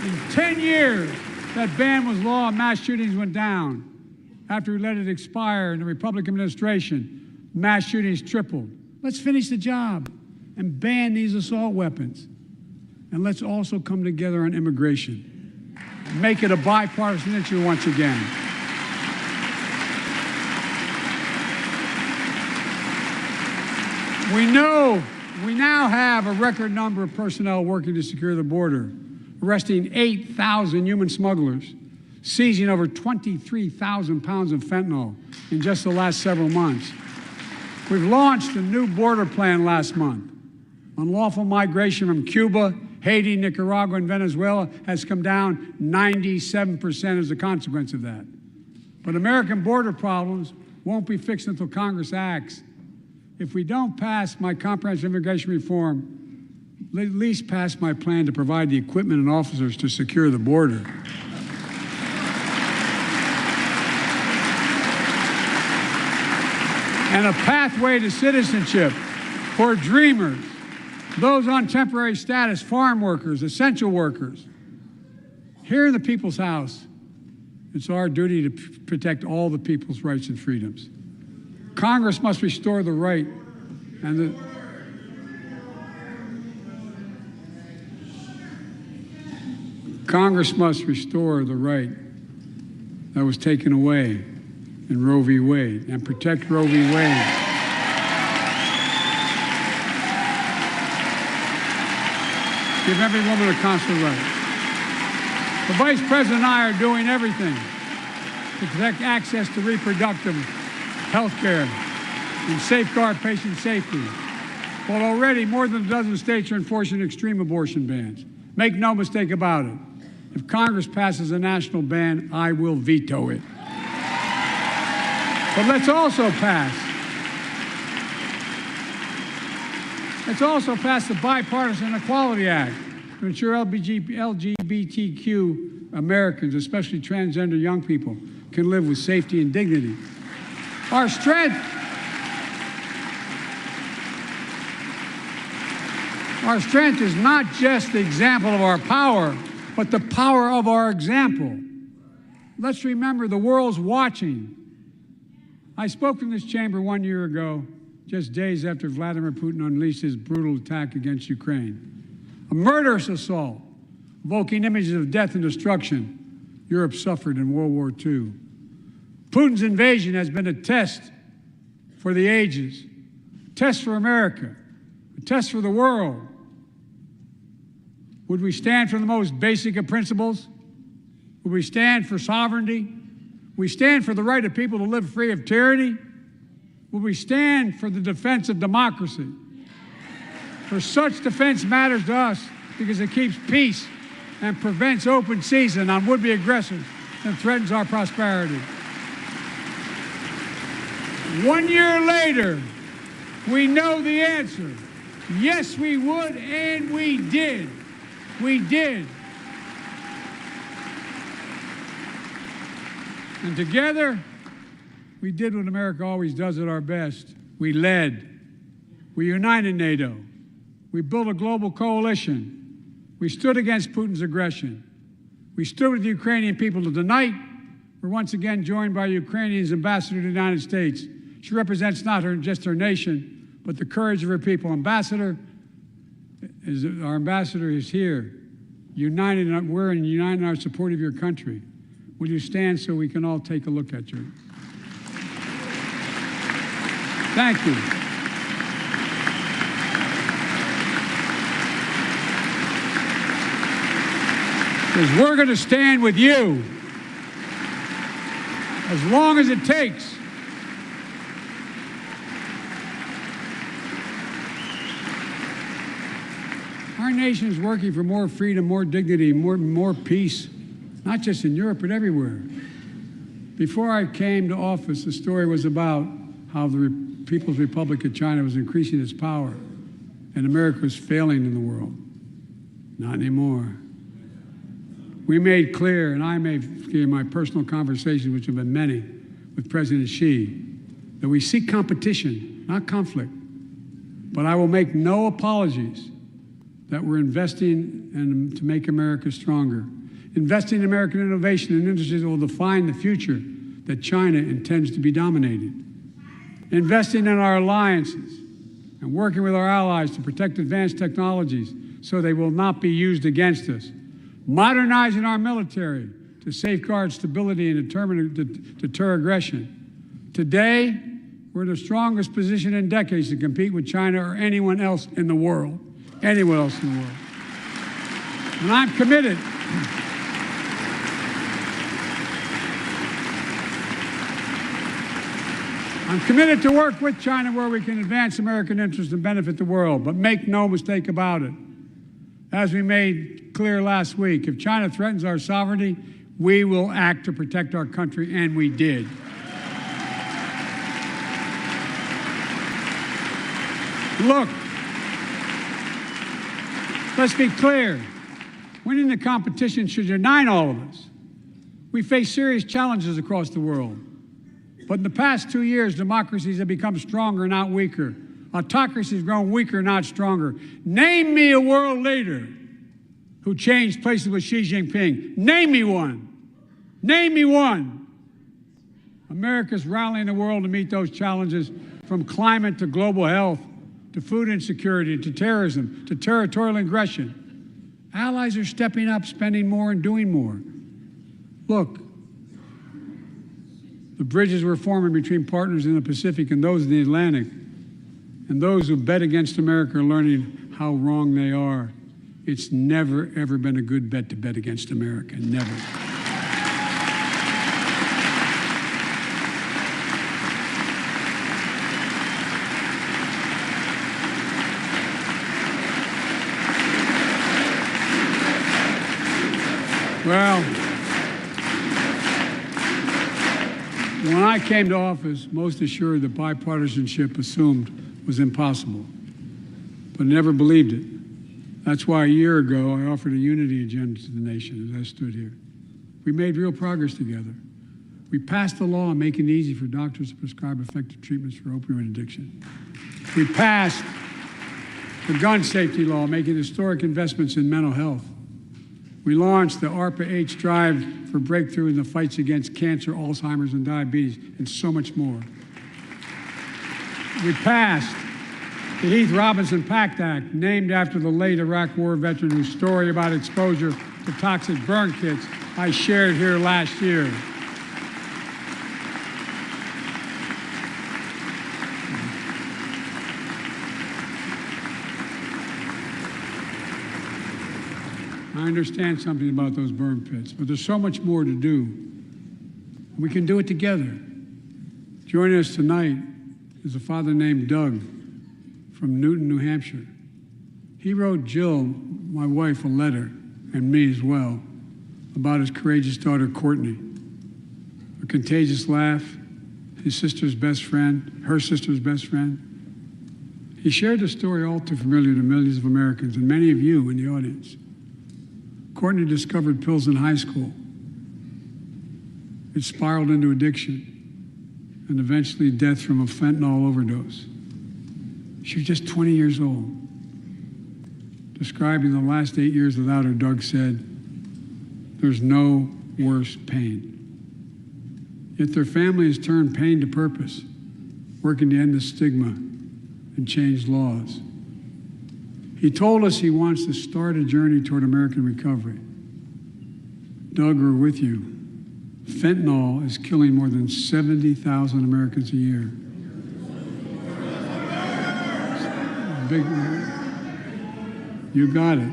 In 10 years, that ban was law and mass shootings went down. After we let it expire in the Republican administration, mass shootings tripled. Let's finish the job and ban these assault weapons. And let's also come together on immigration. Make it a bipartisan issue once again. We now have a record number of personnel working to secure the border, arresting 8,000 human smugglers, seizing over 23,000 pounds of fentanyl in just the last several months. We've launched a new border plan last month. Unlawful migration from Cuba, Haiti, Nicaragua, and Venezuela has come down 97% as a consequence of that. But American border problems won't be fixed until Congress acts. If we don't pass my comprehensive immigration reform, at least pass my plan to provide the equipment and officers to secure the border. And a pathway to citizenship for dreamers, those on temporary status, farm workers, essential workers. Here in the People's House, it's our duty to protect all the people's rights and freedoms. Congress must restore the right And Congress must restore the right that was taken away in Roe v. Wade and protect Roe v. Wade. Give every woman a constitutional right. The Vice President and I are doing everything to protect access to reproductive health care and safeguard patient safety. While already more than a dozen states are enforcing extreme abortion bans. Make no mistake about it. If Congress passes a national ban, I will veto it. But let's also pass the Bipartisan Equality Act to ensure LGBTQ Americans, especially transgender young people, can live with safety and dignity. Our strength is not just the example of our power, but the power of our example. Let's remember the world's watching. I spoke in this chamber 1 year ago, just days after Vladimir Putin unleashed his brutal attack against Ukraine. A murderous assault, evoking images of death and destruction Europe suffered in World War II. Putin's invasion has been a test for the ages, a test for America, a test for the world. Would we stand for the most basic of principles? Would we stand for sovereignty? Would we stand for the right of people to live free of tyranny? Would we stand for the defense of democracy? For such defense matters to us because it keeps peace and prevents open season on would-be aggressors and threatens our prosperity. 1 year later, we know the answer. Yes, we would, and we did. We did. And together, we did what America always does at our best. We led. We united NATO. We built a global coalition. We stood against Putin's aggression. We stood with the Ukrainian people. Tonight, we're once again joined by Ukrainian's ambassador to the United States. She represents not just her nation, but the courage of her people. Our ambassador is here, united. We're united in our support of your country. Will you stand so we can all take a look at you? Thank you. Because we're going to stand with you as long as it takes. Our nation is working for more freedom, more dignity, more peace, not just in Europe, but everywhere. Before I came to office, the story was about how the People's Republic of China was increasing its power and America was failing in the world. Not anymore. We made clear, and I made in my personal conversations, which have been many, with President Xi, that we seek competition, not conflict. But I will make no apologies that we're investing to make America stronger. Investing in American innovation and industries that will define the future that China intends to be dominated. Investing in our alliances and working with our allies to protect advanced technologies so they will not be used against us. Modernizing our military to safeguard stability and deter aggression. Today, we're in the strongest position in decades to compete with China or anyone else in the world. Anyone else in the world. And I'm committed. I'm committed to work with China where we can advance American interests and benefit the world, but make no mistake about it. As we made clear last week, if China threatens our sovereignty, we will act to protect our country, and we did. Look, let's be clear. Winning the competition should unite all of us. We face serious challenges across the world. But in the past 2 years, democracies have become stronger, not weaker. Autocracies have grown weaker, not stronger. Name me a world leader who changed places with Xi Jinping. Name me one. Name me one. America's rallying the world to meet those challenges, from climate to global health, to food insecurity, to terrorism, to territorial aggression. Allies are stepping up, spending more, and doing more. Look, the bridges we're forming between partners in the Pacific and those in the Atlantic, and those who bet against America are learning how wrong they are. It's never, ever been a good bet to bet against America. Never. Well, when I came to office, most assured that bipartisanship assumed was impossible, but never believed it. That's why a year ago I offered a unity agenda to the nation as I stood here. We made real progress together. We passed a law making it easy for doctors to prescribe effective treatments for opioid addiction. We passed the gun safety law, making historic investments in mental health. We launched the ARPA-H drive for breakthrough in the fights against cancer, Alzheimer's, and diabetes, and so much more. We passed the Heath Robinson PACT Act, named after the late Iraq War veteran whose story about exposure to toxic burn kits I shared here last year. I understand something about those burn pits, but there's so much more to do. We can do it together. Joining us tonight is a father named Doug from Newton, New Hampshire. He wrote Jill, my wife, a letter, and me as well, about his courageous daughter, Courtney. A contagious laugh, his sister's best friend, her sister's best friend. He shared a story all too familiar to millions of Americans and many of you in the audience. Courtney discovered pills in high school. It spiraled into addiction and eventually death from a fentanyl overdose. She was just 20 years old. Describing the last 8 years without her, Doug said, "There's no worse pain." Yet their family has turned pain to purpose, working to end the stigma and change laws. He told us he wants to start a journey toward American recovery. Doug, we're with you. Fentanyl is killing more than 70,000 Americans a year. Big, you got it.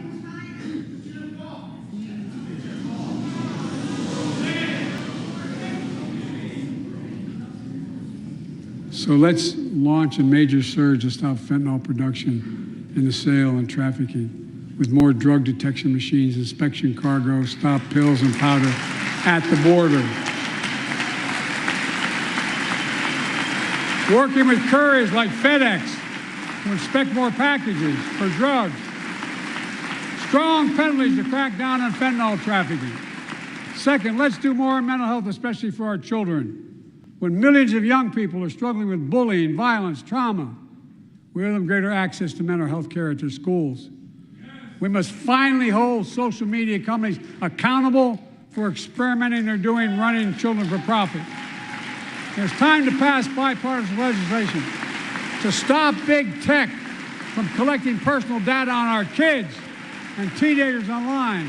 So let's launch a major surge to stop fentanyl production and the sale and trafficking with more drug detection machines, inspection cargo, stop pills and powder at the border. Working with couriers like FedEx to inspect more packages for drugs. Strong penalties to crack down on fentanyl trafficking. Second, let's do more on mental health, especially for our children. When millions of young people are struggling with bullying, violence, trauma, we owe them greater access to mental health care at their schools. We must finally hold social media companies accountable for experimenting they're doing running children for profit. It's time to pass bipartisan legislation to stop big tech from collecting personal data on our kids and teenagers online.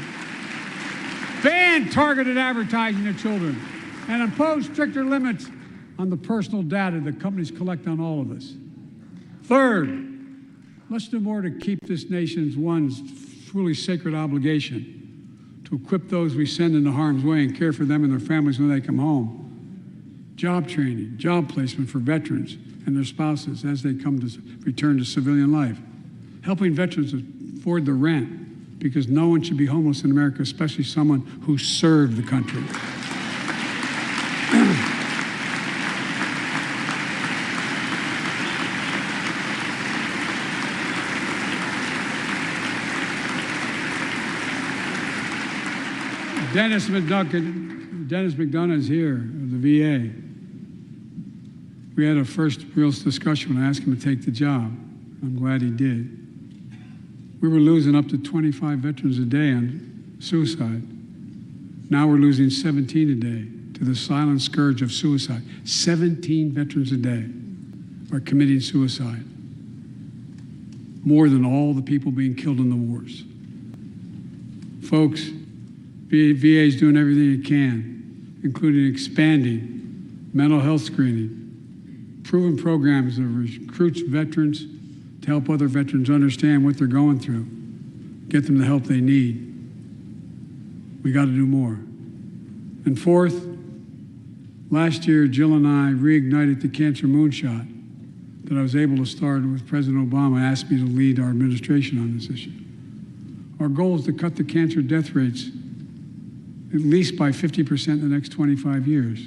Ban targeted advertising to children and impose stricter limits on the personal data that companies collect on all of us. Third, let's do more to keep this nation's one truly sacred obligation to equip those we send into harm's way and care for them and their families when they come home. Job training, job placement for veterans and their spouses as they come to return to civilian life. Helping veterans afford the rent, because no one should be homeless in America, especially someone who served the country. Dennis McDonough is here, of the VA. We had a first real discussion when I asked him to take the job. I'm glad he did. We were losing up to 25 veterans a day on suicide. Now we're losing 17 a day to the silent scourge of suicide. 17 veterans a day are committing suicide. more than all the people being killed in the wars. Folks, VA is doing everything it can, including expanding mental health screening, proven programs that recruits veterans to help other veterans understand what they're going through, get them the help they need. We got to do more. And fourth, last year, Jill and I reignited the cancer moonshot that I was able to start with President Obama asked me to lead our administration on this issue. Our goal is to cut the cancer death rates at least by 50% in the next 25 years.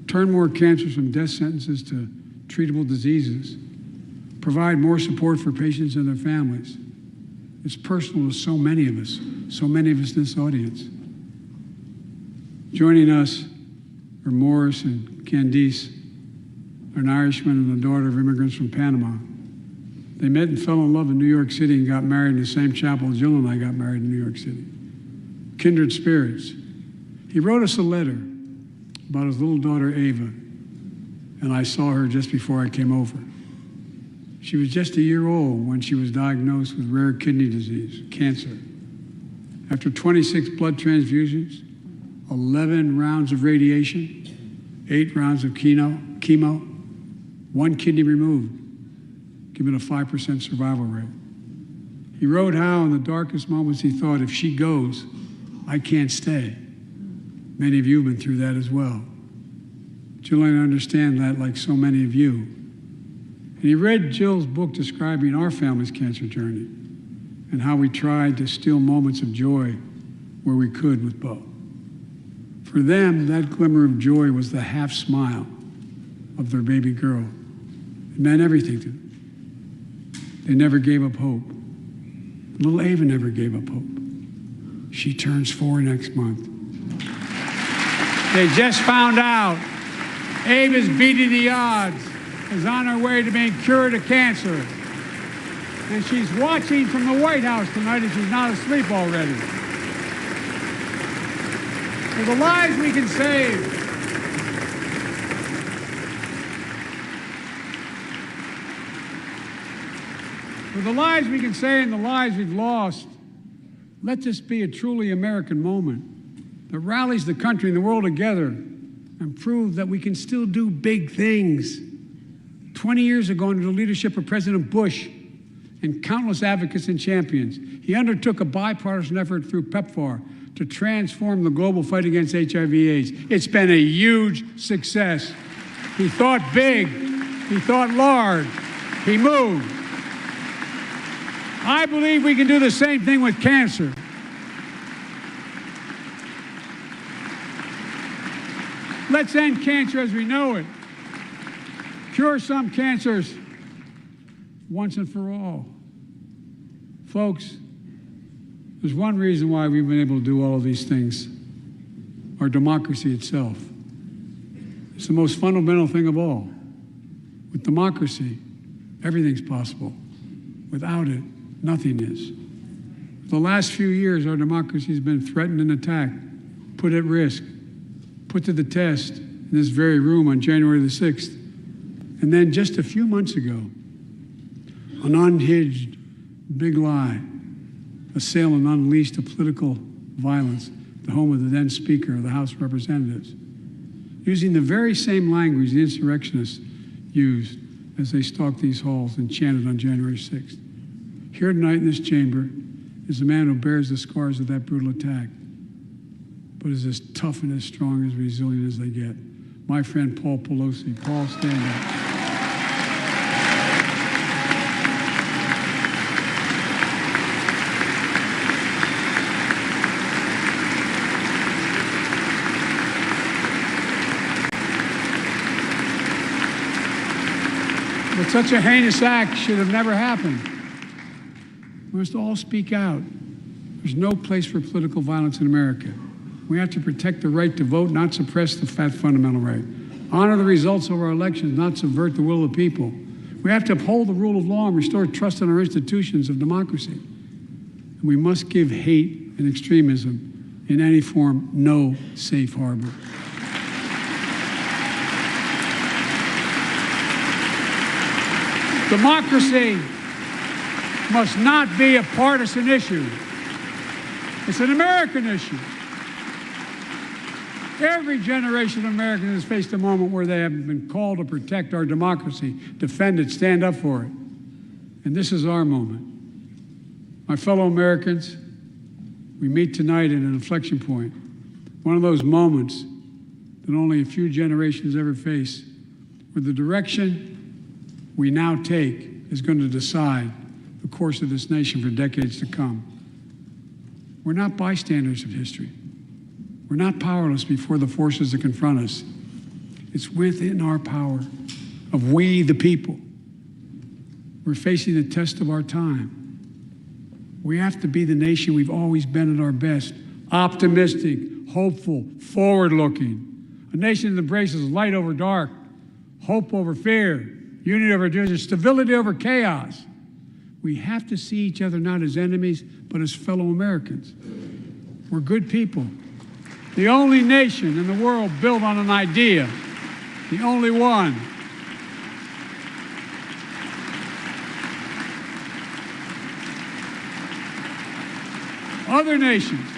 Turn more cancers from death sentences to treatable diseases. Provide more support for patients and their families. It's personal to so many of us in this audience. Joining us are Morris and Candice, an Irishman and the daughter of immigrants from Panama. They met and fell in love in New York City and got married in the same chapel Jill and I got married in New York City. Kindred spirits. He wrote us a letter about his little daughter, Ava, and I saw her just before I came over. She was just a year old when she was diagnosed with rare kidney disease, cancer. After 26 blood transfusions, 11 rounds of radiation, 8 rounds of chemo, 1 kidney removed, giving a 5% survival rate. He wrote how in the darkest moments he thought, if she goes, I can't stay. Many of you have been through that as well. Jill and I understand that like so many of you. And he read Jill's book describing our family's cancer journey and how we tried to steal moments of joy where we could with Bo. For them, that glimmer of joy was the half smile of their baby girl. It meant everything to them. They never gave up hope. Little Ava never gave up hope. She turns 4 next month. They just found out Ava's beating the odds, is on her way to being cured of cancer. And she's watching from the White House tonight and she's not asleep already. For the lives we can save. For the lives we can save and the lives we've lost, let this be a truly American moment that rallies the country and the world together and proves that we can still do big things. 20 years ago, under the leadership of President Bush and countless advocates and champions, he undertook a bipartisan effort through PEPFAR to transform the global fight against HIV/AIDS. It's been a huge success. He thought big, he thought large, he moved. I believe we can do the same thing with cancer. Let's end cancer as we know it. Cure some cancers once and for all. Folks, there's one reason why we've been able to do all of these things. Our democracy itself. It's the most fundamental thing of all. With democracy, everything's possible. Without it, nothing is. For the last few years, our democracy has been threatened and attacked, put at risk, put to the test in this very room on January the 6th. And then just a few months ago, an unhinged big lie assailed and unleashed a political violence at the home of the then Speaker of the House of Representatives, using the very same language the insurrectionists used as they stalked these halls and chanted on January 6th. Here tonight in this chamber is a man who bears the scars of that brutal attack, but is as tough and as strong and as resilient as they get. My friend Paul Pelosi. Paul, stand up. But such a heinous act should have never happened. We must all speak out. There's no place for political violence in America. We have to protect the right to vote, not suppress the fundamental right. Honor the results of our elections, not subvert the will of the people. We have to uphold the rule of law and restore trust in our institutions of democracy. And we must give hate and extremism in any form no safe harbor. must not be a partisan issue. It's an American issue. Every generation of Americans has faced a moment where they have been called to protect our democracy, defend it, stand up for it. And this is our moment. My fellow Americans, we meet tonight at an inflection point, one of those moments that only a few generations ever face, where the direction we now take is going to decide the course of this nation for decades to come. We're not bystanders of history. We're not powerless before the forces that confront us. It's within our power of we, the people. We're facing the test of our time. We have to be the nation we've always been at our best, optimistic, hopeful, forward-looking. A nation that embraces light over dark, hope over fear, unity over division, stability over chaos. We have to see each other not as enemies, but as fellow Americans. We're good people. The only nation in the world built on an idea, the only one. Other nations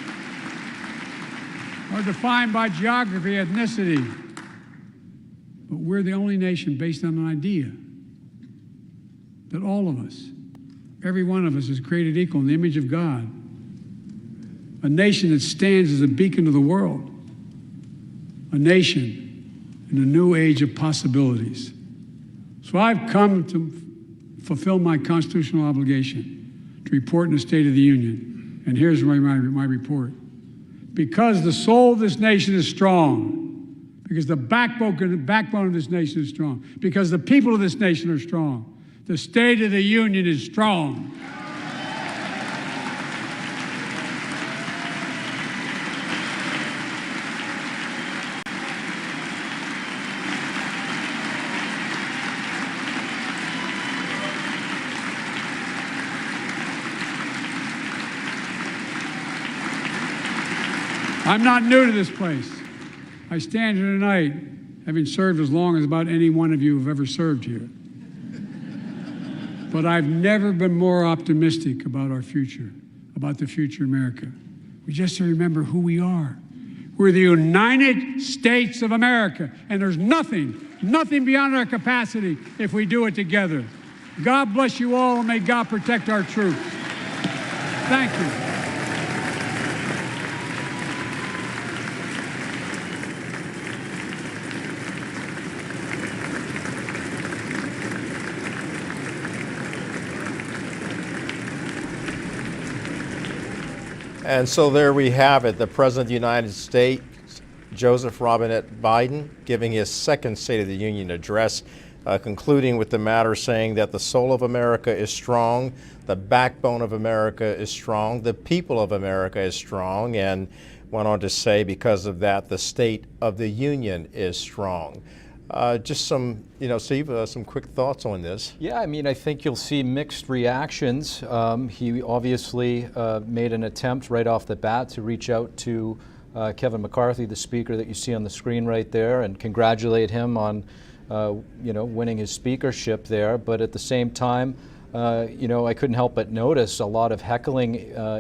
are defined by geography, ethnicity, but we're the only nation based on an idea that all of us, every one of us, is created equal in the image of God. A nation that stands as a beacon of the world. A nation in a new age of possibilities. So I've come to fulfill my constitutional obligation to report in the State of the Union. And here's my report. Because the soul of this nation is strong, because the backbone of this nation is strong, because the people of this nation are strong, the State of the Union is strong. I'm not new to this place. I stand here tonight having served as long as about any one of you have ever served here. But I've never been more optimistic about our future, about the future of America. We just have to remember who we are. We're the United States of America, and there's nothing beyond our capacity if we do it together. God bless you all, and may God protect our troops. Thank you.
And so there we have it, the President of the United States, Joseph Robinette Biden, giving his second State of the Union address, concluding with the matter saying that the soul of America is strong, the backbone of America is strong, the people of America is strong, and went on to say because of that, the State of the Union is strong. Just some, Steve, some quick thoughts on this.
Yeah, I mean, I think you'll see mixed reactions. He obviously made an attempt right off the bat to reach out to Kevin McCarthy, the speaker that you see on the screen right there, and congratulate him on, winning his speakership there. But at the same time, I couldn't help but notice a lot of heckling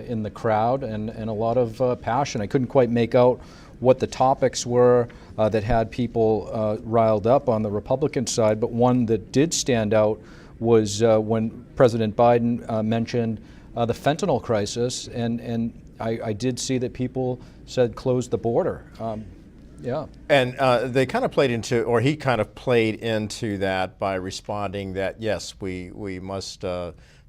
in the crowd and a lot of passion. I couldn't quite make out what the topics were that had people riled up on the Republican side, but one that did stand out was when President Biden mentioned the fentanyl crisis, and I did see that people said close the border. Yeah.
And they kind of played into, or he kind of played into that by responding that, yes, we must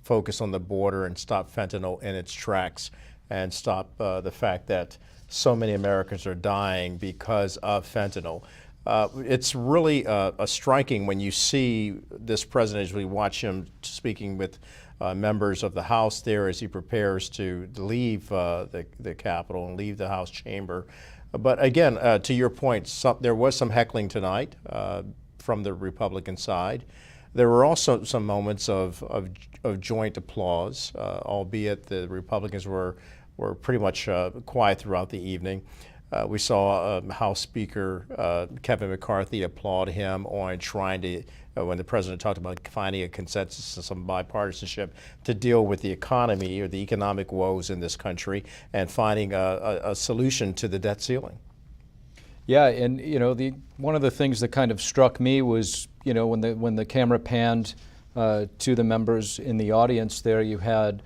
focus on the border and stop fentanyl in its tracks and stop the fact that so many Americans are dying because of fentanyl. It's really striking when you see this president, as we watch him speaking with members of the House there as he prepares to leave the Capitol and leave the House chamber. But again, to your point, there was some heckling tonight from the Republican side. There were also some moments of joint applause, albeit the Republicans were pretty much quiet throughout the evening. We saw House Speaker Kevin McCarthy applaud him on trying to, when the president talked about finding a consensus and some bipartisanship to deal with the economy or the economic woes in this country and finding a solution to the debt ceiling.
Yeah, and one of the things that kind of struck me was, when the camera panned to the members in the audience there, you had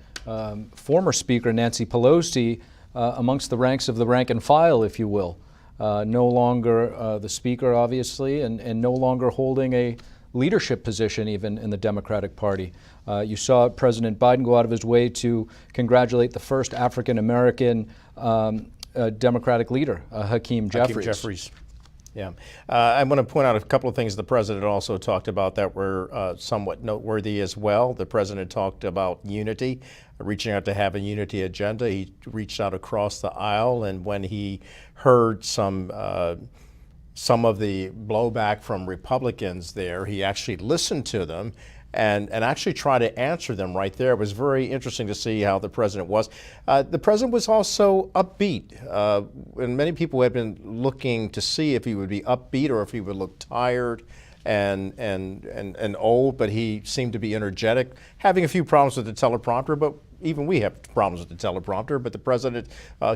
former Speaker Nancy Pelosi amongst the ranks of the rank and file, if you will. No longer the Speaker, obviously, and no longer holding a leadership position even in the Democratic Party. You saw President Biden go out of his way to congratulate the first African-American Democratic leader, Hakeem Jeffries.
Yeah. I want to point out a couple of things the president also talked about that were somewhat noteworthy as well. The president talked about unity, reaching out to have a unity agenda. He reached out across the aisle, and when he heard some of the blowback from Republicans there, he actually listened to them and actually try to answer them right there. It was very interesting to see how the president was. The president was also upbeat, and many people had been looking to see if he would be upbeat or if he would look tired and old, but he seemed to be energetic, having a few problems with the teleprompter, but even we have problems with the teleprompter, but the president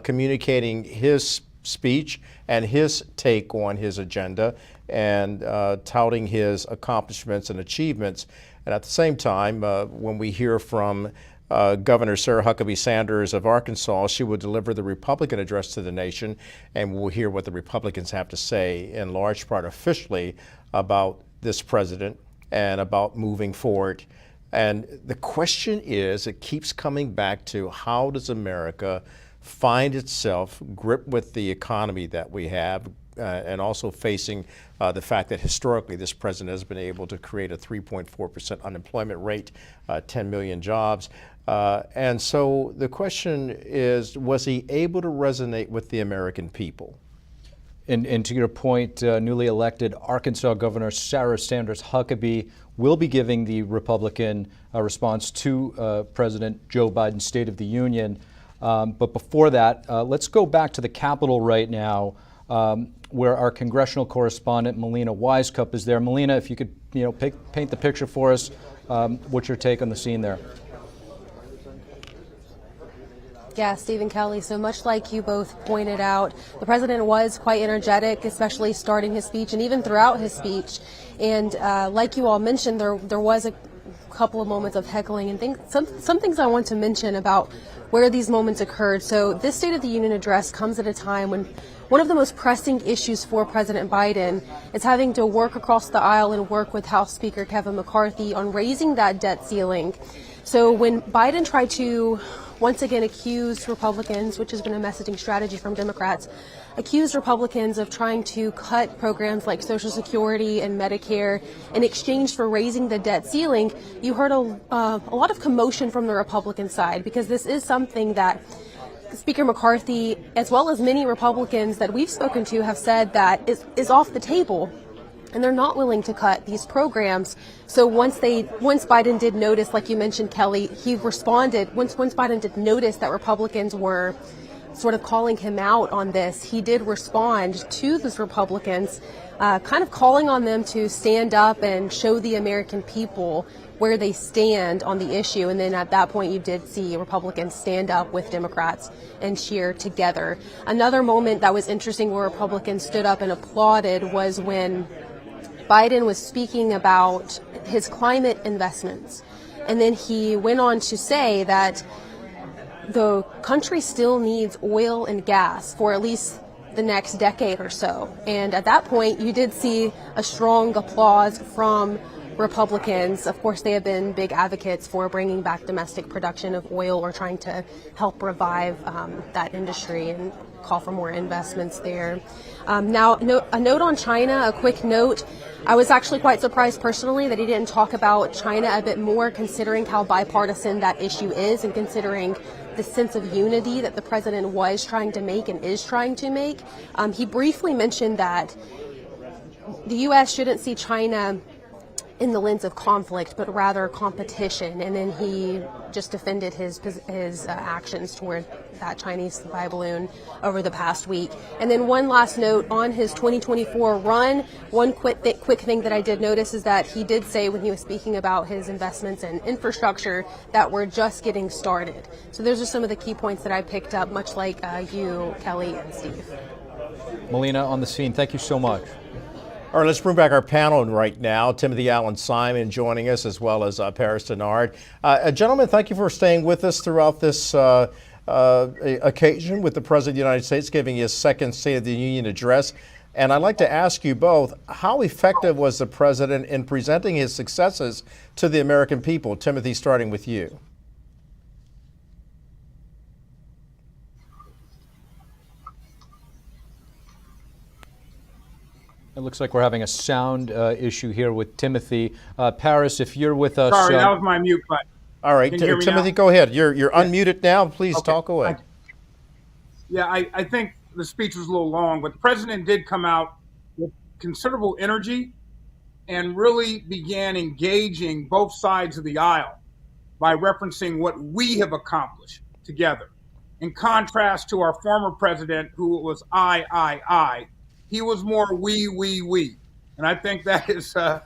communicating his speech and his take on his agenda and touting his accomplishments and achievements. And at the same time, when we hear from Governor Sarah Huckabee Sanders of Arkansas, she will deliver the Republican address to the nation, and we'll hear what the Republicans have to say, in large part officially, about this president and about moving forward. And the question is, it keeps coming back to, how does America find itself gripped with the economy that we have, and also facing the fact that historically this president has been able to create a 3.4% unemployment rate, 10 million jobs. And so the question is, was he able to resonate with the American people?
And to your point, newly elected Arkansas Governor Sarah Sanders Huckabee will be giving the Republican response to President Joe Biden's State of the Union. But before that, let's go back to the Capitol right now, where our congressional correspondent Melina Wisecup is there. Melina, if you could, paint the picture for us. What's your take on the scene there?
Yeah, Stephen Kelly. So much like you both pointed out, the president was quite energetic, especially starting his speech and even throughout his speech. And like you all mentioned, there was a couple of moments of heckling and things. Some things I want to mention about where these moments occurred. So this State of the Union address comes at a time when one of the most pressing issues for President Biden is having to work across the aisle and work with House Speaker Kevin McCarthy on raising that debt ceiling. So when Biden tried to once again accuse Republicans, which has been a messaging strategy from Democrats, accused Republicans of trying to cut programs like Social Security and Medicare in exchange for raising the debt ceiling, you heard a lot of commotion from the Republican side, because this is something that Speaker McCarthy, as well as many Republicans that we've spoken to, have said that is off the table. And they're not willing to cut these programs. So once Biden did notice, like you mentioned, Kelly, he responded. Once Biden did notice that Republicans were sort of calling him out on this, he did respond to those Republicans, kind of calling on them to stand up and show the American people where they stand on the issue. And then at that point, you did see Republicans stand up with Democrats and cheer together. Another moment that was interesting where Republicans stood up and applauded was when Biden was speaking about his climate investments. And then he went on to say that the country still needs oil and gas for at least the next decade or so. And at that point, you did see a strong applause from Republicans. Of course, they have been big advocates for bringing back domestic production of oil or trying to help revive that industry and call for more investments there. Now, a note on China, a quick note. I was actually quite surprised personally that he didn't talk about China a bit more, considering how bipartisan that issue is and considering the sense of unity that the president was trying to make and is trying to make. He briefly mentioned that the U.S. shouldn't see China in the lens of conflict, but rather competition. And then he just defended his actions toward that Chinese spy balloon over the past week. And then one last note on his 2024 run. One quick thing that I did notice is that he did say when he was speaking about his investments in infrastructure that we're just getting started. So those are some of the key points that I picked up, much like you, Kelly, and Steve.
Melina on the scene, thank you so much.
All right, let's bring back our panel right now. Timothy Allen Simon joining us, as well as Paris Denard. Gentlemen, thank you for staying with us throughout this occasion with the President of the United States giving his second State of the Union address. And I'd like to ask you both, how effective was the President in presenting his successes to the American people? Timothy, starting with you.
It looks like we're having a sound issue here with Timothy. Paris, if you're with us.
Sorry, that was my mute button.
All right,
Can you hear me
Timothy,
now?
go ahead. You're unmuted now. Please
Okay.
talk away.
I think the speech was a little long, but the president did come out with considerable energy and really began engaging both sides of the aisle by referencing what we have accomplished together. In contrast to our former president, who was I, he was more we. And I think that is, to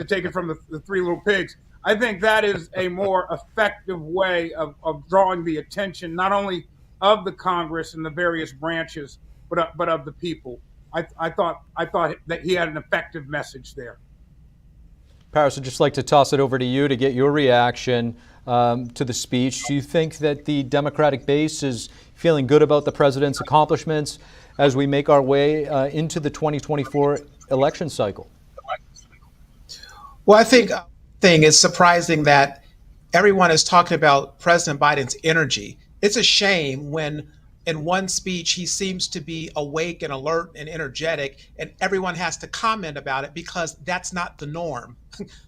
take it from the Three Little Pigs, I think that is a more effective way of drawing the attention, not only of the Congress and the various branches, but of the people. I thought that he had an effective message there.
Paris, I'd just like to toss it over to you to get your reaction to the speech. Do you think that the Democratic base is feeling good about the president's accomplishments as we make our way into the 2024 election cycle?
Well, I think it's surprising that everyone is talking about President Biden's energy. It's a shame when in one speech he seems to be awake and alert and energetic, and everyone has to comment about it because that's not the norm.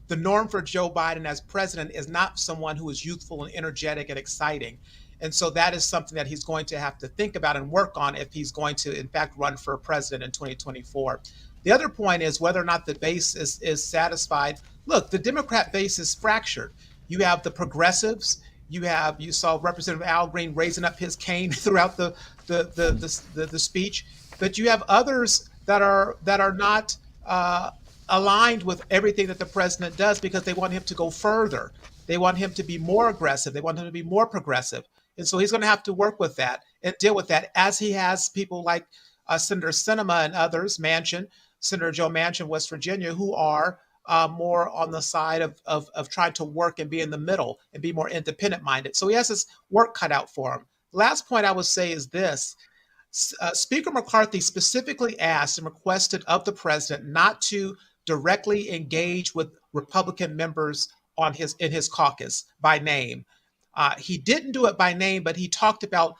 The norm for Joe Biden as president is not someone who is youthful and energetic and exciting. And so that is something that he's going to have to think about and work on if he's going to, in fact, run for president in 2024. The other point is whether or not the base is satisfied. Look, the Democrat base is fractured. You have the progressives. You saw Representative Al Green raising up his cane throughout the speech, but you have others that are not aligned with everything that the president does because they want him to go further. They want him to be more aggressive. They want him to be more progressive. And so he's going to have to work with that and deal with that, as he has people like Senator Sinema and others, Senator Joe Manchin, West Virginia, who are more on the side of trying to work and be in the middle and be more independent minded. So he has his work cut out for him. Last point I would say is this. Speaker McCarthy specifically asked and requested of the president not to directly engage with Republican members in his caucus by name. He didn't do it by name, but he talked about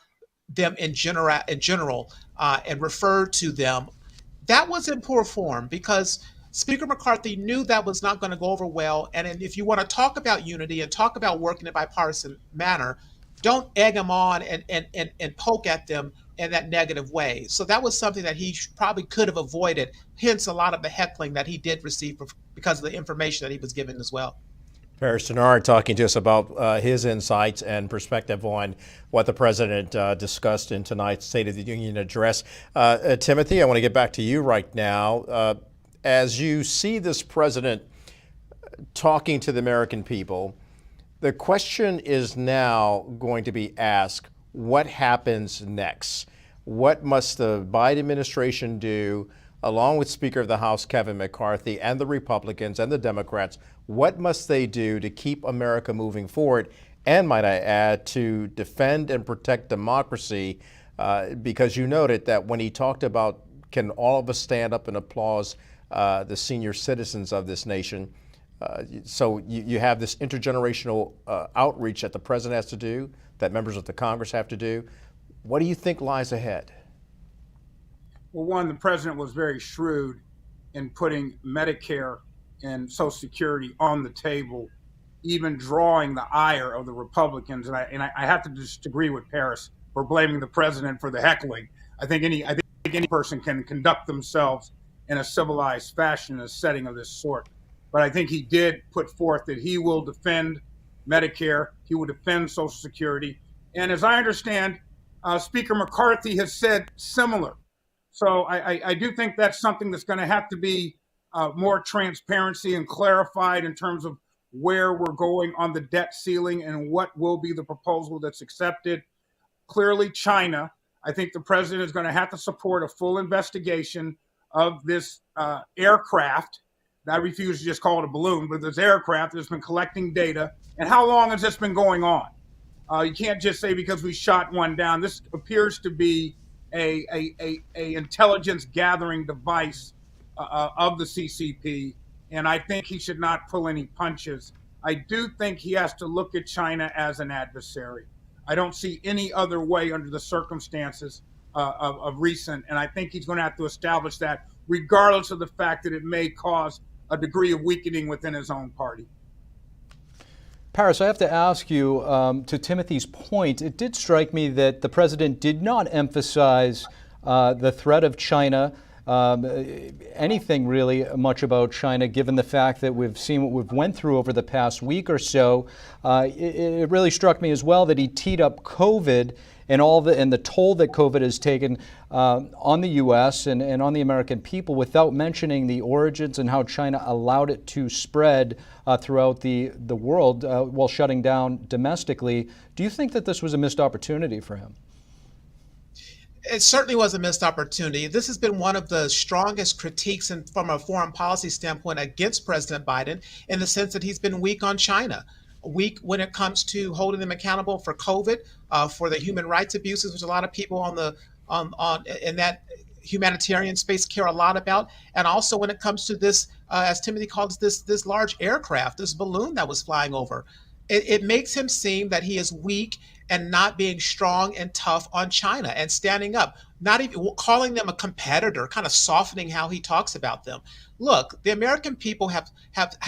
them in general and referred to them. That was in poor form because Speaker McCarthy knew that was not going to go over well. And if you want to talk about unity and talk about working in a bipartisan manner, don't egg them on and poke at them in that negative way. So that was something that he probably could have avoided, hence a lot of the heckling that he did receive because of the information that he was given as well.
Paris Denard talking to us about his insights and perspective on what the president discussed in tonight's State of the Union address. Timothy, I want to get back to you right now. As you see this president talking to the American people, the question is now going to be asked, what happens next? What must the Biden administration do, along with Speaker of the House Kevin McCarthy and the Republicans and the Democrats? What must they do to keep America moving forward? And might I add, to defend and protect democracy, because you noted that when he talked about can all of us stand up and applaud the senior citizens of this nation. So you have this intergenerational outreach that the president has to do, that members of the Congress have to do. What do you think lies ahead?
Well, one, the president was very shrewd in putting Medicare and Social Security on the table, even drawing the ire of the Republicans. And I have to just agree with Paris for blaming the president for the heckling. I think any person can conduct themselves in a civilized fashion in a setting of this sort. but I think he did put forth that he will defend Medicare, he will defend Social Security. And as I understand, Speaker McCarthy has said similar. So I do think that's something that's going to have to be more transparency and clarified in terms of where we're going on the debt ceiling and what will be the proposal that's accepted. Clearly, China, I think the president is going to have to support a full investigation of this aircraft. I refuse to just call it a balloon, but this aircraft that's been collecting data. And how long has this been going on? You can't just say because we shot one down. This appears to be a intelligence gathering device of the CCP, and I think he should not pull any punches. I do think he has to look at China as an adversary. I don't see any other way under the circumstances of recent, and I think he's going to have to establish that, regardless of the fact that it may cause a degree of weakening within his own party.
Paris, I have to ask you, to Timothy's point, it did strike me that the president did not emphasize the threat of China, anything really much about China, given the fact that we've seen what we've went through over the past week or so. It really struck me as well that he teed up COVID and the toll that COVID has taken on the U.S. and on the American people, without mentioning the origins and how China allowed it to spread throughout the world while shutting down domestically. Do you think that this was a missed opportunity for him?
It certainly was a missed opportunity. This has been one of the strongest critiques from a foreign policy standpoint against President Biden, in the sense that he's been weak on China, weak when it comes to holding them accountable for COVID, for the human rights abuses, which a lot of people in that humanitarian space care a lot about, and also when it comes to this, as Timothy calls this large aircraft, this balloon that was flying over. It makes him seem that he is weak and not being strong and tough on China and standing up, not even calling them a competitor, kind of softening how he talks about them. Look, the American people have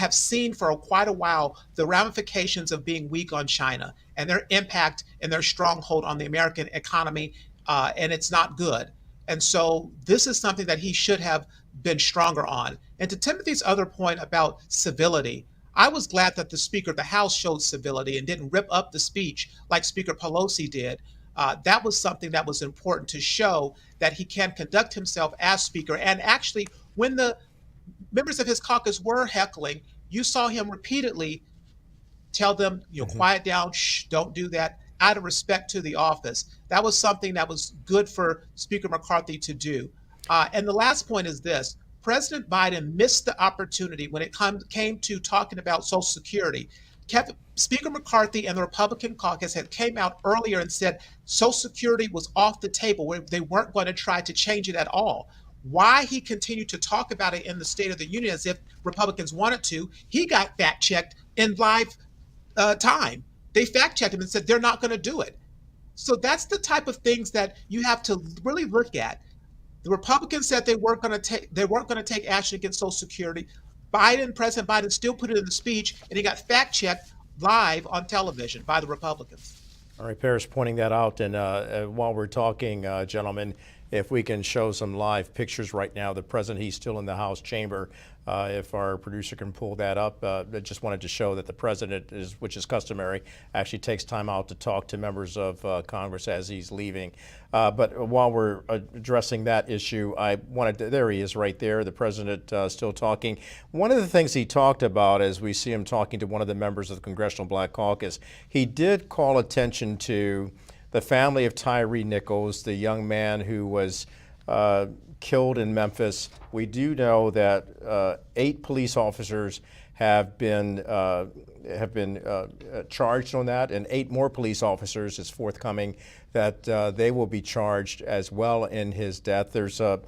seen for quite a while the ramifications of being weak on China and their impact and their stronghold on the American economy, and it's not good. And so this is something that he should have been stronger on. And to Timothy's other point about civility, I was glad that the Speaker of the House showed civility and didn't rip up the speech like Speaker Pelosi did. That was something that was important to show that he can conduct himself as Speaker. And actually, when the members of his caucus were heckling, you saw him repeatedly tell them, quiet down, shh, don't do that, out of respect to the office. That was something that was good for Speaker McCarthy to do. And the last point is this. President Biden missed the opportunity when it came to talking about Social Security. Speaker McCarthy and the Republican caucus had came out earlier and said Social Security was off the table, where they weren't going to try to change it at all. Why he continued to talk about it in the State of the Union as if Republicans wanted to, he got fact-checked in live time. They fact-checked him and said they're not going to do it. So that's the type of things that you have to really look at. The Republicans said they weren't going to take action against Social Security. President Biden still put it in the speech, and he got fact-checked live on television by the Republicans.
All right, Paris pointing that out. And while we're talking, gentlemen, if we can show some live pictures right now, the president, he's still in the House chamber. If our producer can pull that up, I just wanted to show that the president, which is customary, actually takes time out to talk to members of Congress as he's leaving. But while we're addressing that issue, there he is right there, the president still talking. One of the things he talked about, as we see him talking to one of the members of the Congressional Black Caucus, he did call attention to the family of Tyree Nichols, the young man who was killed in Memphis. We do know that 8 police officers have been charged on that, and 8 more police officers is forthcoming that they will be charged as well in his death. There's a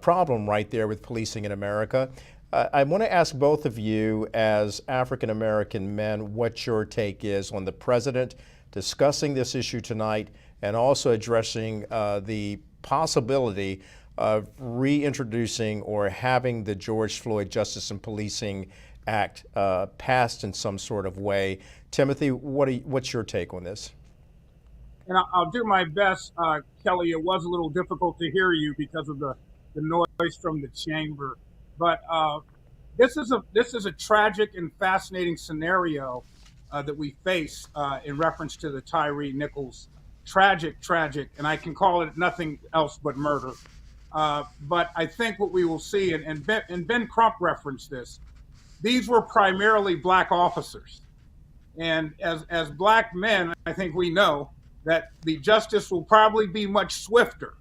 problem right there with policing in America. I want to ask both of you, as African American men, what your take is on the president discussing this issue tonight, and also addressing the possibility of reintroducing or having the George Floyd Justice and Policing Act passed in some sort of way. Timothy, what's your take on this?
And I'll do my best, Kelly. It was a little difficult to hear you because of the noise from the chamber. But this is a tragic and fascinating scenario that we face in reference to the Tyree Nichols tragic, and I can call it nothing else but murder. But I think what we will see, and Ben Crump referenced this, these were primarily black officers. And as black men, I think we know that the justice will probably be much swifter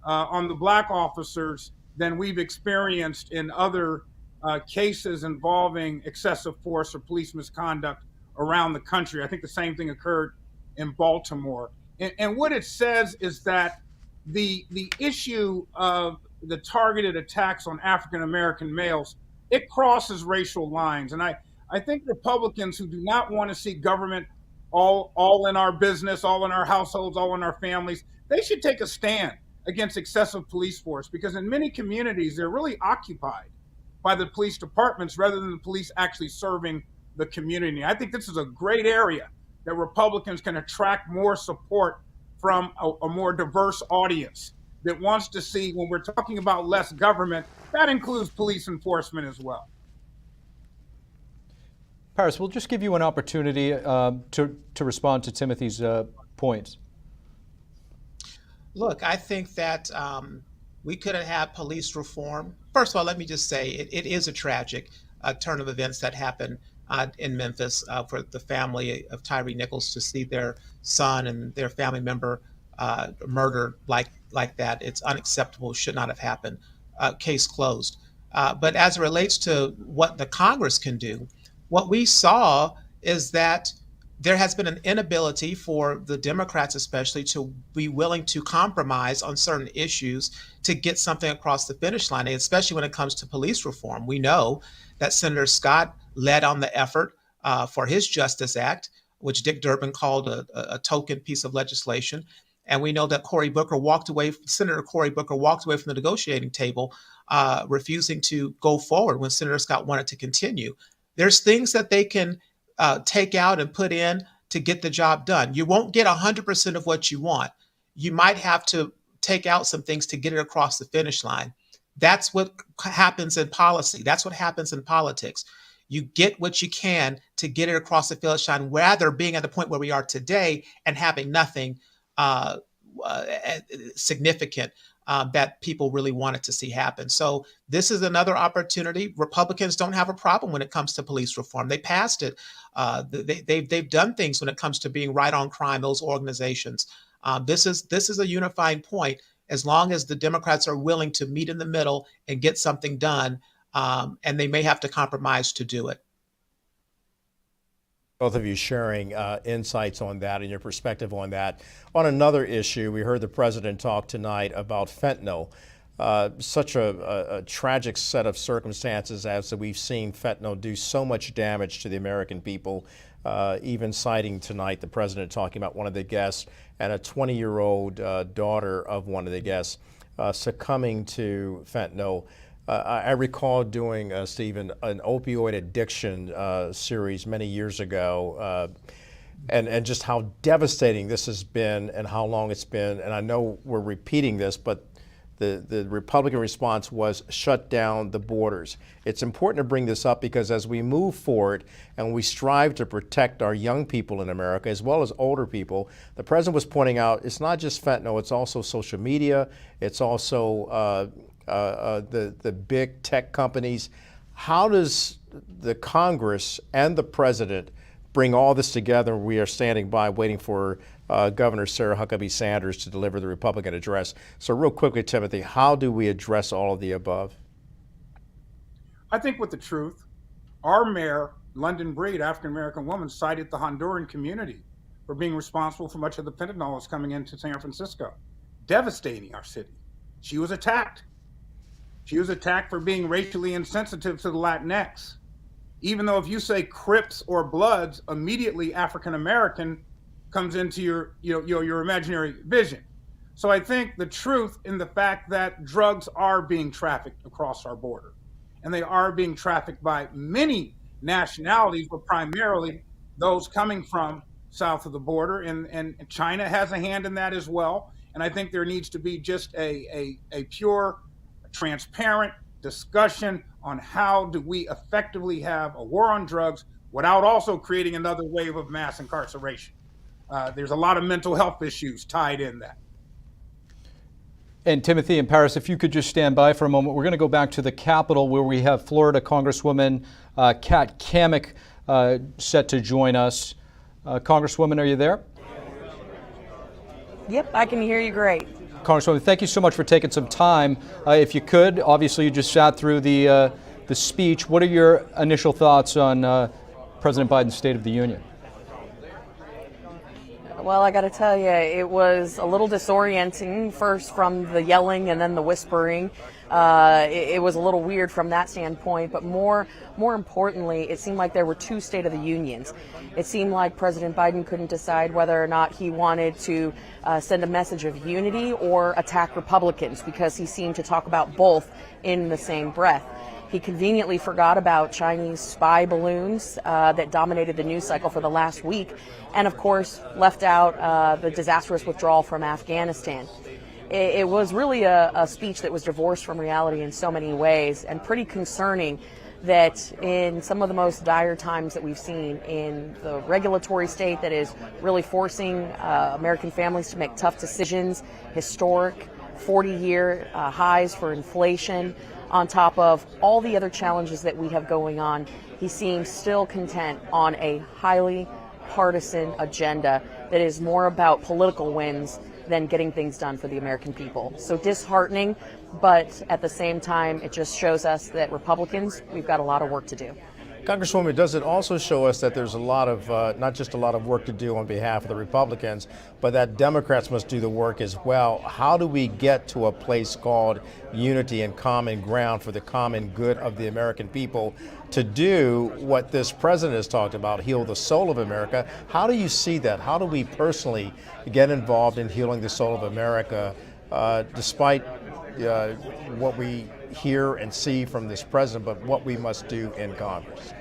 on the black officers than we've experienced in other cases involving excessive force or police misconduct around the country. I think the same thing occurred in Baltimore. And what it says is that the issue of the targeted attacks on African American males, it crosses racial lines. And I think Republicans who do not want to see government all in our business, all in our households, all in our families, they should take a stand against excessive police force, because in many communities, they're really occupied by the police departments rather than the police actually serving the community. I think this is a great area that Republicans can attract more support from a more diverse audience that wants to see, when we're talking about less government, that includes police enforcement as well.
Paris, we'll just give you an opportunity to respond to Timothy's points.
Look, I think that we could have had police reform. First of all, let me just say it is a tragic turn of events that happened in Memphis for the family of Tyree Nichols to see their son and their family member murdered like that. It's unacceptable, should not have happened. Case closed. But as it relates to what the Congress can do, what we saw is that there has been an inability for the Democrats especially to be willing to compromise on certain issues to get something across the finish line, especially when it comes to police reform. We know that Senator Scott led on the effort for his Justice Act, which Dick Durbin called a token piece of legislation. And we know that Senator Cory Booker walked away from the negotiating table, refusing to go forward when Senator Scott wanted to continue. There's things that they can take out and put in to get the job done. You won't get 100% of what you want. You might have to take out some things to get it across the finish line. That's what happens in policy. That's what happens in politics. You get what you can to get it across the finish line, rather being at the point where we are today and having nothing significant that people really wanted to see happen. So this is another opportunity. Republicans don't have a problem when it comes to police reform. They passed it. They've done things when it comes to being right on crime, those organizations. This is a unifying point, as long as the Democrats are willing to meet in the middle and get something done, and they may have to compromise to do it.
Both of you sharing insights on that and your perspective on that. On another issue, we heard the president talk tonight about fentanyl. Such a tragic set of circumstances, as we've seen fentanyl do so much damage to the American people. Even citing tonight the president talking about one of the guests and a 20-year-old daughter of one of the guests succumbing to fentanyl. I recall doing, Stephen, an opioid addiction series many years ago, and just how devastating this has been and how long it's been. And I know we're repeating this, but the Republican response was shut down the borders. It's important to bring this up because as we move forward and we strive to protect our young people in America as well as older people, the president was pointing out it's not just fentanyl, it's also social media, it's also the big tech companies. How does the Congress and the president bring all this together? We are standing by waiting for Governor Sarah Huckabee Sanders to deliver the Republican address. So real quickly, Timothy, how do we address all of the above?
I think with the truth, our mayor, London Breed, African-American woman, cited the Honduran community for being responsible for much of the fentanyl that's coming into San Francisco, devastating our city. She was attacked. She was attacked for being racially insensitive to the Latinx. Even though if you say Crips or Bloods, immediately African-American comes into your imaginary vision. So I think the truth in the fact that drugs are being trafficked across our border, and they are being trafficked by many nationalities, but primarily those coming from south of the border, and China has a hand in that as well. And I think there needs to be just a pure, transparent discussion on how do we effectively have a war on drugs without also creating another wave of mass incarceration. There's a lot of mental health issues tied in that.
And Timothy and Paris, if you could just stand by for a moment. We're going to go back to the Capitol where we have Florida Congresswoman Kat Cammack set to join us. Congresswoman, are you there?
Yep, I can hear you great.
Congresswoman, thank you so much for taking some time. If you could, obviously you just sat through the speech. What are your initial thoughts on President Biden's State of the Union?
Well, I got to tell you, it was a little disorienting, first from the yelling and then the whispering. It was a little weird from that standpoint, but more importantly, it seemed like there were two State of the Unions. It seemed like President Biden couldn't decide whether or not he wanted to send a message of unity or attack Republicans, because he seemed to talk about both in the same breath. He conveniently forgot about Chinese spy balloons that dominated the news cycle for the last week, and of course left out the disastrous withdrawal from Afghanistan. It was really a speech that was divorced from reality in so many ways, and pretty concerning that in some of the most dire times that we've seen in the regulatory state that is really forcing American families to make tough decisions, historic 40-year highs for inflation, on top of all the other challenges that we have going on, he seems still content on a highly partisan agenda that is more about political wins than getting things done for the American people. So disheartening, but at the same time, it just shows us that Republicans, we've got a lot of work to do.
Congresswoman, does it also show us that there's a lot of, not just a lot of work to do on behalf of the Republicans, but that Democrats must do the work as well? How do we get to a place called unity and common ground for the common good of the American people to do what this president has talked about, heal the soul of America? How do you see that? How do we personally get involved in healing the soul of America, despite what we hear and see from this president, but what we must do in Congress?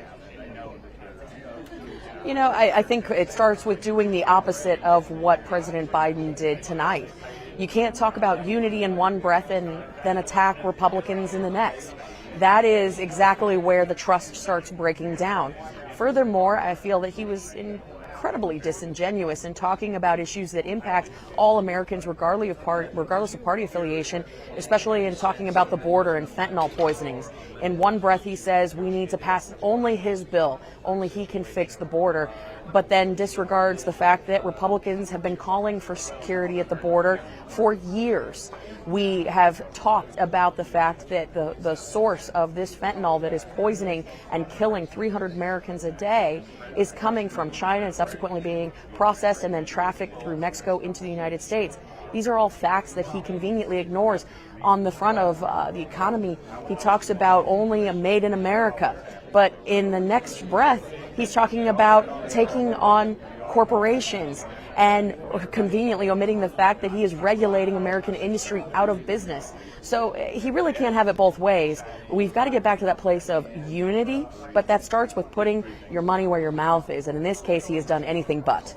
You know, I think it starts with doing the opposite of what President Biden did tonight. You can't talk about unity in one breath and then attack Republicans in the next. That is exactly where the trust starts breaking down. Furthermore, I feel that he was incredibly disingenuous in talking about issues that impact all Americans regardless of party affiliation, especially in talking about the border and fentanyl poisonings. In one breath he says we need to pass only his bill, only he can fix the border, but then disregards the fact that Republicans have been calling for security at the border for years. We have talked about the fact that the source of this fentanyl that is poisoning and killing 300 Americans a day is coming from China and subsequently being processed and then trafficked through Mexico into the United States. These are all facts that he conveniently ignores. On the front of the economy, he talks about only a made in America, but in the next breath, he's talking about taking on corporations and conveniently omitting the fact that he is regulating American industry out of business. So he really can't have it both ways. We've got to get back to that place of unity, but that starts with putting your money where your mouth is. And in this case, he has done anything but.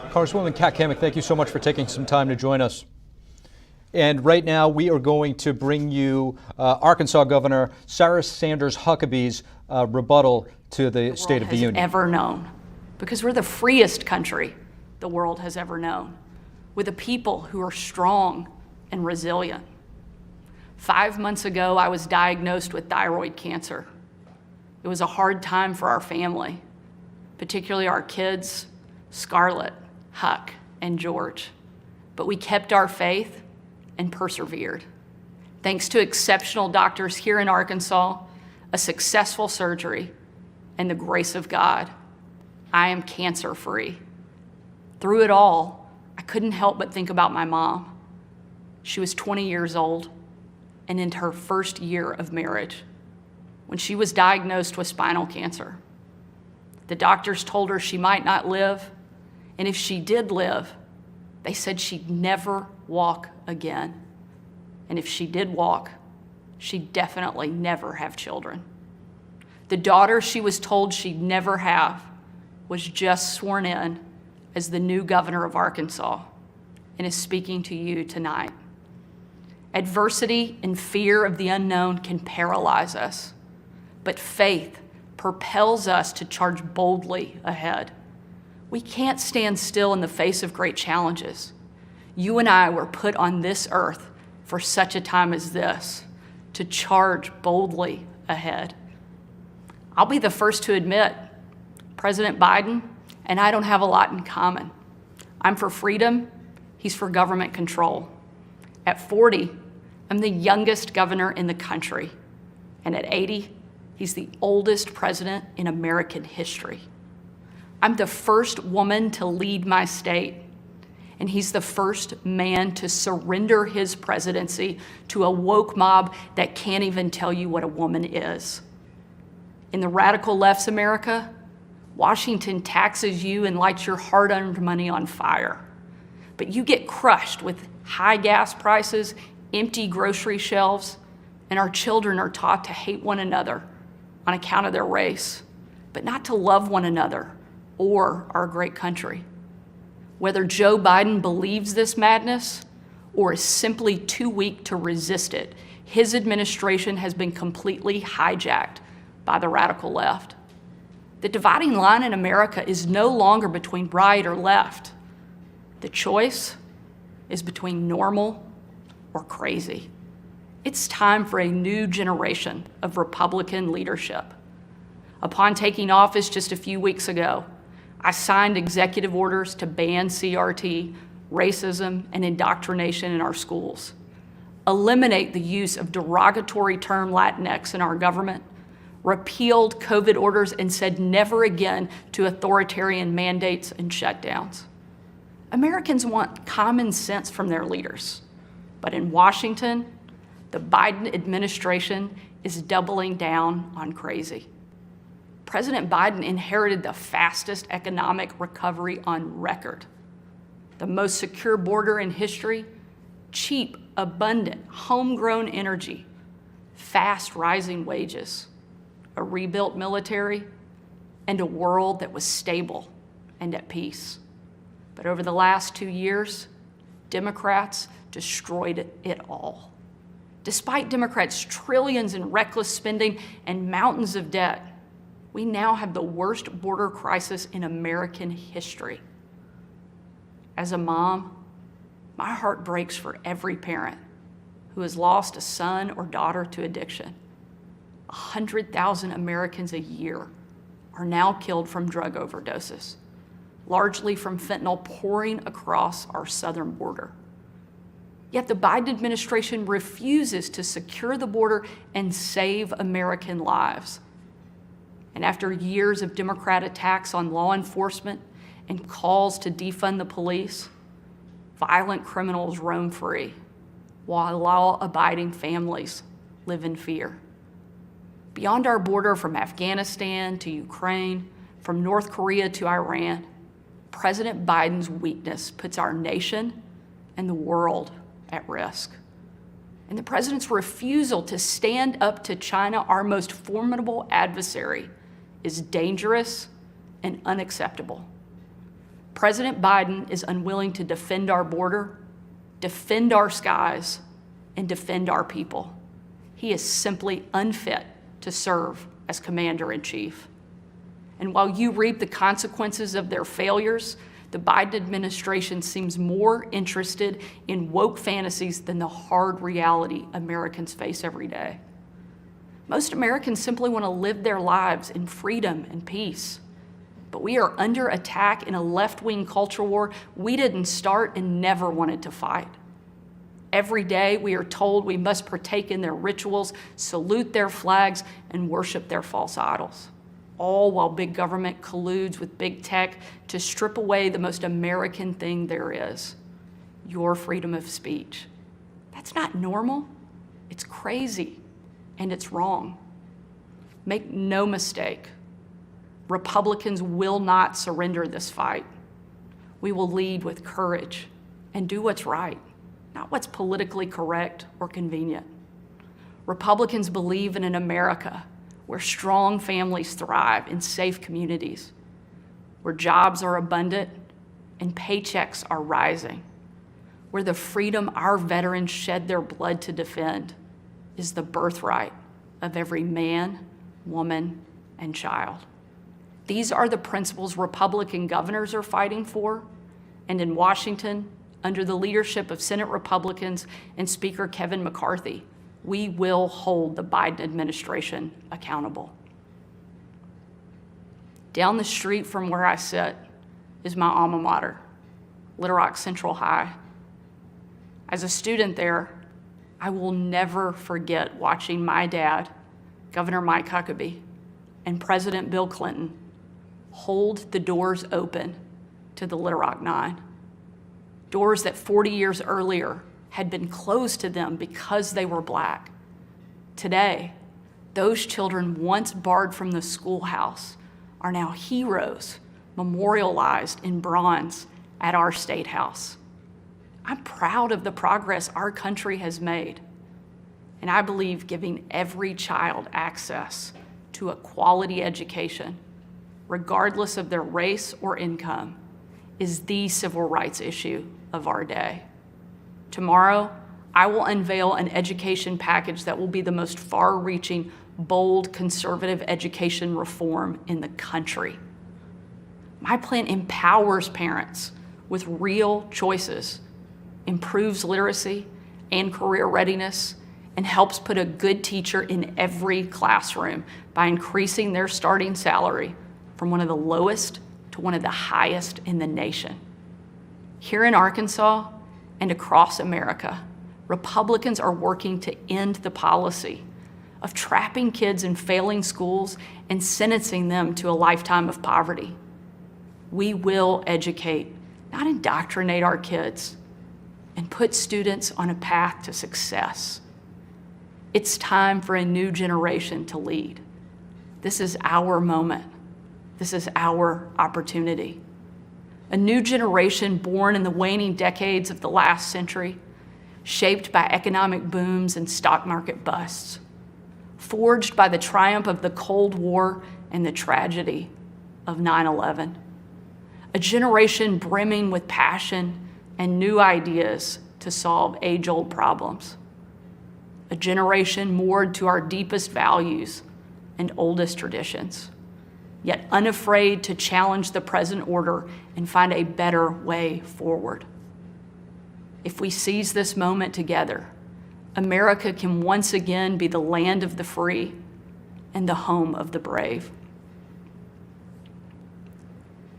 Congresswoman Kat Cammack, thank you so much for taking some time to join us. And right now, we are going to bring you Arkansas Governor Sarah Sanders Huckabee's rebuttal to the State of the Union.
Ever known, because we're the freest country the world has ever known, with a people who are strong and resilient. 5 months ago, I was diagnosed with thyroid cancer. It was a hard time for our family, particularly our kids, Scarlett, Huck, and George. But we kept our faith and persevered. Thanks to exceptional doctors here in Arkansas, a successful surgery, and the grace of God, I am cancer-free. Through it all, I couldn't help but think about my mom. She was 20 years old and in her first year of marriage when she was diagnosed with spinal cancer. The doctors told her she might not live, and if she did live, they said she'd never walk again. And if she did walk, she'd definitely never have children. The daughter she was told she'd never have was just sworn in as the new governor of Arkansas and is speaking to you tonight. Adversity and fear of the unknown can paralyze us, but faith propels us to charge boldly ahead. We can't stand still in the face of great challenges. You and I were put on this earth for such a time as this, to charge boldly ahead. I'll be the first to admit, President Biden and I don't have a lot in common. I'm for freedom, he's for government control. At 40, I'm the youngest governor in the country. And at 80, he's the oldest president in American history. I'm the first woman to lead my state, and he's the first man to surrender his presidency to a woke mob that can't even tell you what a woman is. In the radical left's America, Washington taxes you and lights your hard-earned money on fire. But you get crushed with high gas prices, empty grocery shelves, and our children are taught to hate one another on account of their race, but not to love one another or our great country. Whether Joe Biden believes this madness or is simply too weak to resist it, his administration has been completely hijacked by the radical left. The dividing line in America is no longer between right or left. The choice is between normal or crazy. It's time for a new generation of Republican leadership. Upon taking office just a few weeks ago, I signed executive orders to ban CRT, racism, and indoctrination in our schools, eliminate the use of derogatory term Latinx in our government, repealed COVID orders, and said never again to authoritarian mandates and shutdowns. Americans want common sense from their leaders, but in Washington, the Biden administration is doubling down on crazy. President Biden inherited the fastest economic recovery on record, the most secure border in history, cheap, abundant, homegrown energy, fast rising wages, a rebuilt military, and a world that was stable and at peace. But over the last 2 years, Democrats destroyed it all. Despite Democrats' trillions in reckless spending and mountains of debt, we now have the worst border crisis in American history. As a mom, my heart breaks for every parent who has lost a son or daughter to addiction. 100,000 Americans a year are now killed from drug overdoses, largely from fentanyl pouring across our southern border. Yet the Biden administration refuses to secure the border and save American lives. And after years of Democrat attacks on law enforcement and calls to defund the police, violent criminals roam free, while law-abiding families live in fear. Beyond our border, from Afghanistan to Ukraine, from North Korea to Iran, President Biden's weakness puts our nation and the world at risk. And the president's refusal to stand up to China, our most formidable adversary, is dangerous and unacceptable. President Biden is unwilling to defend our border, defend our skies, and defend our people. He is simply unfit to serve as commander-in-chief. And while you reap the consequences of their failures, the Biden administration seems more interested in woke fantasies than the hard reality Americans face every day. Most Americans simply want to live their lives in freedom and peace. But we are under attack in a left-wing culture war we didn't start and never wanted to fight. Every day we are told we must partake in their rituals, salute their flags, and worship their false idols, all while big government colludes with big tech to strip away the most American thing there is, your freedom of speech. That's not normal. It's crazy, and it's wrong. Make no mistake, Republicans will not surrender this fight. We will lead with courage and do what's right, not what's politically correct or convenient. Republicans believe in an America where strong families thrive in safe communities, where jobs are abundant and paychecks are rising, where the freedom our veterans shed their blood to defend is the birthright of every man, woman, and child. These are the principles Republican governors are fighting for, and in Washington, under the leadership of Senate Republicans and Speaker Kevin McCarthy, we will hold the Biden administration accountable. Down the street from where I sit is my alma mater, Little Rock Central High. As a student there, I will never forget watching my dad, Governor Mike Huckabee, and President Bill Clinton hold the doors open to the Little Rock Nine. Doors that 40 years earlier had been closed to them because they were Black. Today, those children once barred from the schoolhouse are now heroes memorialized in bronze at our State House. I'm proud of the progress our country has made, and I believe giving every child access to a quality education, regardless of their race or income, is the civil rights issue of our day. Tomorrow, I will unveil an education package that will be the most far-reaching, bold, conservative education reform in the country. My plan empowers parents with real choices, improves literacy and career readiness, and helps put a good teacher in every classroom by increasing their starting salary from one of the lowest to one of the highest in the nation. Here in Arkansas and across America, Republicans are working to end the policy of trapping kids in failing schools and sentencing them to a lifetime of poverty. We will educate, not indoctrinate our kids, and put students on a path to success. It's time for a new generation to lead. This is our moment. This is our opportunity. A new generation born in the waning decades of the last century, shaped by economic booms and stock market busts, forged by the triumph of the Cold War and the tragedy of 9/11. A generation brimming with passion and new ideas to solve age-old problems. A generation moored to our deepest values and oldest traditions, yet unafraid to challenge the present order and find a better way forward. If we seize this moment together, America can once again be the land of the free and the home of the brave.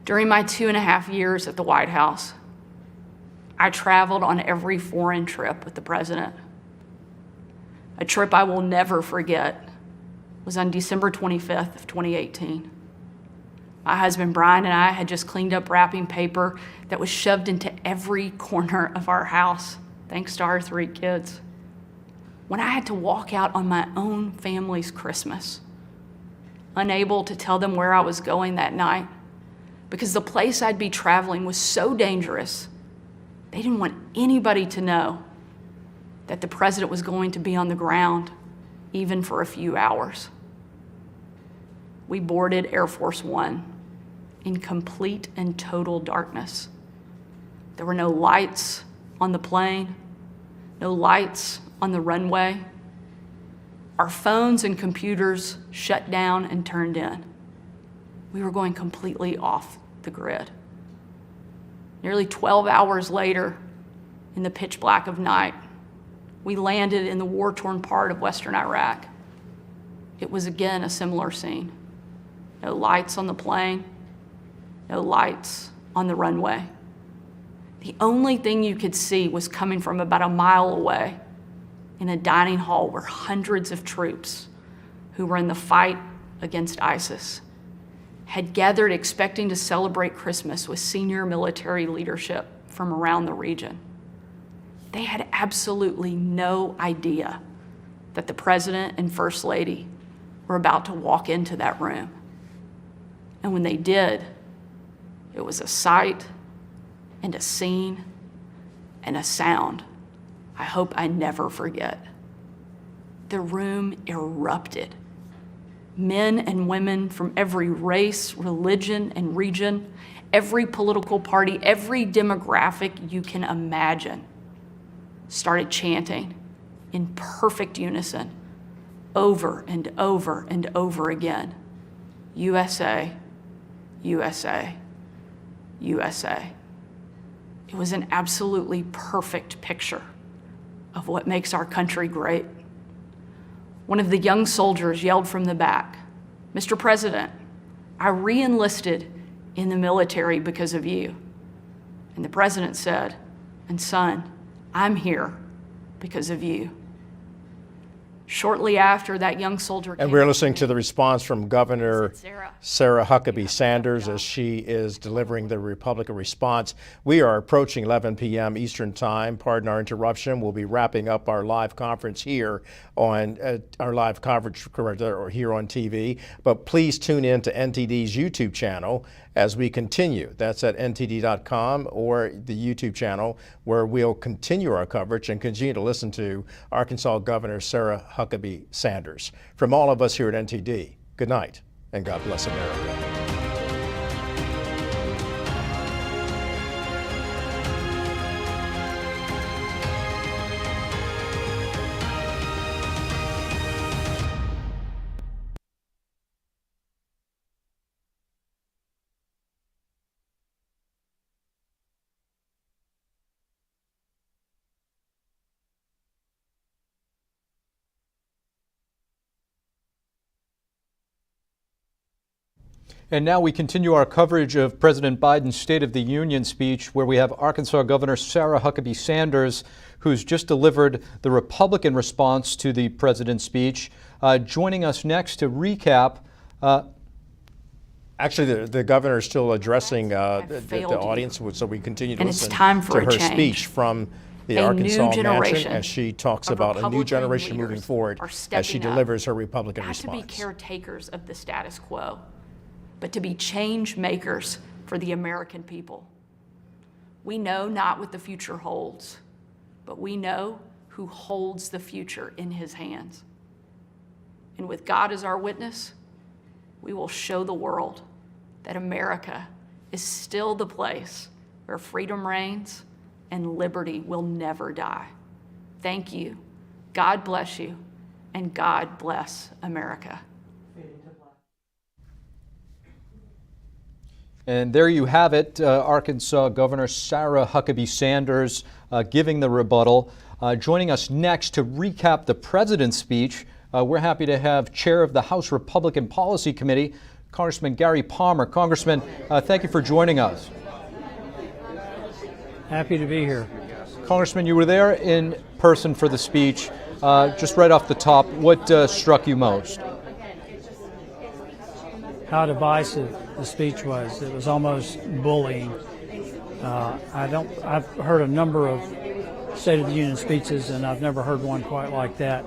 During my 2.5 years at the White House, I traveled on every foreign trip with the president. A trip I will never forget was on December 25th of 2018. My husband Brian and I had just cleaned up wrapping paper that was shoved into every corner of our house, thanks to our 3 kids. When I had to walk out on my own family's Christmas, unable to tell them where I was going that night, because the place I'd be traveling was so dangerous, they didn't want anybody to know that the president was going to be on the ground, even for a few hours. We boarded Air Force One in complete and total darkness. There were no lights on the plane, no lights on the runway. Our phones and computers shut down and turned in. We were going completely off the grid. Nearly 12 hours later, in the pitch black of night, we landed in the war-torn part of Western Iraq. It was again a similar scene. No lights on the plane, no lights on the runway. The only thing you could see was coming from about a mile away in a dining hall where hundreds of troops who were in the fight against ISIS had gathered expecting to celebrate Christmas with senior military leadership from around the region. They had absolutely no idea that the president and first lady were about to walk into that room. And when they did, it was a sight and a scene and a sound I hope I never forget. The room erupted. Men and women from every race, religion, and region, every political party, every demographic you can imagine, started chanting in perfect unison over and over and over again, USA, USA, USA. It was an absolutely perfect picture of what makes our country great. One of the young soldiers yelled from the back, "Mr. President, I re-enlisted in the military because of you." And the president said, "And son, I'm here because of you." Shortly after, that young soldier came.
And we're listening to the response from Governor Sarah Huckabee Sanders as she is delivering the Republican response. We are approaching 11 p.m. Eastern Time. Pardon our interruption. We'll be wrapping up our live conference here on here on TV. But please tune in to NTD's YouTube channel as we continue. That's at ntd.com or the YouTube channel, where we'll continue our coverage and continue to listen to Arkansas Governor Sarah Huckabee Sanders. From all of us here at NTD, good night and God bless America.
And now we continue our coverage of President Biden's State of the Union speech, where we have Arkansas Governor Sarah Huckabee Sanders, who's just delivered the Republican response to the president's speech. Joining us next to recap.
Actually, the governor is still addressing the audience, so we continue to listen to her speech from the Arkansas Mansion as she talks about a new generation moving forward as she delivers her Republican response.
Not to be caretakers of the status quo, but to be change makers for the American people. We know not what the future holds, but we know who holds the future in his hands. And with God as our witness, we will show the world that America is still the place where freedom reigns and liberty will never die. Thank you. God bless you, and God bless America.
And there you have it, Arkansas Governor Sarah Huckabee Sanders giving the rebuttal. Joining us next to recap the president's speech, we're happy to have Chair of the House Republican Policy Committee, Congressman Gary Palmer. Congressman, thank you for joining us.
Happy to be here.
Congressman, you were there in person for the speech. Just right off the top, what struck you most?
How divisive the speech was. It was almost bullying. I've heard a number of State of the Union speeches, and I've never heard one quite like that.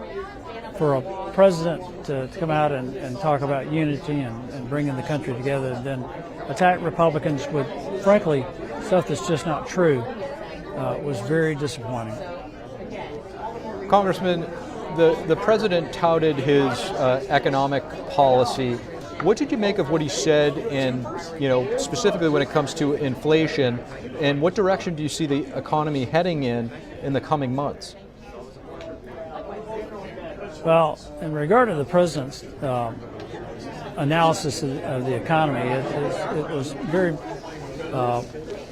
For a president to come out and talk about unity and bringing the country together, and then attack Republicans with, frankly, stuff that's just not true, was very disappointing.
Congressman, the president touted his economic policy. What did you make of what he said, and specifically when it comes to inflation, and what direction do you see the economy heading in the coming months?
Well, in regard to the president's analysis of the economy, it was very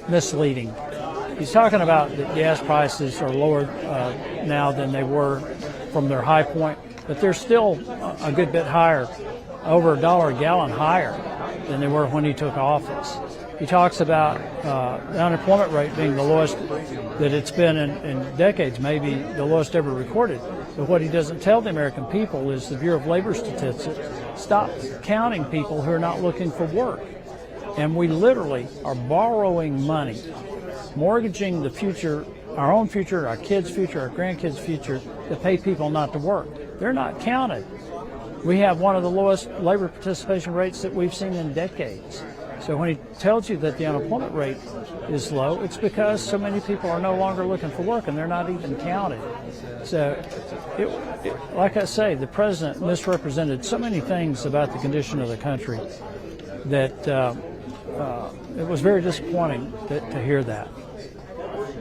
misleading. He's talking about that gas prices are lower now than they were from their high point, but they're still a good bit higher, over $1 a gallon higher than they were when he took office. He talks about the unemployment rate being the lowest that it's been in decades, maybe the lowest ever recorded. But what he doesn't tell the American people is the Bureau of Labor Statistics stopped counting people who are not looking for work. And we literally are borrowing money, mortgaging the future, our own future, our kids' future, our grandkids' future, to pay people not to work. They're not counted. We have one of the lowest labor participation rates that we've seen in decades. So when he tells you that the unemployment rate is low, it's because so many people are no longer looking for work and they're not even counted. So, like I say, the president misrepresented so many things about the condition of the country that it was very disappointing to hear that.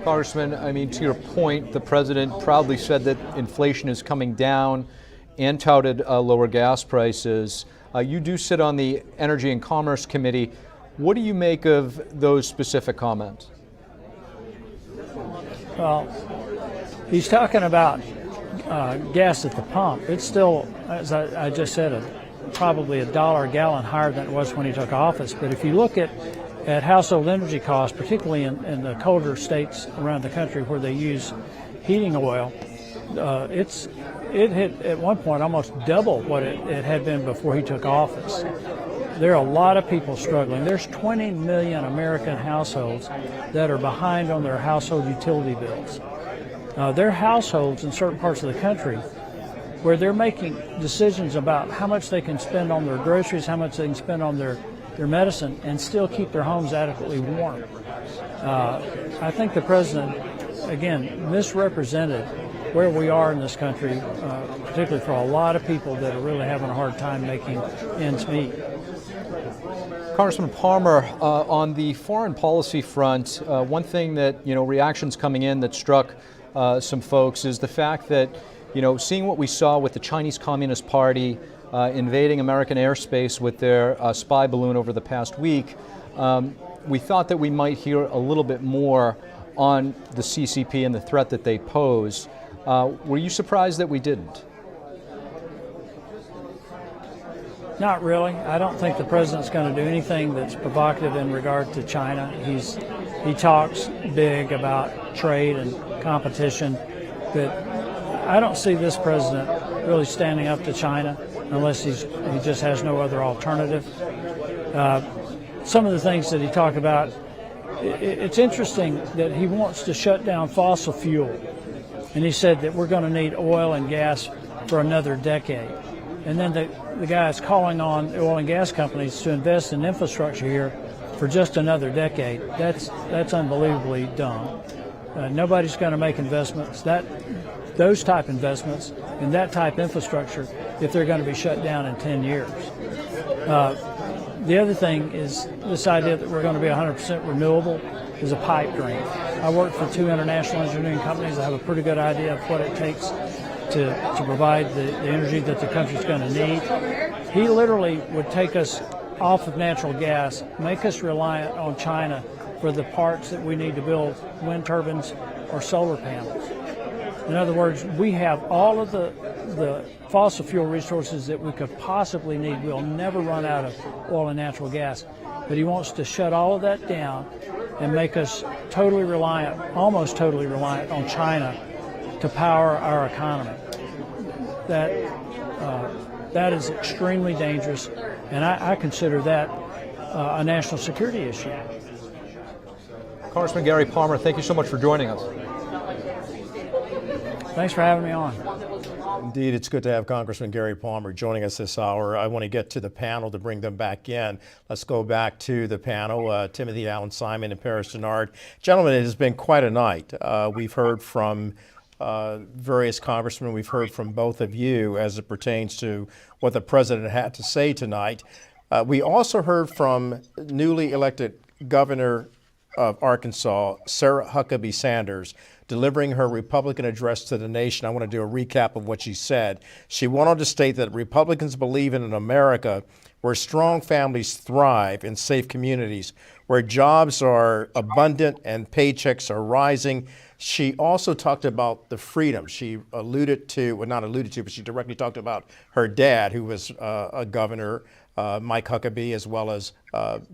Congressman, I mean, to your point, the president proudly said that inflation is coming down and touted lower gas prices. You do sit on the Energy and Commerce Committee. What do you make of those specific comments?
Well, he's talking about gas at the pump. It's still, as I just said, probably $1 a gallon higher than it was when he took office. But if you look at household energy costs, particularly in the colder states around the country where they use heating oil, it hit at one point almost double what it had been before he took office. There are a lot of people struggling. There's 20 million American households that are behind on their household utility bills. There are households in certain parts of the country where they're making decisions about how much they can spend on their groceries, how much they can spend on their medicine, and still keep their homes adequately warm. I think the president, again, misrepresented where we are in this country, particularly for a lot of people that are really having a hard time making ends meet.
Congressman Palmer, on the foreign policy front, one thing that, reactions coming in that struck some folks is the fact that, seeing what we saw with the Chinese Communist Party invading American airspace with their spy balloon over the past week, we thought that we might hear a little bit more on the CCP and the threat that they pose. Were you surprised that we didn't?
Not really. I don't think the president's going to do anything that's provocative in regard to China. He talks big about trade and competition, but I don't see this president really standing up to China unless he just has no other alternative. Some of the things that he talked about, it's interesting that he wants to shut down fossil fuel, and he said that we're going to need oil and gas for another decade. And then the guy's calling on oil and gas companies to invest in infrastructure here for just another decade. That's unbelievably dumb. Nobody's going to make investments, those type investments in that type infrastructure, if they're going to be shut down in 10 years. The other thing is this idea that we're going to be 100% renewable is a pipe dream. I work for 2 international engineering companies. I have a pretty good idea of what it takes to provide the energy that the country's going to need. He literally would take us off of natural gas, make us reliant on China for the parts that we need to build wind turbines or solar panels. In other words, we have all of the fossil fuel resources that we could possibly need. We'll never run out of oil and natural gas. But he wants to shut all of that down and make us totally reliant, almost totally reliant on China to power our economy. That is extremely dangerous, and I consider that a national security issue.
Congressman Gary Palmer, thank you so much for joining us.
Thanks for having me on.
Indeed, it's good to have Congressman Gary Palmer joining us this hour. I want to get to the panel to bring them back in. Let's go back to the panel, Timothy Allen Simon and Paris Denard. Gentlemen, it has been quite a night. We've heard from various congressmen. We've heard from both of you as it pertains to what the president had to say tonight. We also heard from newly elected Governor of Arkansas, Sarah Huckabee Sanders, delivering her Republican address to the nation. I want to do a recap of what she said. She went on to state that Republicans believe in an America where strong families thrive in safe communities, where jobs are abundant and paychecks are rising. She also talked about the freedom. She alluded to, well, not alluded to, but she directly talked about her dad, who was a governor, Mike Huckabee, as well as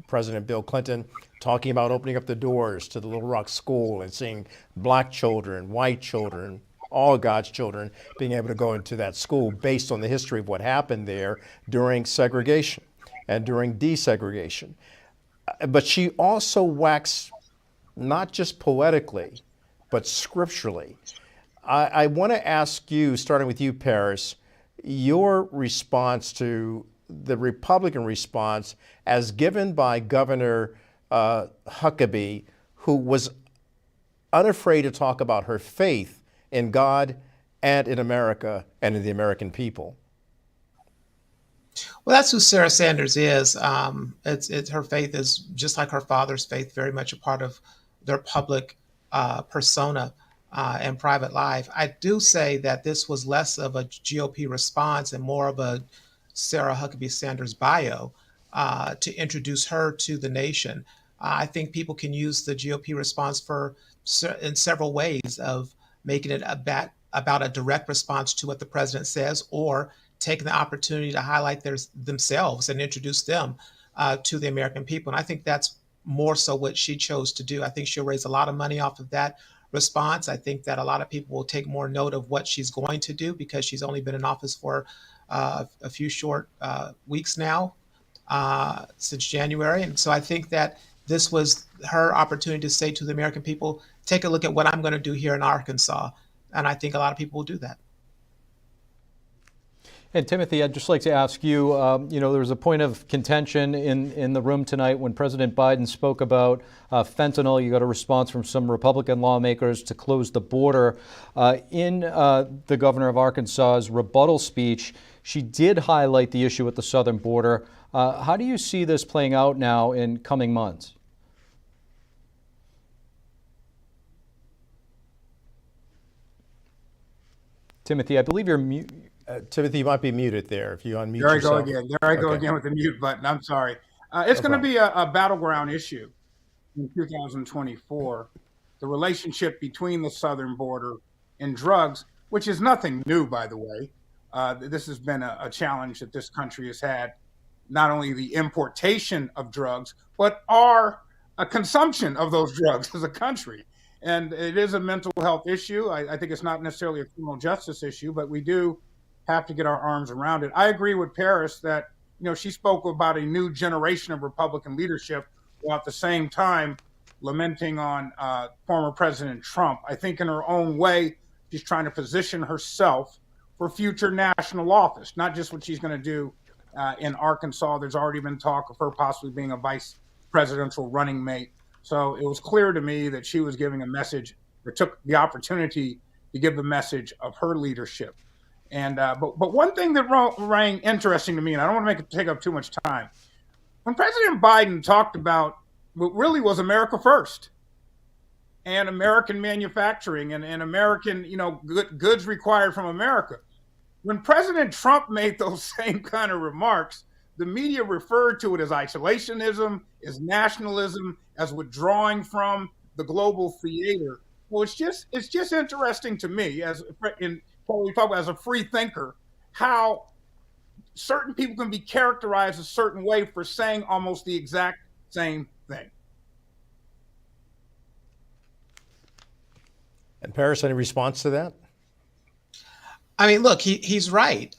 President Bill Clinton, talking about opening up the doors to the Little Rock School and seeing black children, white children, all God's children being able to go into that school based on the history of what happened there during segregation and during desegregation. But she also waxed not just poetically, but scripturally. I want to ask you, starting with you, Paris, your response to the Republican response as given by Governor Huckabee, who was unafraid to talk about her faith in God and in America and in the American people.
Well, that's who Sarah Sanders is. It's her faith is just like her father's faith, very much a part of their public persona and private life. I do say that this was less of a GOP response and more of a Sarah Huckabee Sanders bio to introduce her to the nation. I think people can use the GOP response in several ways of making it about a direct response to what the president says, or taking the opportunity to highlight themselves and introduce them to the American people. And I think that's more so what she chose to do. I think she'll raise a lot of money off of that response. I think that a lot of people will take more note of what she's going to do because she's only been in office for a few short weeks now, since January. And so I think that this was her opportunity to say to the American people, take a look at what I'm going to do here in Arkansas. And I think a lot of people will do that.
And Timothy, I'd just like to ask you, there was a point of contention in the room tonight when President Biden spoke about fentanyl. You got a response from some Republican lawmakers to close the border. In the governor of Arkansas's rebuttal speech, she did highlight the issue at the southern border. How do you see this playing out now in coming months? Timothy, I believe you're mute.
Timothy, you might be muted there. If you unmute
There I
yourself.
go again. There I go again with the mute button. I'm sorry. It's going to be a battleground issue in 2024. The relationship between the southern border and drugs, which is nothing new, by the way. This has been a challenge that this country has had, not only the importation of drugs, but our consumption of those drugs as a country. And it is a mental health issue. I think it's not necessarily a criminal justice issue, but we do have to get our arms around it. I agree with Paris that, she spoke about a new generation of Republican leadership while at the same time lamenting on former President Trump. I think in her own way, she's trying to position herself for future national office, not just what she's going to do in Arkansas. There's already been talk of her possibly being a vice presidential running mate. So it was clear to me that she was giving a message, or took the opportunity to give the message of her leadership. And but one thing that rang interesting to me, and I don't want to make it take up too much time, when President Biden talked about what really was America first and American manufacturing and American, goods required from America. When President Trump made those same kind of remarks, the media referred to it as isolationism, as nationalism, as withdrawing from the global theater. Well, it's just interesting to me what we talk about as a free thinker, how certain people can be characterized a certain way for saying almost the exact same thing.
And Paris, any response to that?
I mean, look, he's right.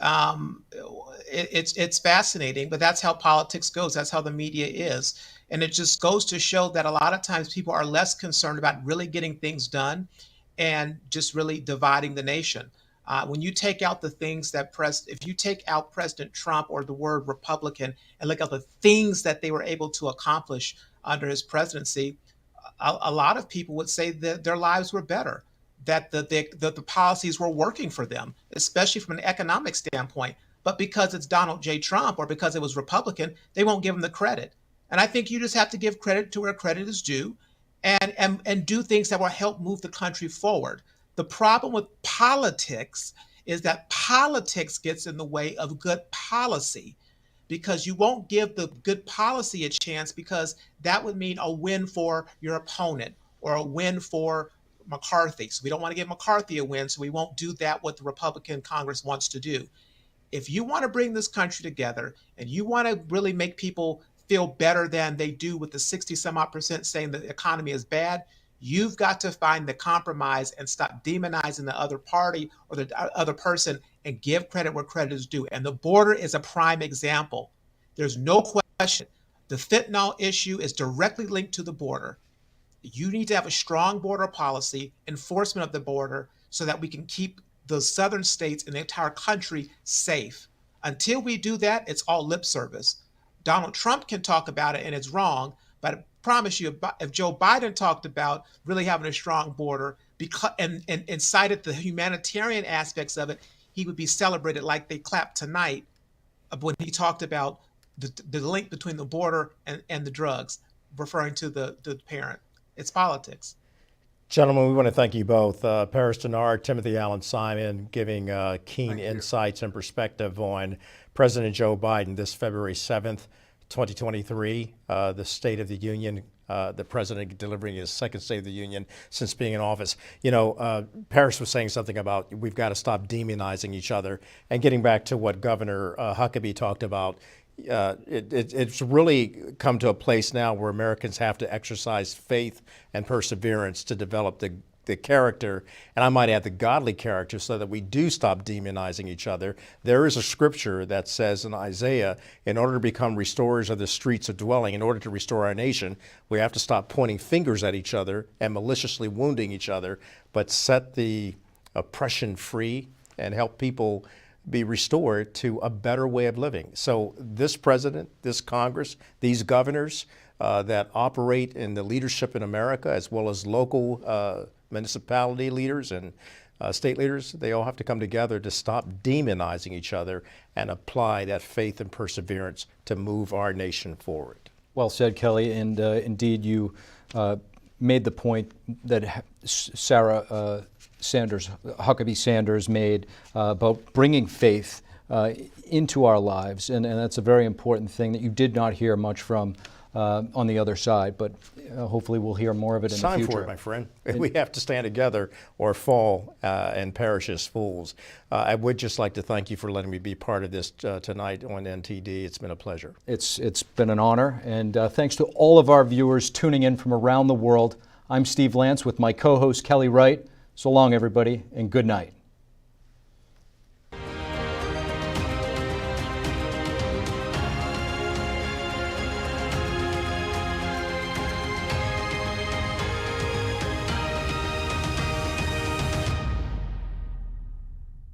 It's fascinating, but that's how politics goes. That's how the media is. And it just goes to show that a lot of times people are less concerned about really getting things done and just really dividing the nation. When you take out the things that if you take out President Trump or the word Republican and look at the things that they were able to accomplish under his presidency, a lot of people would say that their lives were better, that the policies were working for them, especially from an economic standpoint. But because it's Donald J. Trump or because it was Republican, they won't give him the credit. And I think you just have to give credit to where credit is due and do things that will help move the country forward. The problem with politics is that politics gets in the way of good policy, because you won't give the good policy a chance, because that would mean a win for your opponent or a win for McCarthy. So we don't want to give McCarthy a win, so we won't do that what the Republican Congress wants to do. If you want to bring this country together and you want to really make people feel better than they do with the 60-some-odd% saying the economy is bad, you've got to find the compromise and stop demonizing the other party or the other person and give credit where credit is due. And the border is a prime example. There's no question. The fentanyl issue is directly linked to the border. You need to have a strong border policy, enforcement of the border, so that we can keep the southern states and the entire country safe. Until we do that, it's all lip service. Donald Trump can talk about it and it's wrong, but I promise you, if Joe Biden talked about really having a strong border and cited the humanitarian aspects of it, he would be celebrated like they clapped tonight when he talked about the link between the border and the drugs, referring to the parent. It's politics.
Gentlemen, we want to thank you both. Paris Denard, Timothy Allen Simon, giving keen insights and perspective on President Joe Biden this February 7th, 2023, the State of the Union, the president delivering his second State of the Union since being in office. You know, Paris was saying something about we've got to stop demonizing each other. And getting back to what Governor Huckabee talked about, it's really come to a place now where Americans have to exercise faith and perseverance to develop the character, and I might add the godly character, so that we do stop demonizing each other. There is a scripture that says in Isaiah, in order to become restorers of the streets of dwelling, in order to restore our nation, we have to stop pointing fingers at each other and maliciously wounding each other, but set the oppression free and help people be restored to a better way of living. So this president, this Congress, these governors that operate in the leadership in America, as well as local municipality leaders and state leaders, they all have to come together to stop demonizing each other and apply that faith and perseverance to move our nation forward.
Well said, Kelly, and indeed you made the point that Sarah Huckabee Sanders made about bringing faith into our lives, and that's a very important thing that you did not hear much from on the other side, but hopefully we'll hear more of it in the future.
It's time for it, my friend. We have to stand together or fall and perish as fools. I would just like to thank you for letting me be part of this tonight on NTD. It's been a pleasure.
It's been an honor, and thanks to all of our viewers tuning in from around the world. I'm Steve Lance with my co-host Kelly Wright. So long, everybody, and good night.